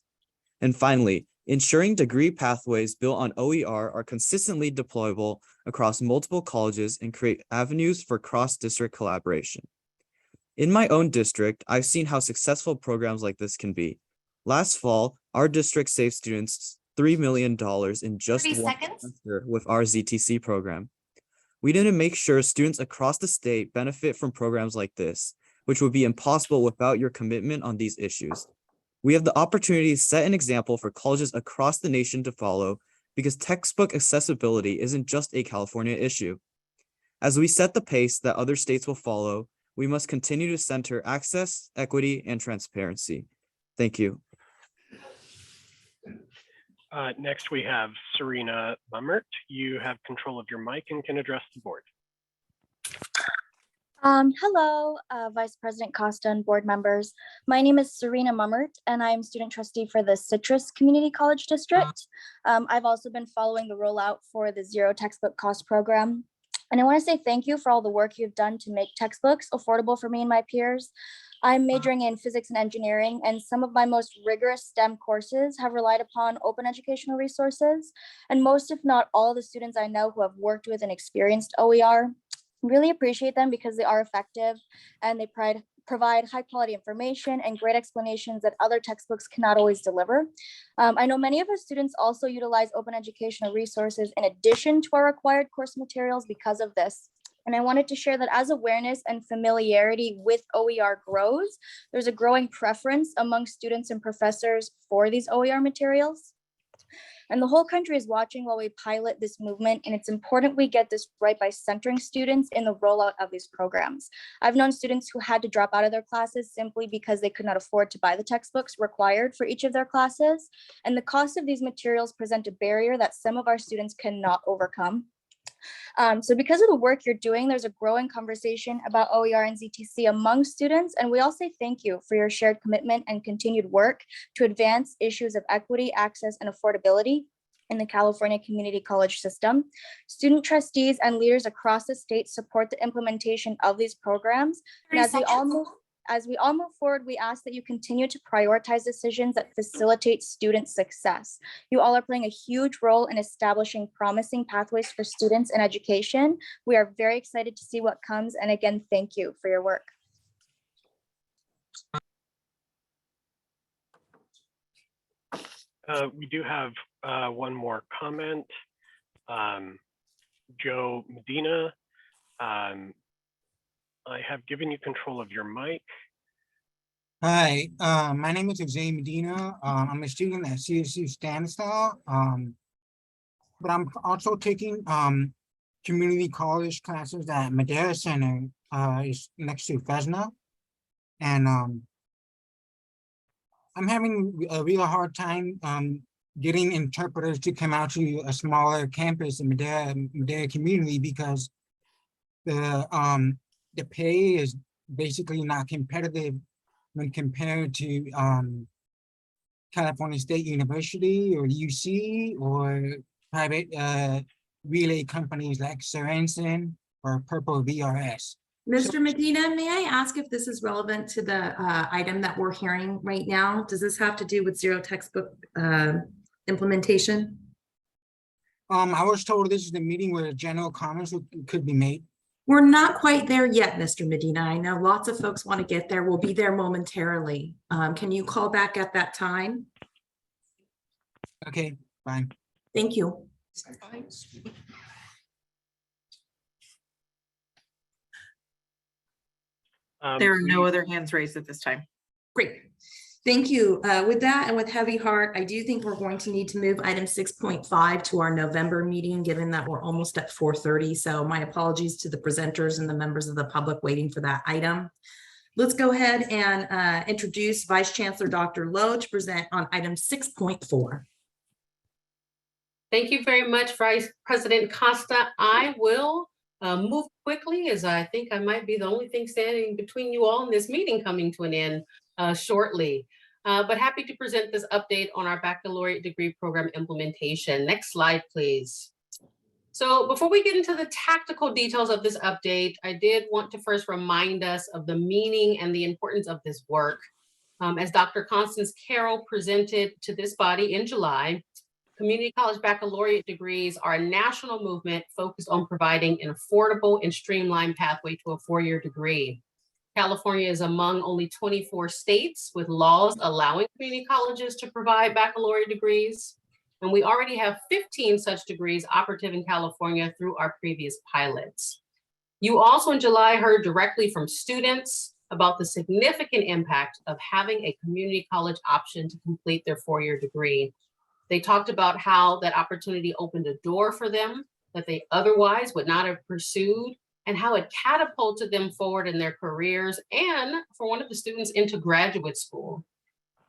And finally, ensuring degree pathways built on OER are consistently deployable across multiple colleges and create avenues for cross-district collaboration. In my own district, I've seen how successful programs like this can be. Last fall, our district saved students $3 million in just 30 one seconds. semester with our ZTC program. We need to make sure students across the state benefit from programs like this, which would be impossible without your commitment on these issues. We have the opportunity to set an example for colleges across the nation to follow, because textbook accessibility isn't just a California issue. As we set the pace that other states will follow, we must continue to center access, equity, and transparency. Thank you. Next, we have Serena Bummert. You have control of your mic and can address the board. Hello, Vice President Costa and board members. My name is Serena Mummert, and I am student trustee for the Citrus Community College District. I've also been following the rollout for the Zero Textbook Cost Program. And I want to say thank you for all the work you've done to make textbooks affordable for me and my peers. I'm majoring in physics and engineering, and some of my most rigorous STEM courses have relied upon open educational resources. And most, if not all, the students I know who have worked with and experienced OER really appreciate them because they are effective and they provide high quality information and great explanations that other textbooks cannot always deliver. I know many of our students also utilize open educational resources in addition to our required course materials because of this. And I wanted to share that as awareness and familiarity with OER grows, there's a growing preference among students and professors for these OER materials. And the whole country is watching while we pilot this movement, and it's important we get this right by centering students in the rollout of these programs. I've known students who had to drop out of their classes simply because they could not afford to buy the textbooks required for each of their classes, and the cost of these materials present a barrier that some of our students cannot overcome. So because of the work you're doing, there's a growing conversation about OER and ZTC among students, and we all say thank you for your shared commitment and continued work to advance issues of equity, access, and affordability in the California community college system. Student trustees and leaders across the state support the implementation of these programs. And as we all move forward, we ask that you continue to prioritize decisions that facilitate student success. You all are playing a huge role in establishing promising pathways for students in education. We are very excited to see what comes. And again, thank you for your work. We do have one more comment. Joe Medina, I have given you control of your mic. Hi, my name is Jose Medina. I'm a student at CCC Stanislaus, but I'm also taking community college classes at Madera Center, is next to Fresno, and I'm having a real hard time getting interpreters to come out to a smaller campus in Madera community because the pay is basically not competitive when compared to California State University or UC or private relay companies like Sorensen or Purple VRS. Mr. Medina, may I ask if this is relevant to the item that we're hearing right now? Does this have to do with zero textbook implementation? I was told this is the meeting where general comments could be made. We're not quite there yet, Mr. Medina. I know lots of folks want to get there. We'll be there momentarily. Can you call back at that time? Okay, fine. Thank you. There are no other hands raised at this time. Great. Thank you. With that and with heavy heart, I do think we're going to need to move item 6.5 to our November meeting, given that we're almost at 4:30. So my apologies to the presenters and the members of the public waiting for that item. Let's go ahead and introduce Vice Chancellor Dr. Lowe to present on item 6.4. Thank you very much, Vice President Costa. I will move quickly, as I think I might be the only thing standing between you all in this meeting coming to an end shortly. but happy to present this update on our baccalaureate degree program implementation. Next slide, please. So before we get into the tactical details of this update, I did want to first remind us of the meaning and the importance of this work. As Dr. Constance Carroll presented to this body in July, community college baccalaureate degrees are a national movement focused on providing an affordable and streamlined pathway to a four-year degree. California is among only 24 states with laws allowing community colleges to provide baccalaureate degrees. And we already have 15 such degrees operative in California through our previous pilots. You also in July heard directly from students about the significant impact of having a community college option to complete their four-year degree. They talked about how that opportunity opened a door for them that they otherwise would not have pursued, and how it catapulted them forward in their careers and for one of the students into graduate school.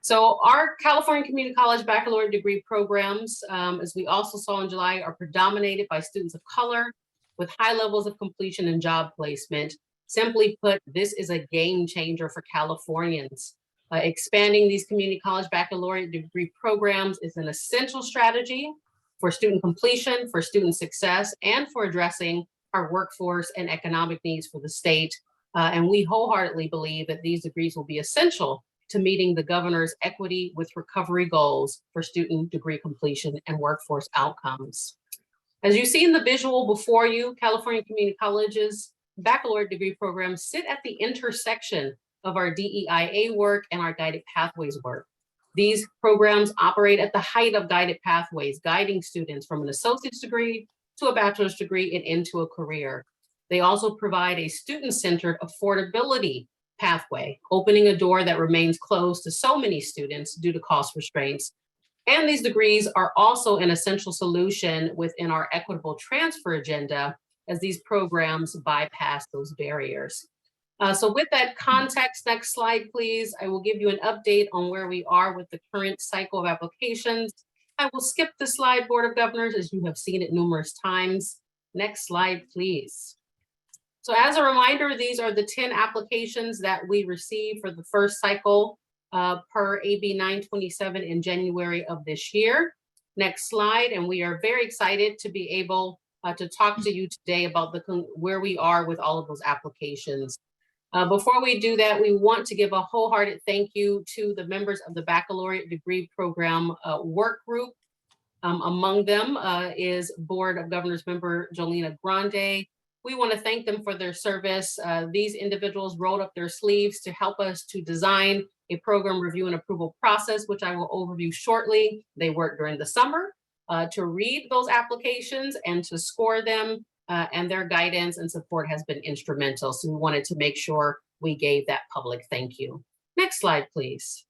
So our California Community College baccalaureate degree programs, as we also saw in July, are predominated by students of color with high levels of completion and job placement. Simply put, this is a game changer for Californians. Expanding these community college baccalaureate degree programs is an essential strategy for student completion, for student success, and for addressing our workforce and economic needs for the state. And we wholeheartedly believe that these degrees will be essential to meeting the governor's equity with recovery goals for student degree completion and workforce outcomes. As you see in the visual before you, California Community Colleges baccalaureate degree programs sit at the intersection of our DEIA work and our guided pathways work. These programs operate at the height of guided pathways, guiding students from an associate's degree to a bachelor's degree and into a career. They also provide a student-centered affordability pathway, opening a door that remains closed to so many students due to cost restraints. And these degrees are also an essential solution within our equitable transfer agenda as these programs bypass those barriers. So with that context, next slide, please. I will give you an update on where we are with the current cycle of applications. I will skip the slide, Board of Governors, as you have seen it numerous times. Next slide, please. So as a reminder, these are the 10 applications that we received for the first cycle per AB 927 in January of this year. Next slide, and we are very excited to be able to talk to you today about where we are with all of those applications. Before we do that, we want to give a wholehearted thank you to the members of the baccalaureate degree program work group. Among them is Board of Governors member Jolena Grande. We want to thank them for their service. These individuals rolled up their sleeves to help us to design a program review and approval process, which I will overview shortly. They worked during the summer to read those applications and to score them, and their guidance and support has been instrumental. So we wanted to make sure we gave that public thank you. Next slide, please.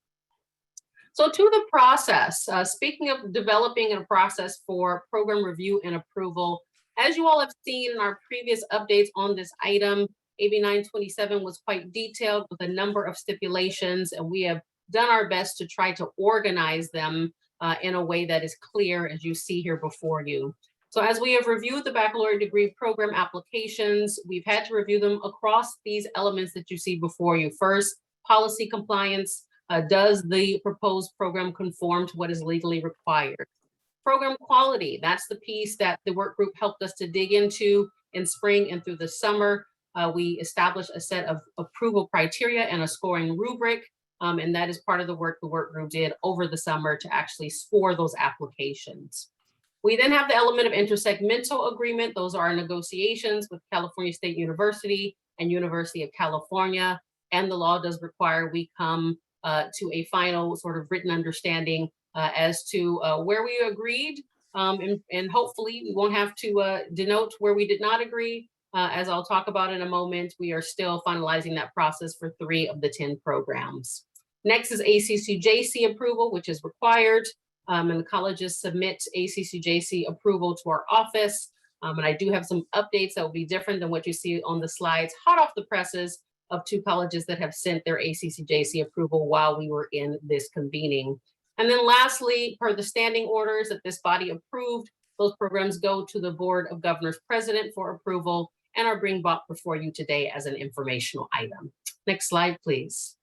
So to the process, speaking of developing a process for program review and approval, as you all have seen in our previous updates on this item, AB 927 was quite detailed with a number of stipulations, and we have done our best to try to organize them in a way that is clear, as you see here before you. So as we have reviewed the baccalaureate degree program applications, we've had to review them across these elements that you see before you. First, policy compliance. Does the proposed program conform to what is legally required? Program quality, that's the piece that the work group helped us to dig into in spring and through the summer. We established a set of approval criteria and a scoring rubric, and that is part of the work group did over the summer to actually score those applications. We then have the element of intersegmental agreement. Those are our negotiations with California State University and University of California, and the law does require we come to a final sort of written understanding as to where we agreed, and hopefully we won't have to denote where we did not agree. As I'll talk about in a moment, we are still finalizing that process for 3 of the 10 programs. Next is ACCJC approval, which is required, and the colleges submit ACCJC approval to our office. And I do have some updates that will be different than what you see on the slides, hot off the presses, of 2 colleges that have sent their ACCJC approval while we were in this convening. And then lastly, per the standing orders that this body approved, those programs go to the Board of Governors President for approval and are being brought before you today as an informational item. Next slide, please.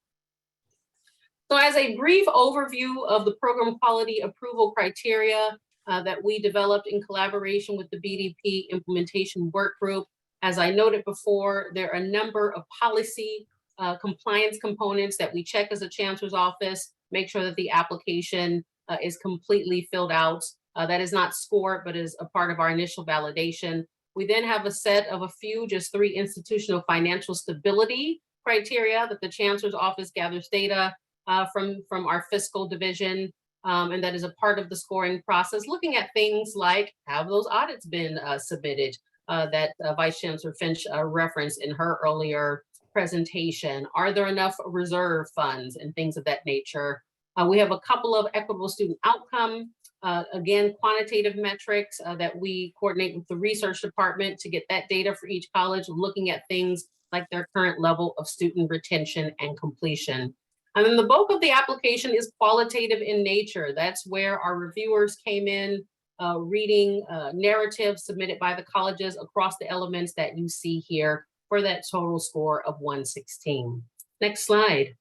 So as a brief overview of the program quality approval criteria that we developed in collaboration with the BDP implementation work group, as I noted before, there are a number of policy compliance components that we check as a chancellor's office, make sure that the application is completely filled out. That is not scored, but is a part of our initial validation. We then have a set of a few, just 3 institutional financial stability criteria that the chancellor's office gathers data from our fiscal division, and that is a part of the scoring process, looking at things like, have those audits been submitted that Vice Chancellor Finch referenced in her earlier presentation? Are there enough reserve funds and things of that nature? We have a couple of equitable student outcome, again, quantitative metrics that we coordinate with the research department to get that data for each college, looking at things like their current level of student retention and completion. And then the bulk of the application is qualitative in nature. That's where our reviewers came in, reading narratives submitted by the colleges across the elements that you see here for that total score of 116. Next slide.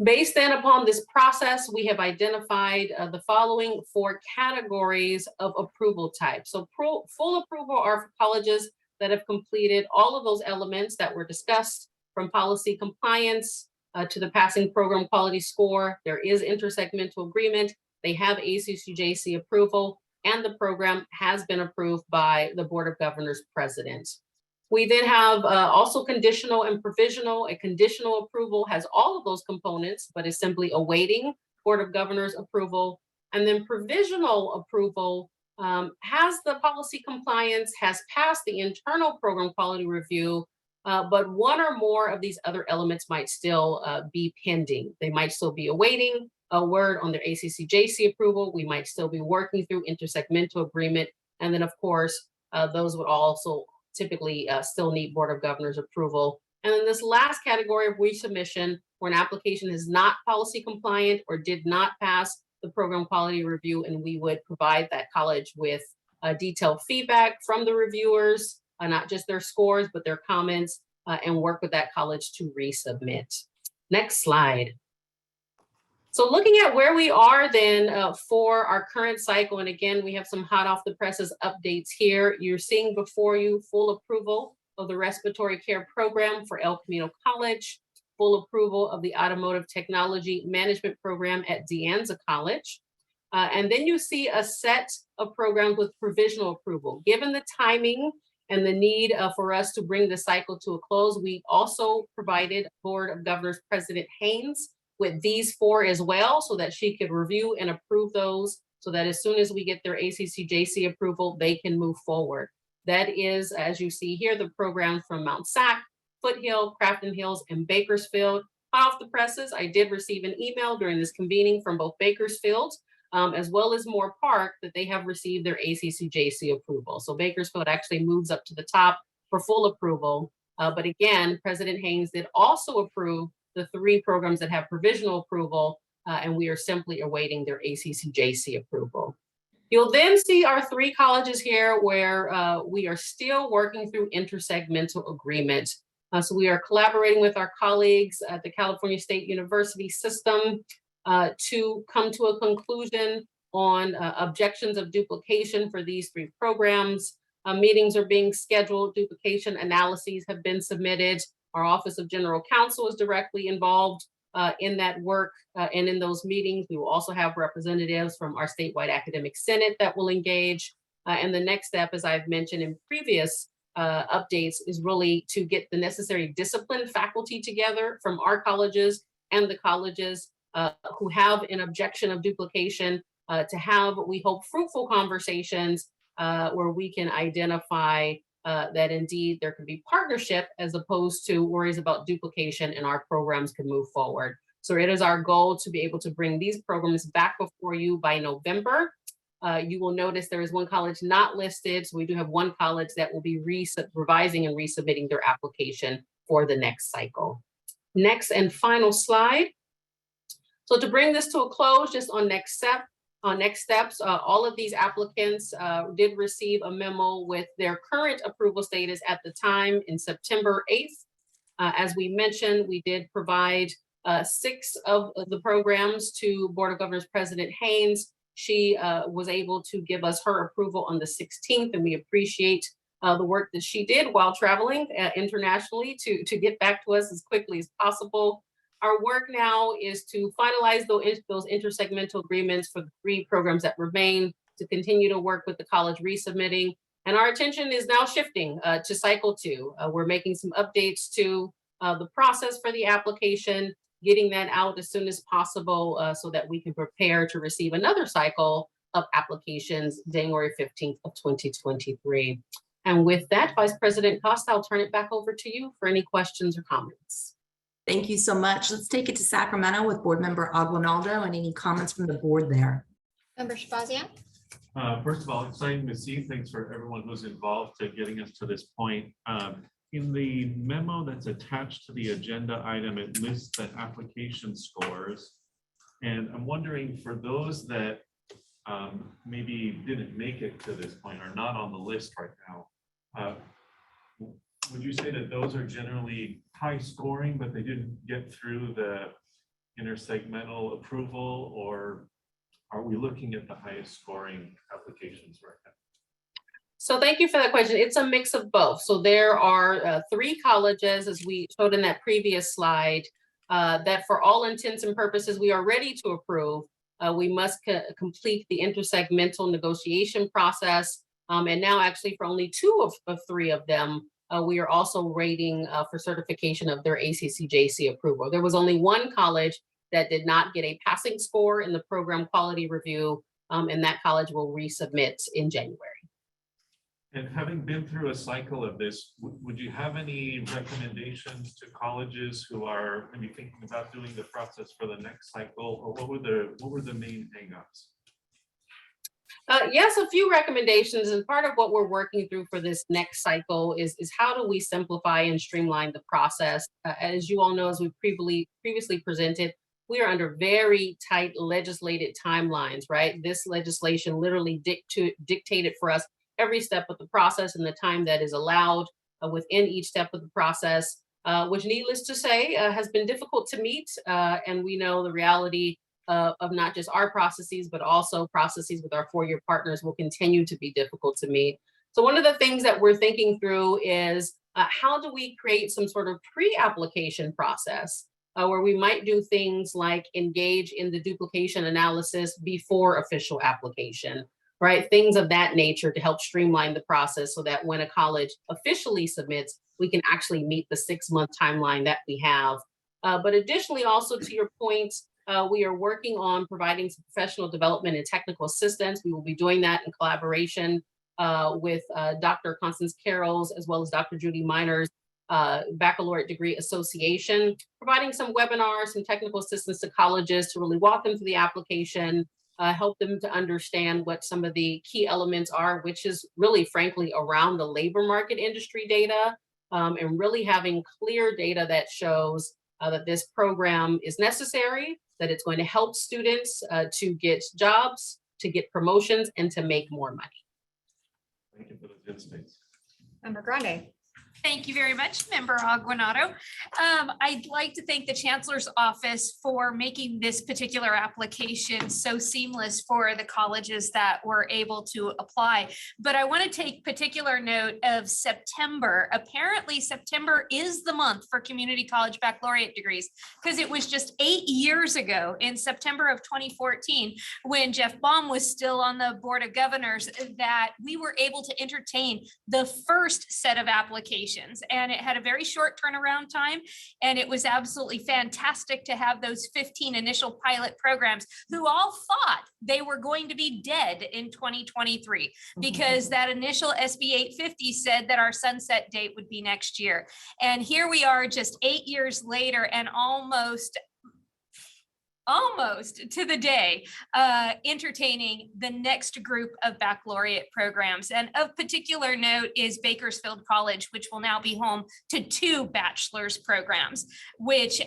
Based then upon this process, we have identified the following 4 categories of approval types. So full approval are for colleges that have completed all of those elements that were discussed, from policy compliance to the passing program quality score. There is intersegmental agreement. They have ACCJC approval, and the program has been approved by the Board of Governors president. We then have also conditional and provisional. A conditional approval has all of those components, but is simply awaiting Board of Governors approval. And then provisional approval has the policy compliance, has passed the internal program quality review, but one or more of these other elements might still be pending. They might still be awaiting a word on their ACCJC approval. We might still be working through intersegmental agreement. And then of course, those would also typically still need Board of Governors approval. And then this last category of resubmission, where an application is not policy compliant or did not pass the program quality review, and we would provide that college with detailed feedback from the reviewers, not just their scores, but their comments, and work with that college to resubmit. Next slide. So looking at where we are then for our current cycle, and again, we have some hot off the presses updates here. You're seeing before you full approval of the respiratory care program for El Camino College, full approval of the automotive technology management program at De Anza College. And then you see a set of programs with provisional approval. Given the timing and the need for us to bring the cycle to a close, we also provided Board of Governors President Haynes with these 4 as well, so that she could review and approve those, so that as soon as we get their ACCJC approval, they can move forward. That is, as you see here, the programs from Mount Sac, Foothill, Crafton Hills, and Bakersfield. Hot off the presses, I did receive an email during this convening from both Bakersfield as well as Moore Park that they have received their ACCJC approval. So Bakersfield actually moves up to the top for full approval. But again, President Haynes did also approve the 3 programs that have provisional approval, and we are simply awaiting their ACCJC approval. You'll then see our 3 colleges here where we are still working through intersegmental agreement. So we are collaborating with our colleagues at the California State University system to come to a conclusion on objections of duplication for these 3 programs. Meetings are being scheduled, duplication analyses have been submitted. Our Office of General Counsel is directly involved in that work and in those meetings. We will also have representatives from our statewide academic senate that will engage. And the next step, as I've mentioned in previous updates, is really to get the necessary disciplined faculty together from our colleges and the colleges who have an objection of duplication to have, we hope, fruitful conversations where we can identify that indeed there can be partnership as opposed to worries about duplication, and our programs can move forward. So it is our goal to be able to bring these programs back before you by November. You will notice there is 1 college not listed. So we do have 1 college that will be revising and resubmitting their application for the next cycle. Next and final slide. So to bring this to a close, just on next steps, all of these applicants did receive a memo with their current approval status at the time in September 8th. As we mentioned, we did provide 6 of the programs to Board of Governors President Haynes. She was able to give us her approval on the 16th, and we appreciate the work that she did while traveling internationally to get back to us as quickly as possible. Our work now is to finalize those intersegmental agreements for the 3 programs that remain, to continue to work with the college resubmitting. And our attention is now shifting to cycle 2. We're making some updates to the process for the application, getting that out as soon as possible so that we can prepare to receive another cycle of applications January 15th of 2023. And with that, Vice President Costa, I'll turn it back over to you for any questions or comments. Thank you so much. Let's take it to Sacramento with Board Member Aguinaldo and any comments from the board there. Member Shabazian? First of all, exciting to see. Thanks for everyone who's involved to getting us to this point. In the memo that's attached to the agenda item, it lists the application scores. And I'm wondering, for those that maybe didn't make it to this point or not on the list right now, would you say that those are generally high scoring, but they didn't get through the intersegmental approval, or are we looking at the highest scoring applications right now? So thank you for that question. It's a mix of both. So there are 3 colleges, as we showed in that previous slide, that for all intents and purposes, we are ready to approve. We must complete the intersegmental negotiation process. And now actually for only 2 of 3 of them, we are also waiting for certification of their ACCJC approval. There was only 1 college that did not get a passing score in the program quality review, and that college will resubmit in January. And having been through a cycle of this, would you have any recommendations to colleges who are maybe thinking about doing the process for the next cycle, or what were the main hangups? Yes, a few recommendations, and part of what we're working through for this next cycle is how do we simplify and streamline the process? As you all know, as we previously presented, we are under very tight legislated timelines, right? This legislation literally dictated for us every step of the process and the time that is allowed within each step of the process, which, needless to say, has been difficult to meet. And we know the reality of not just our processes, but also processes with our 4-year partners will continue to be difficult to meet. So one of the things that we're thinking through is how do we create some sort of pre-application process where we might do things like engage in the duplication analysis before official application, right? Things of that nature to help streamline the process so that when a college officially submits, we can actually meet the 6-month timeline that we have. But additionally, also to your point, we are working on providing some professional development and technical assistance. We will be doing that in collaboration with Dr. Constance Carroll's as well as Dr. Judy Miner's Baccalaureate Degree Association, providing some webinars, some technical assistance to colleges to really walk them through the application, help them to understand what some of the key elements are, which is really, frankly, around the labor market industry data, and really having clear data that shows that this program is necessary, that it's going to help students to get jobs, to get promotions, and to make more money. Thank you for those insights. Member Grande? Thank you very much, Member Aguinaldo. I'd like to thank the Chancellor's Office for making this particular application so seamless for the colleges that were able to apply. But I want to take particular note of September. Apparently, September is the month for community college baccalaureate degrees, because it was just 8 years ago in September of 2014, when Jeff Baum was still on the Board of Governors, that we were able to entertain the first set of applications. And it had a very short turnaround time. And it was absolutely fantastic to have those 15 initial pilot programs who all thought they were going to be dead in 2023, because that initial SB 850 said that our sunset date would be next year. And here we are just 8 years later, and almost to the day, entertaining the next group of baccalaureate programs. And of particular note is Bakersfield College, which will now be home to 2 bachelor's programs, which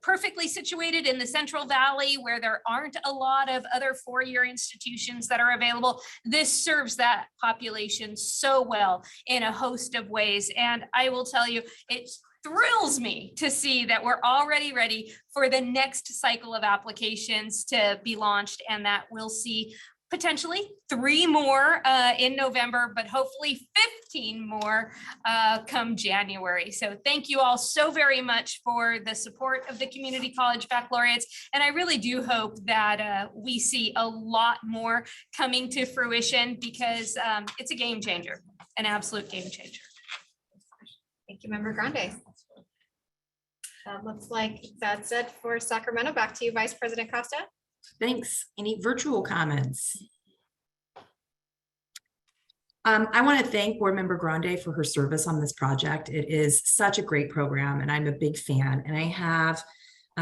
perfectly situated in the Central Valley, where there aren't a lot of other 4-year institutions that are available. This serves that population so well in a host of ways. And I will tell you, it's thrills me to see that we're already ready for the next cycle of applications to be launched, and that we'll see potentially 3 more in November, but hopefully 15 more come January. So thank you all so very much for the support of the community college baccalaureates. And I really do hope that we see a lot more coming to fruition, because it's a game changer, an absolute game changer. Thank you, Member Grande. Looks like that's it for Sacramento. Back to you, Vice President Costa. Thanks. Any virtual comments? I want to thank Board Member Grande for her service on this project. It is such a great program, and I'm a big fan. And I have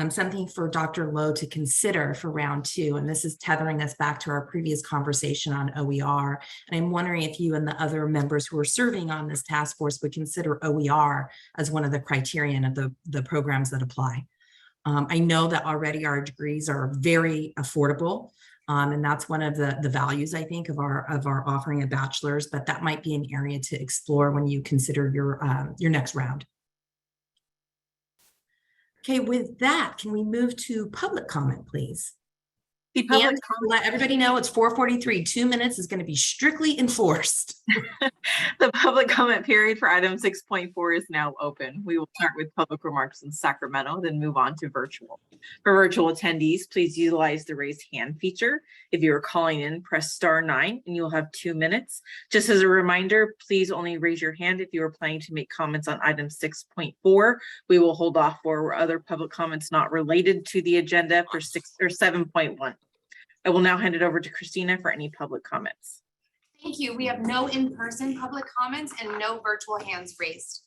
something for Dr. Lowe to consider for round 2. And this is tethering us back to our previous conversation on OER. And I'm wondering if you and the other members who are serving on this task force would consider OER as one of the criterion of the programs that apply. I know that already our degrees are very affordable, and that's one of the values, I think, of our offering a bachelor's, but that might be an area to explore when you consider your next round. Okay, with that, can we move to public comment, please? And let everybody know it's 4:43. 2 minutes is going to be strictly enforced. The public comment period for item 6.4 is now open. We will start with public remarks in Sacramento, then move on to virtual. For virtual attendees, please utilize the raise hand feature. If you are calling in, press *9 and you'll have 2 minutes. Just as a reminder, please only raise your hand if you are planning to make comments on item 6.4. We will hold off for other public comments not related to the agenda for 7.1. I will now hand it over to Christina for any public comments. Thank you. We have no in-person public comments and no virtual hands raised.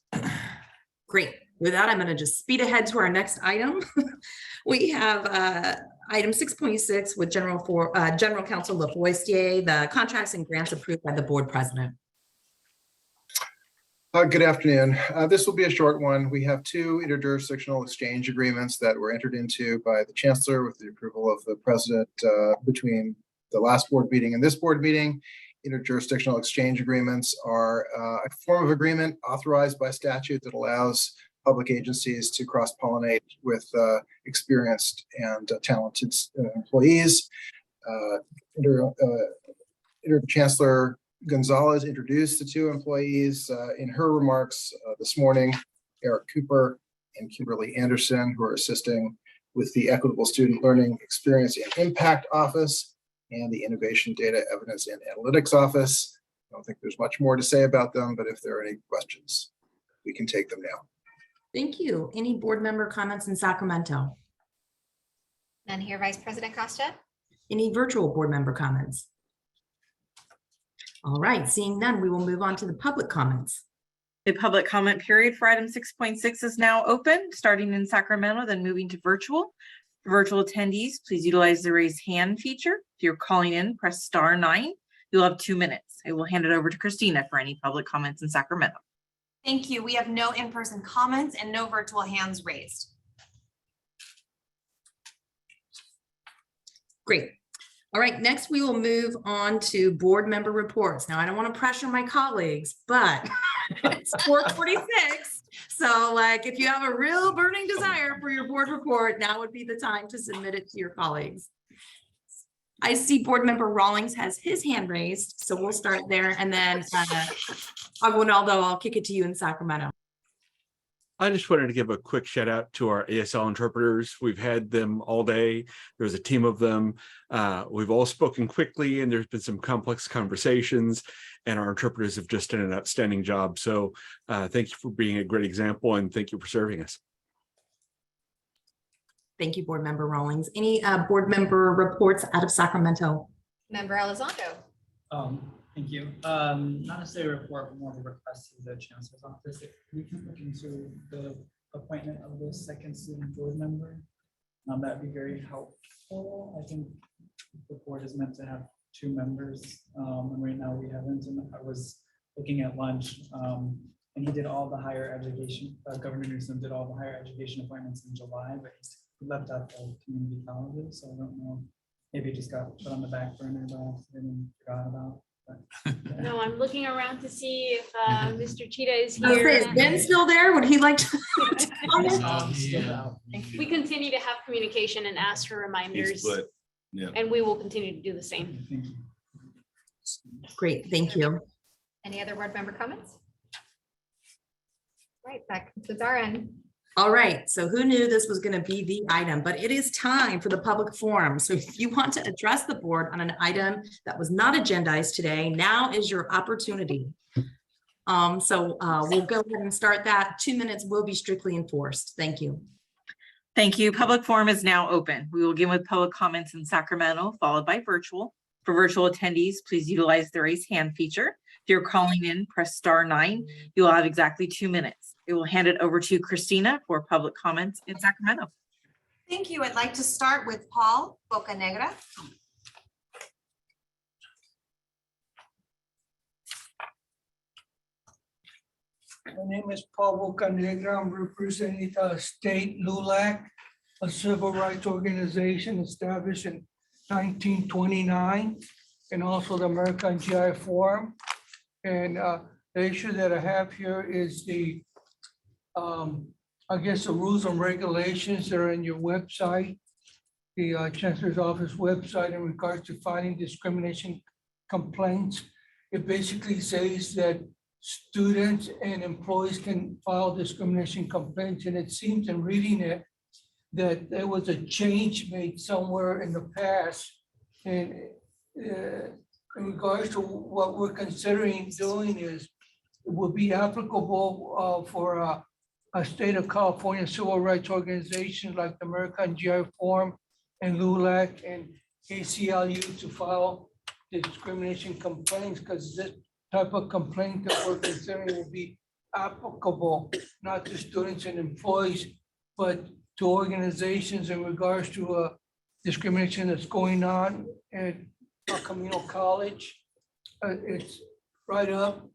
Great. With that, I'm going to just speed ahead to our next item. We have item 6.6 with General Counsel LaFoistier, the contracts and grants approved by the board president. Good afternoon. This will be a short one. We have 2 interjurisdictional exchange agreements that were entered into by the chancellor with the approval of the president between the last board meeting and this board meeting. Interjurisdictional exchange agreements are a form of agreement authorized by statute that allows public agencies to cross-pollinate with experienced and talented employees. Chancellor Gonzalez introduced the 2 employees in her remarks this morning, Eric Cooper and Kimberly Anderson, who are assisting with the Equitable Student Learning Experience and Impact Office and the Innovation Data Evidence and Analytics Office. I don't think there's much more to say about them, but if there are any questions, we can take them now. Thank you. Any board member comments in Sacramento? None here, Vice President Costa. Any virtual board member comments? All right, seeing none, we will move on to the public comments. The public comment period for item 6.6 is now open, starting in Sacramento, then moving to virtual. For virtual attendees, please utilize the raise hand feature. If you're calling in, press *9. You'll have 2 minutes. I will hand it over to Christina for any public comments in Sacramento. Thank you. We have no in-person comments and no virtual hands raised. Great. All right, next we will move on to board member reports. Now, I don't want to pressure my colleagues, but it's 4:46. So like, if you have a real burning desire for your board report, now would be the time to submit it to your colleagues. I see board member Rawlings has his hand raised, so we'll start there. And then Aguinaldo, I'll kick it to you in Sacramento. I just wanted to give a quick shout out to our ASL interpreters. We've had them all day. There's a team of them. We've all spoken quickly and there's been some complex conversations, and our interpreters have just done an outstanding job. So thank you for being a great example, and thank you for serving us. Thank you, board member Rawlings. Any board member reports out of Sacramento? Member Elizondo. Thank you. Not necessarily a report, but more of a request to the chancellor's office. If we can look into the appointment of the second student board member, that'd be very helpful. I think the board is meant to have 2 members, and right now we haven't. And I was looking at lunch, and he did all the higher education. Governor Newsom did all the higher education appointments in July, but he left out the community colleges. So I don't know. Maybe it just got put on the back burner by accident and forgot about. But No, I'm looking around to see if Mr. Cheetah is I was gonna say, here. is Ben still there? Would he like to? We continue to have communication and ask for reminders, Yeah. and we will continue to do the same. Great, thank you. Any other board member comments? Right, that concludes our end. All right, so who knew this was going to be the item, but it is time for the public forum. So if you want to address the board on an item that was not agendized today, now is your opportunity. We'll go ahead and start that. 2 minutes will be strictly enforced. Thank you. Thank you. Public forum is now open. We will begin with public comments in Sacramento, followed by virtual. For virtual attendees, please utilize the raise hand feature. If you're calling in, press *9. You will have exactly 2 minutes. We will hand it over to Christina for public comments in Sacramento. Thank you. I'd like to start with Paul Bocanegra. My name is Paul Bocanegra. I'm representing State LULAC, a civil rights organization established in 1929, and also the American GI Forum. And the issue that I have here is the, I guess, the rules and regulations that are in your website, the Chancellor's Office website in regards to filing discrimination complaints. It basically says that students and employees can file discrimination complaints, and it seems in reading it that there was a change made somewhere in the past. And in regards to what we're considering doing is, it will be applicable for a state of California civil rights organization like the American GI Forum and LULAC and ACLU to file discrimination complaints, because this type of complaint that we're considering will be applicable not to students and employees, but to organizations in regards to discrimination that's going on at El Camino College. It's right up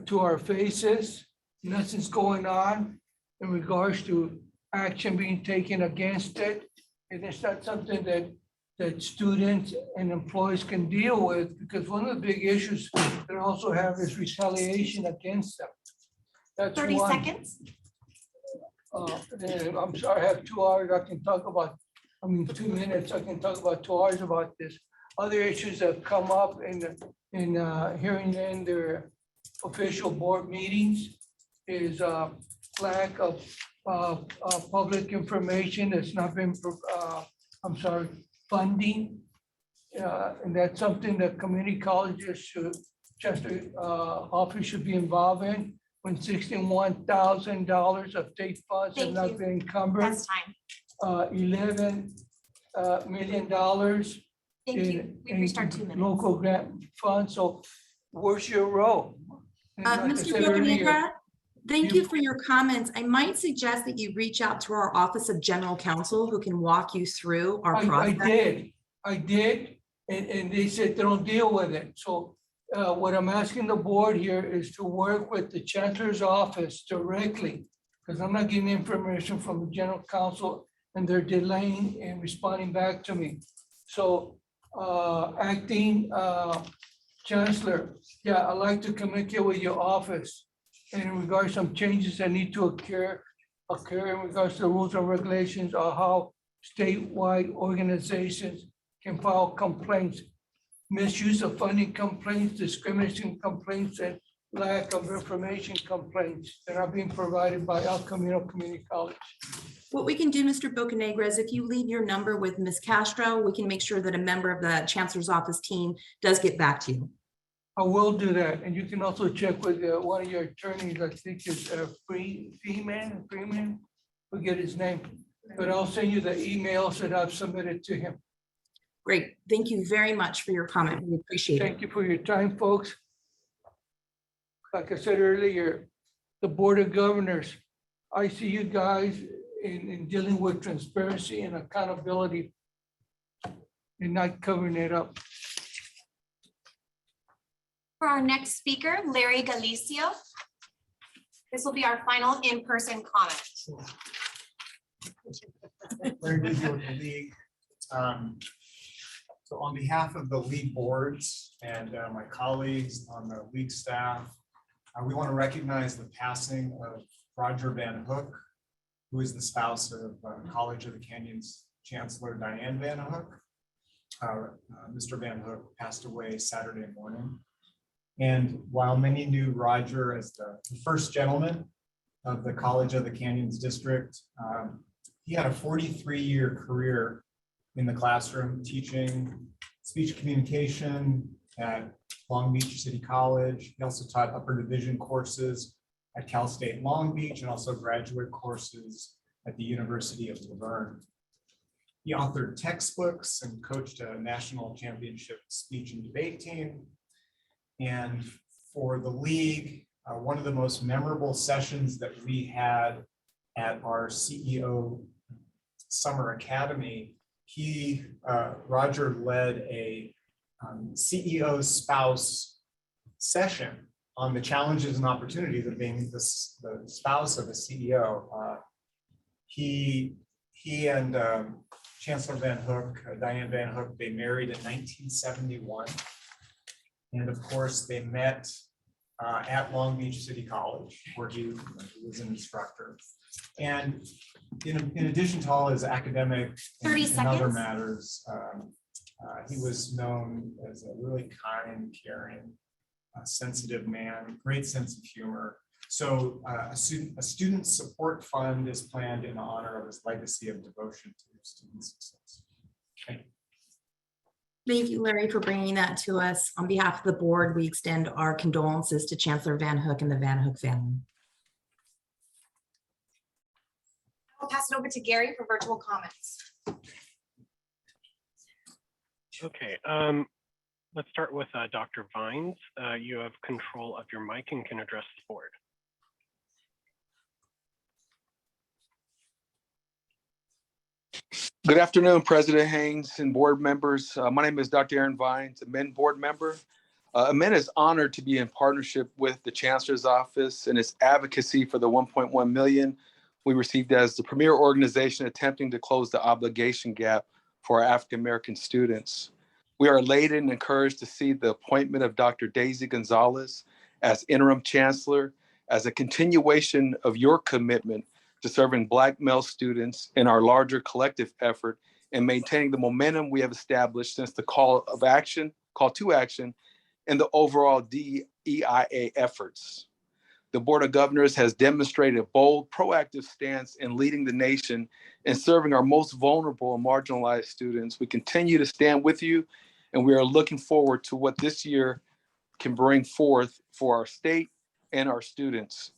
to our faces. Nothing's going on in regards to action being taken against it. And it's not something that students and employees can deal with, because one of the big issues that also have is retaliation against them. That's 30 one. seconds. And I'm sorry, I have 2 hours. I can talk about, 2 minutes. I can talk about 2 hours about this. Other issues that come up in hearing in their official board meetings is lack of public information that's not been, funding. And that's something that community colleges should, Chester office should be involved in, when $61,000 of state funds have Thank not you. been encumbered. That's time. $11 million Thank you. We restart 2 minutes. local grant funds. So where's your role? And like I Mr. said earlier, Bocanegra, thank you for your comments. I might suggest that you reach out to our Office of General Counsel, who can walk you through our process. I did, and they said they don't deal with it. So what I'm asking the board here is to work with the Chancellor's Office directly, because I'm not getting information from the General Counsel and they're delaying and responding back to me. So acting Chancellor, yeah, I'd like to communicate with your office and in regards to some changes that need to occur in regards to the rules and regulations of how statewide organizations can file complaints, misuse of funding complaints, discrimination complaints, and lack of information complaints that are being provided by El Camino Community College. What we can do, Mr. Bocanegra, is if you leave your number with Ms. Castro, we can make sure that a member of the Chancellor's Office team does get back to you. I will do that, and you can also check with one of your attorneys, I think it's Freeman, forget his name, but I'll send you the emails that I've submitted to him. Great. Thank you very much for your comment. We appreciate it. Thank you for your time, folks. Like I said earlier, the Board of Governors, I see you guys in dealing with transparency and accountability and not covering it up. For our next speaker, Larry Galicio. This will be our final in-person comment. Very good with the league. So on behalf of the league boards and my colleagues on the league staff, we want to recognize the passing of Roger Van Hook, who is the spouse of College of the Canyons Chancellor Diane Van Hook. Mr. Van Hook passed away Saturday morning. And while many knew Roger as the first gentleman of the College of the Canyons District, he had a 43-year career in the classroom teaching speech communication at Long Beach City College. He also taught upper division courses at Cal State Long Beach and also graduate courses at the University of Laverne. He authored textbooks and coached a national championship speech and debate team. And for the league, one of the most memorable sessions that we had at our CEO Summer Academy, Roger led a CEO spouse session on the challenges and opportunities of being the spouse of a CEO. He and Chancellor Van Hook, Diane Van Hook, they married in 1971. And of course, they met at Long Beach City College, where he was an instructor. And in addition to all his academic and other matters, he was known as a really kind, caring, sensitive man, great sense of humor. So a student support fund is planned in honor of his legacy of devotion to student success. Thank you. Thank you, Larry, for bringing that to us. On behalf of the board, we extend our condolences to Chancellor Van Hook and the Van Hook family. I'll pass it over to Gary for virtual comments. Okay, let's start with Dr. Vines. You have control of your mic and can address the board. Good afternoon, President Haynes and board members. My name is Dr. Aaron Vines, a MEN board member. MEN is honored to be in partnership with the Chancellor's Office and its advocacy for the 1.1 million we received as the premier organization attempting to close the obligation gap for our African-American students. We are elated and encouraged to see the appointment of Dr. Daisy Gonzalez as interim chancellor as a continuation of your commitment to serving Black male students in our larger collective effort and maintaining the momentum we have established since the call to action, and the overall DEIA efforts. The Board of Governors has demonstrated a bold, proactive stance in leading the nation and serving our most vulnerable and marginalized students. We continue to stand with you, and we are looking forward to what this year can bring forth for our state and our students.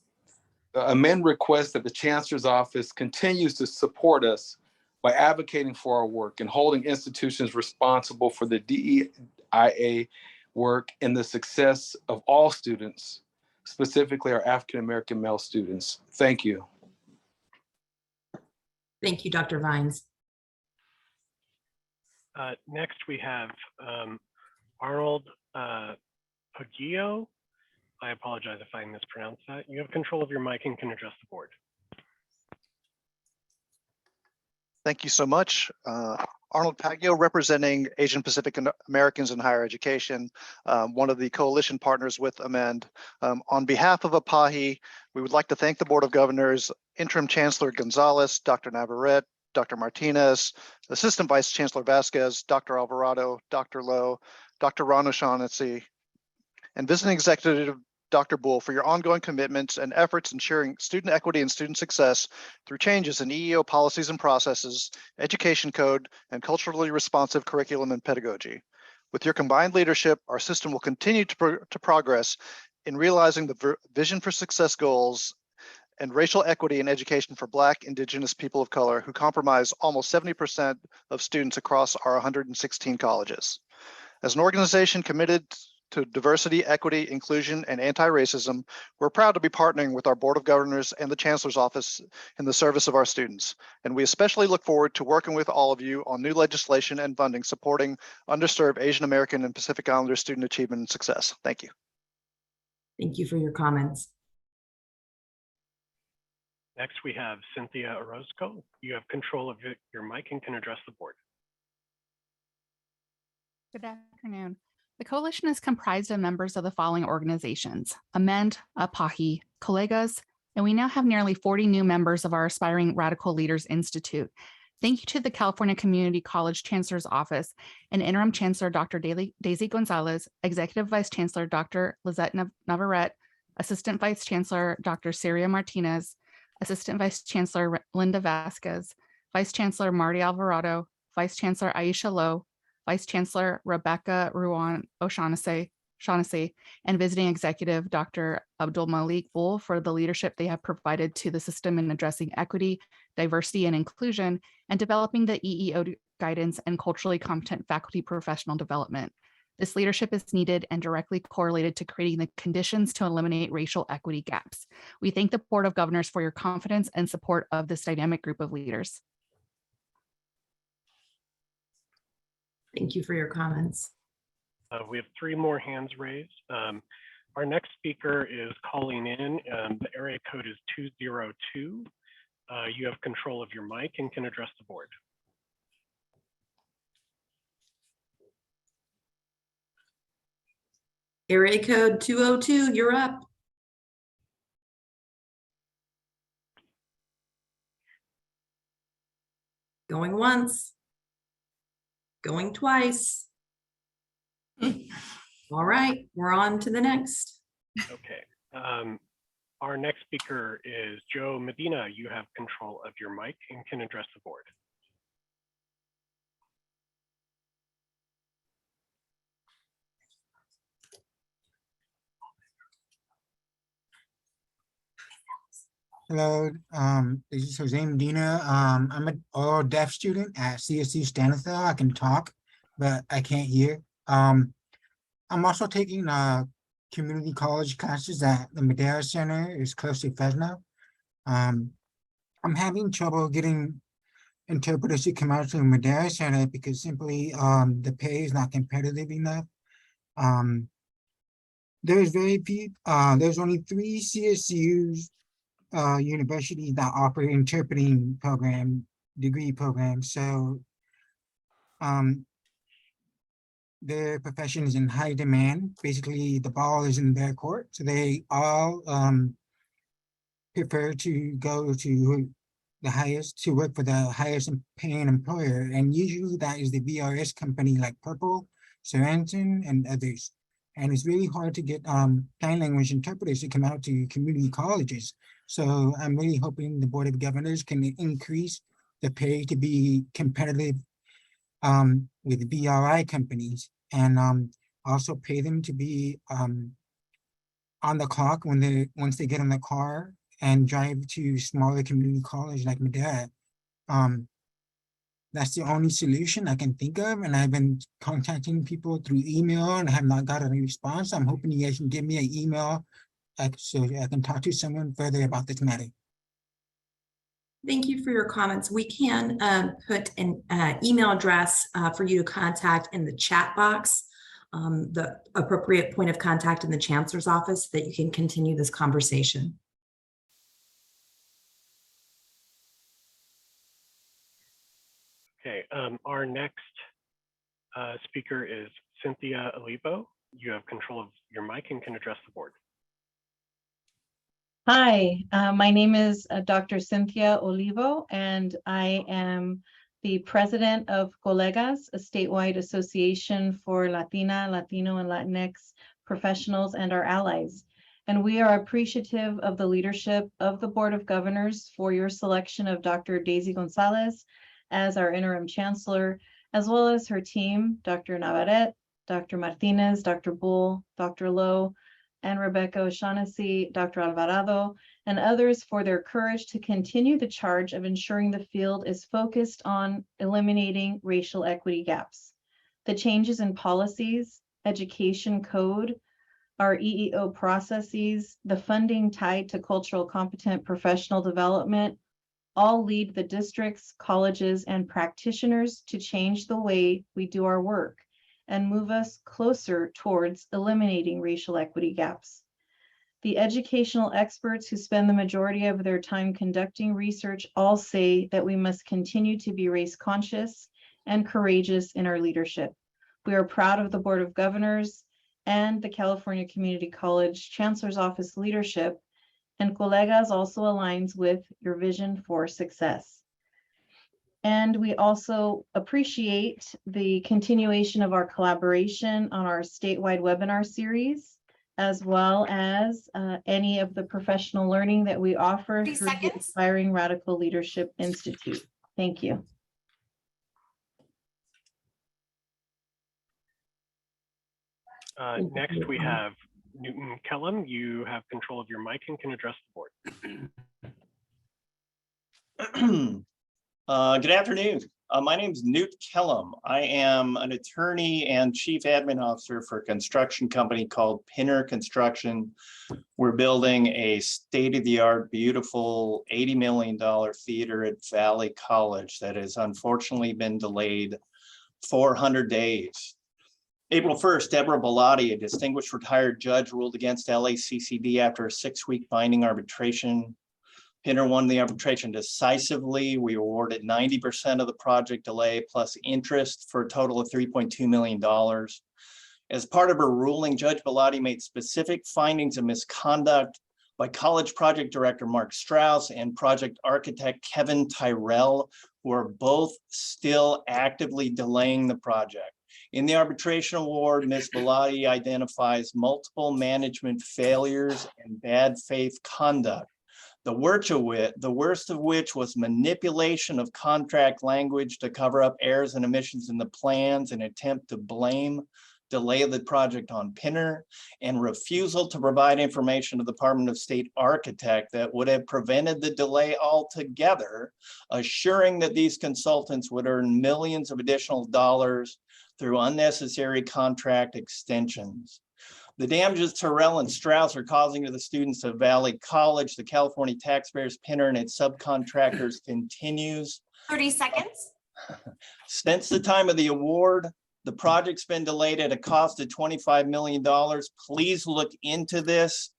MEN requests that the Chancellor's Office continues to support us by advocating for our work and holding institutions responsible for the DEIA work and the success of all students, specifically our African-American male students. Thank you. Thank you, Dr. Vines. Next, we have Arnold Pagio. I apologize if I mispronounced that. You have control of your mic and can address the board. Thank you so much. Arnold Pagio, representing Asian Pacific Americans in higher education, one of the coalition partners with Amend. On behalf of APAHI, we would like to thank the Board of Governors, Interim Chancellor Gonzalez, Dr. Navarrete, Dr. Martinez, Assistant Vice Chancellor Vasquez, Dr. Alvarado, Dr. Lowe, Dr. Ron O'Shaughnessy, and Visiting Executive Dr. Bull for your ongoing commitments and efforts ensuring student equity and student success through changes in EEO policies and processes, education code, and culturally responsive curriculum and pedagogy. With your combined leadership, our system will continue to progress in realizing the Vision for Success goals and racial equity in education for Black, Indigenous people of color who comprise almost 70% of students across our 116 colleges. As an organization committed to diversity, equity, inclusion, and anti-racism, we're proud to be partnering with our Board of Governors and the Chancellor's Office in the service of our students. And we especially look forward to working with all of you on new legislation and funding supporting underserved Asian American and Pacific Islander student achievement and success. Thank you. Thank you for your comments. Next, we have Cynthia Orozco. You have control of your mic and can address the board. Good afternoon. The coalition is comprised of members of the following organizations: Amend, APAHI, Colegas, and we now have nearly 40 new members of our Aspiring Radical Leaders Institute. Thank you to the California Community College Chancellor's Office and Interim Chancellor Dr. Daisy Gonzalez, Executive Vice Chancellor Dr. Lizette Navarrete, Assistant Vice Chancellor Dr. Syria Martinez, Assistant Vice Chancellor Linda Vasquez, Vice Chancellor Marty Alvarado, Vice Chancellor Aisha Lowe, Vice Chancellor Rebecca Ruan O'Shaughnessy, and Visiting Executive Dr. Abdul Malik Bull for the leadership they have provided to the system in addressing equity, diversity, and inclusion, and developing the EEO guidance and culturally competent faculty professional development. This leadership is needed and directly correlated to creating the conditions to eliminate racial equity gaps. We thank the Board of Governors for your confidence and support of this dynamic group of leaders. Thank you for your comments. We have 3 more hands raised. Our next speaker is calling in. The area code is 202. You have control of your mic and can address the board. Area code 202, you're up. Going once. Going twice. All right, we're on to the next. Okay. Our next speaker is Joe Medina. You have control of your mic and can address the board. Hello, this is Jose Medina. I'm an all deaf student at CSC Stanislaus. I can talk, but I can't hear. I'm also taking community college classes at the Madera Center. It's close to Fresno. I'm having trouble getting interpreters to come out to the Madera Center because simply the pay is not competitive enough. There's there's only 3 CSUs universities that offer interpreting degree programs. So their profession is in high demand. Basically, the ball is in their court. So they all prefer to go to the highest, to work for the highest paying employer. And usually that is the VRS company like Purple, Sorensen, and others. And it's really hard to get sign language interpreters to come out to community colleges. So I'm really hoping the Board of Governors can increase the pay to be competitive with VRI companies, and also pay them to be on the clock once they get in the car and drive to smaller community college like Madera. That's the only solution I can think of, and I've been contacting people through email and have not gotten a response. I'm hoping you guys can give me an email so I can talk to someone further about this matter. Thank you for your comments. We can put an email address for you to contact in the chat box, the appropriate point of contact in the Chancellor's office, so that you can continue this conversation. Okay, our next speaker is Cynthia Alibo. You have control of your mic and can address the board. Hi, my name is Dr. Cynthia Olivo, and I am the president of Colegas, a statewide association for Latina, Latino, and Latinx professionals and our allies. And we are appreciative of the leadership of the Board of Governors for your selection of Dr. Daisy Gonzalez as our interim chancellor, as well as her team, Dr. Navarrete, Dr. Martinez, Dr. Bull, Dr. Lowe, and Rebecca O'Shaughnessy, Dr. Alvarado, and others for their courage to continue the charge of ensuring the field is focused on eliminating racial equity gaps. The changes in policies, education code, our EEO processes, the funding tied to cultural competent professional development, all lead the districts, colleges, and practitioners to change the way we do our work and move us closer towards eliminating racial equity gaps. The educational experts who spend the majority of their time conducting research all say that we must continue to be race conscious and courageous in our leadership. We are proud of the Board of Governors and the California Community College Chancellor's Office leadership, and Colegas also aligns with your vision for success. And we also appreciate the continuation of our collaboration on our statewide webinar series, as well as any of the professional learning that we offer through the Inspiring Radical Leadership Institute. Thank you. Next, we have Newton Kellum. You have control of your mic and can address the board. Good afternoon. My name is Newt Kellum. I am an attorney and chief admin officer for a construction company called Pinner Construction. We're building a state-of-the-art, beautiful $80 million theater at Valley College that has unfortunately been delayed 400 days. April 1st, Deborah Bellotti, a distinguished retired judge, ruled against LACCD after a 6-week binding arbitration. Pinner won the arbitration decisively. We awarded 90% of the project delay plus interest for a total of $3.2 million. As part of her ruling, Judge Bellotti made specific findings of misconduct by college project director Mark Strauss and project architect Kevin Tyrell, who are both still actively delaying the project. In the arbitration award, Ms. Bellotti identifies multiple management failures and bad faith conduct. The worst of which was manipulation of contract language to cover up errors and omissions in the plans and attempt to delay the project on Pinner, and refusal to provide information to the Department of State architect that would have prevented the delay altogether, assuring that these consultants would earn millions of additional dollars through unnecessary contract extensions. The damages Tyrell and Strauss are causing to the students of Valley College, the California taxpayers, Pinner, and its subcontractors continues. 30 seconds. Since the time of the award, the project's been delayed at a cost of $25 million. Please look into this.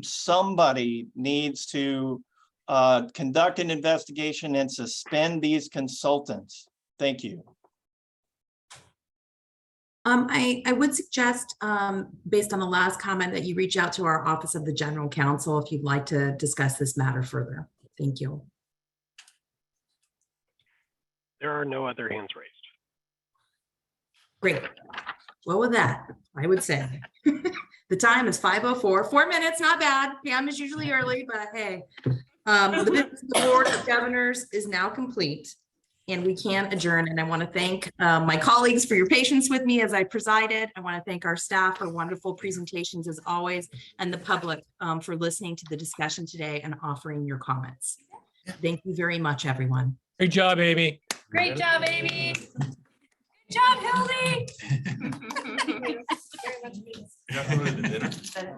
Somebody needs to conduct an investigation and suspend these consultants. Thank you. I would suggest, based on the last comment, that you reach out to our Office of the General Counsel if you'd like to discuss this matter further. Thank you. There are no other hands raised. Great. Well, with that, I would say the time is 5:04, 4 minutes, not bad. PM is usually early, but hey, the business of the Board of Governors is now complete. And we can adjourn. And I want to thank my colleagues for your patience with me as I presided. I want to thank our staff for wonderful presentations as always, and the public for listening to the discussion today and offering your comments. Thank you very much, everyone. Great job, Amy. Great job, Amy. Good job, Hildy. You're not going to the dinner?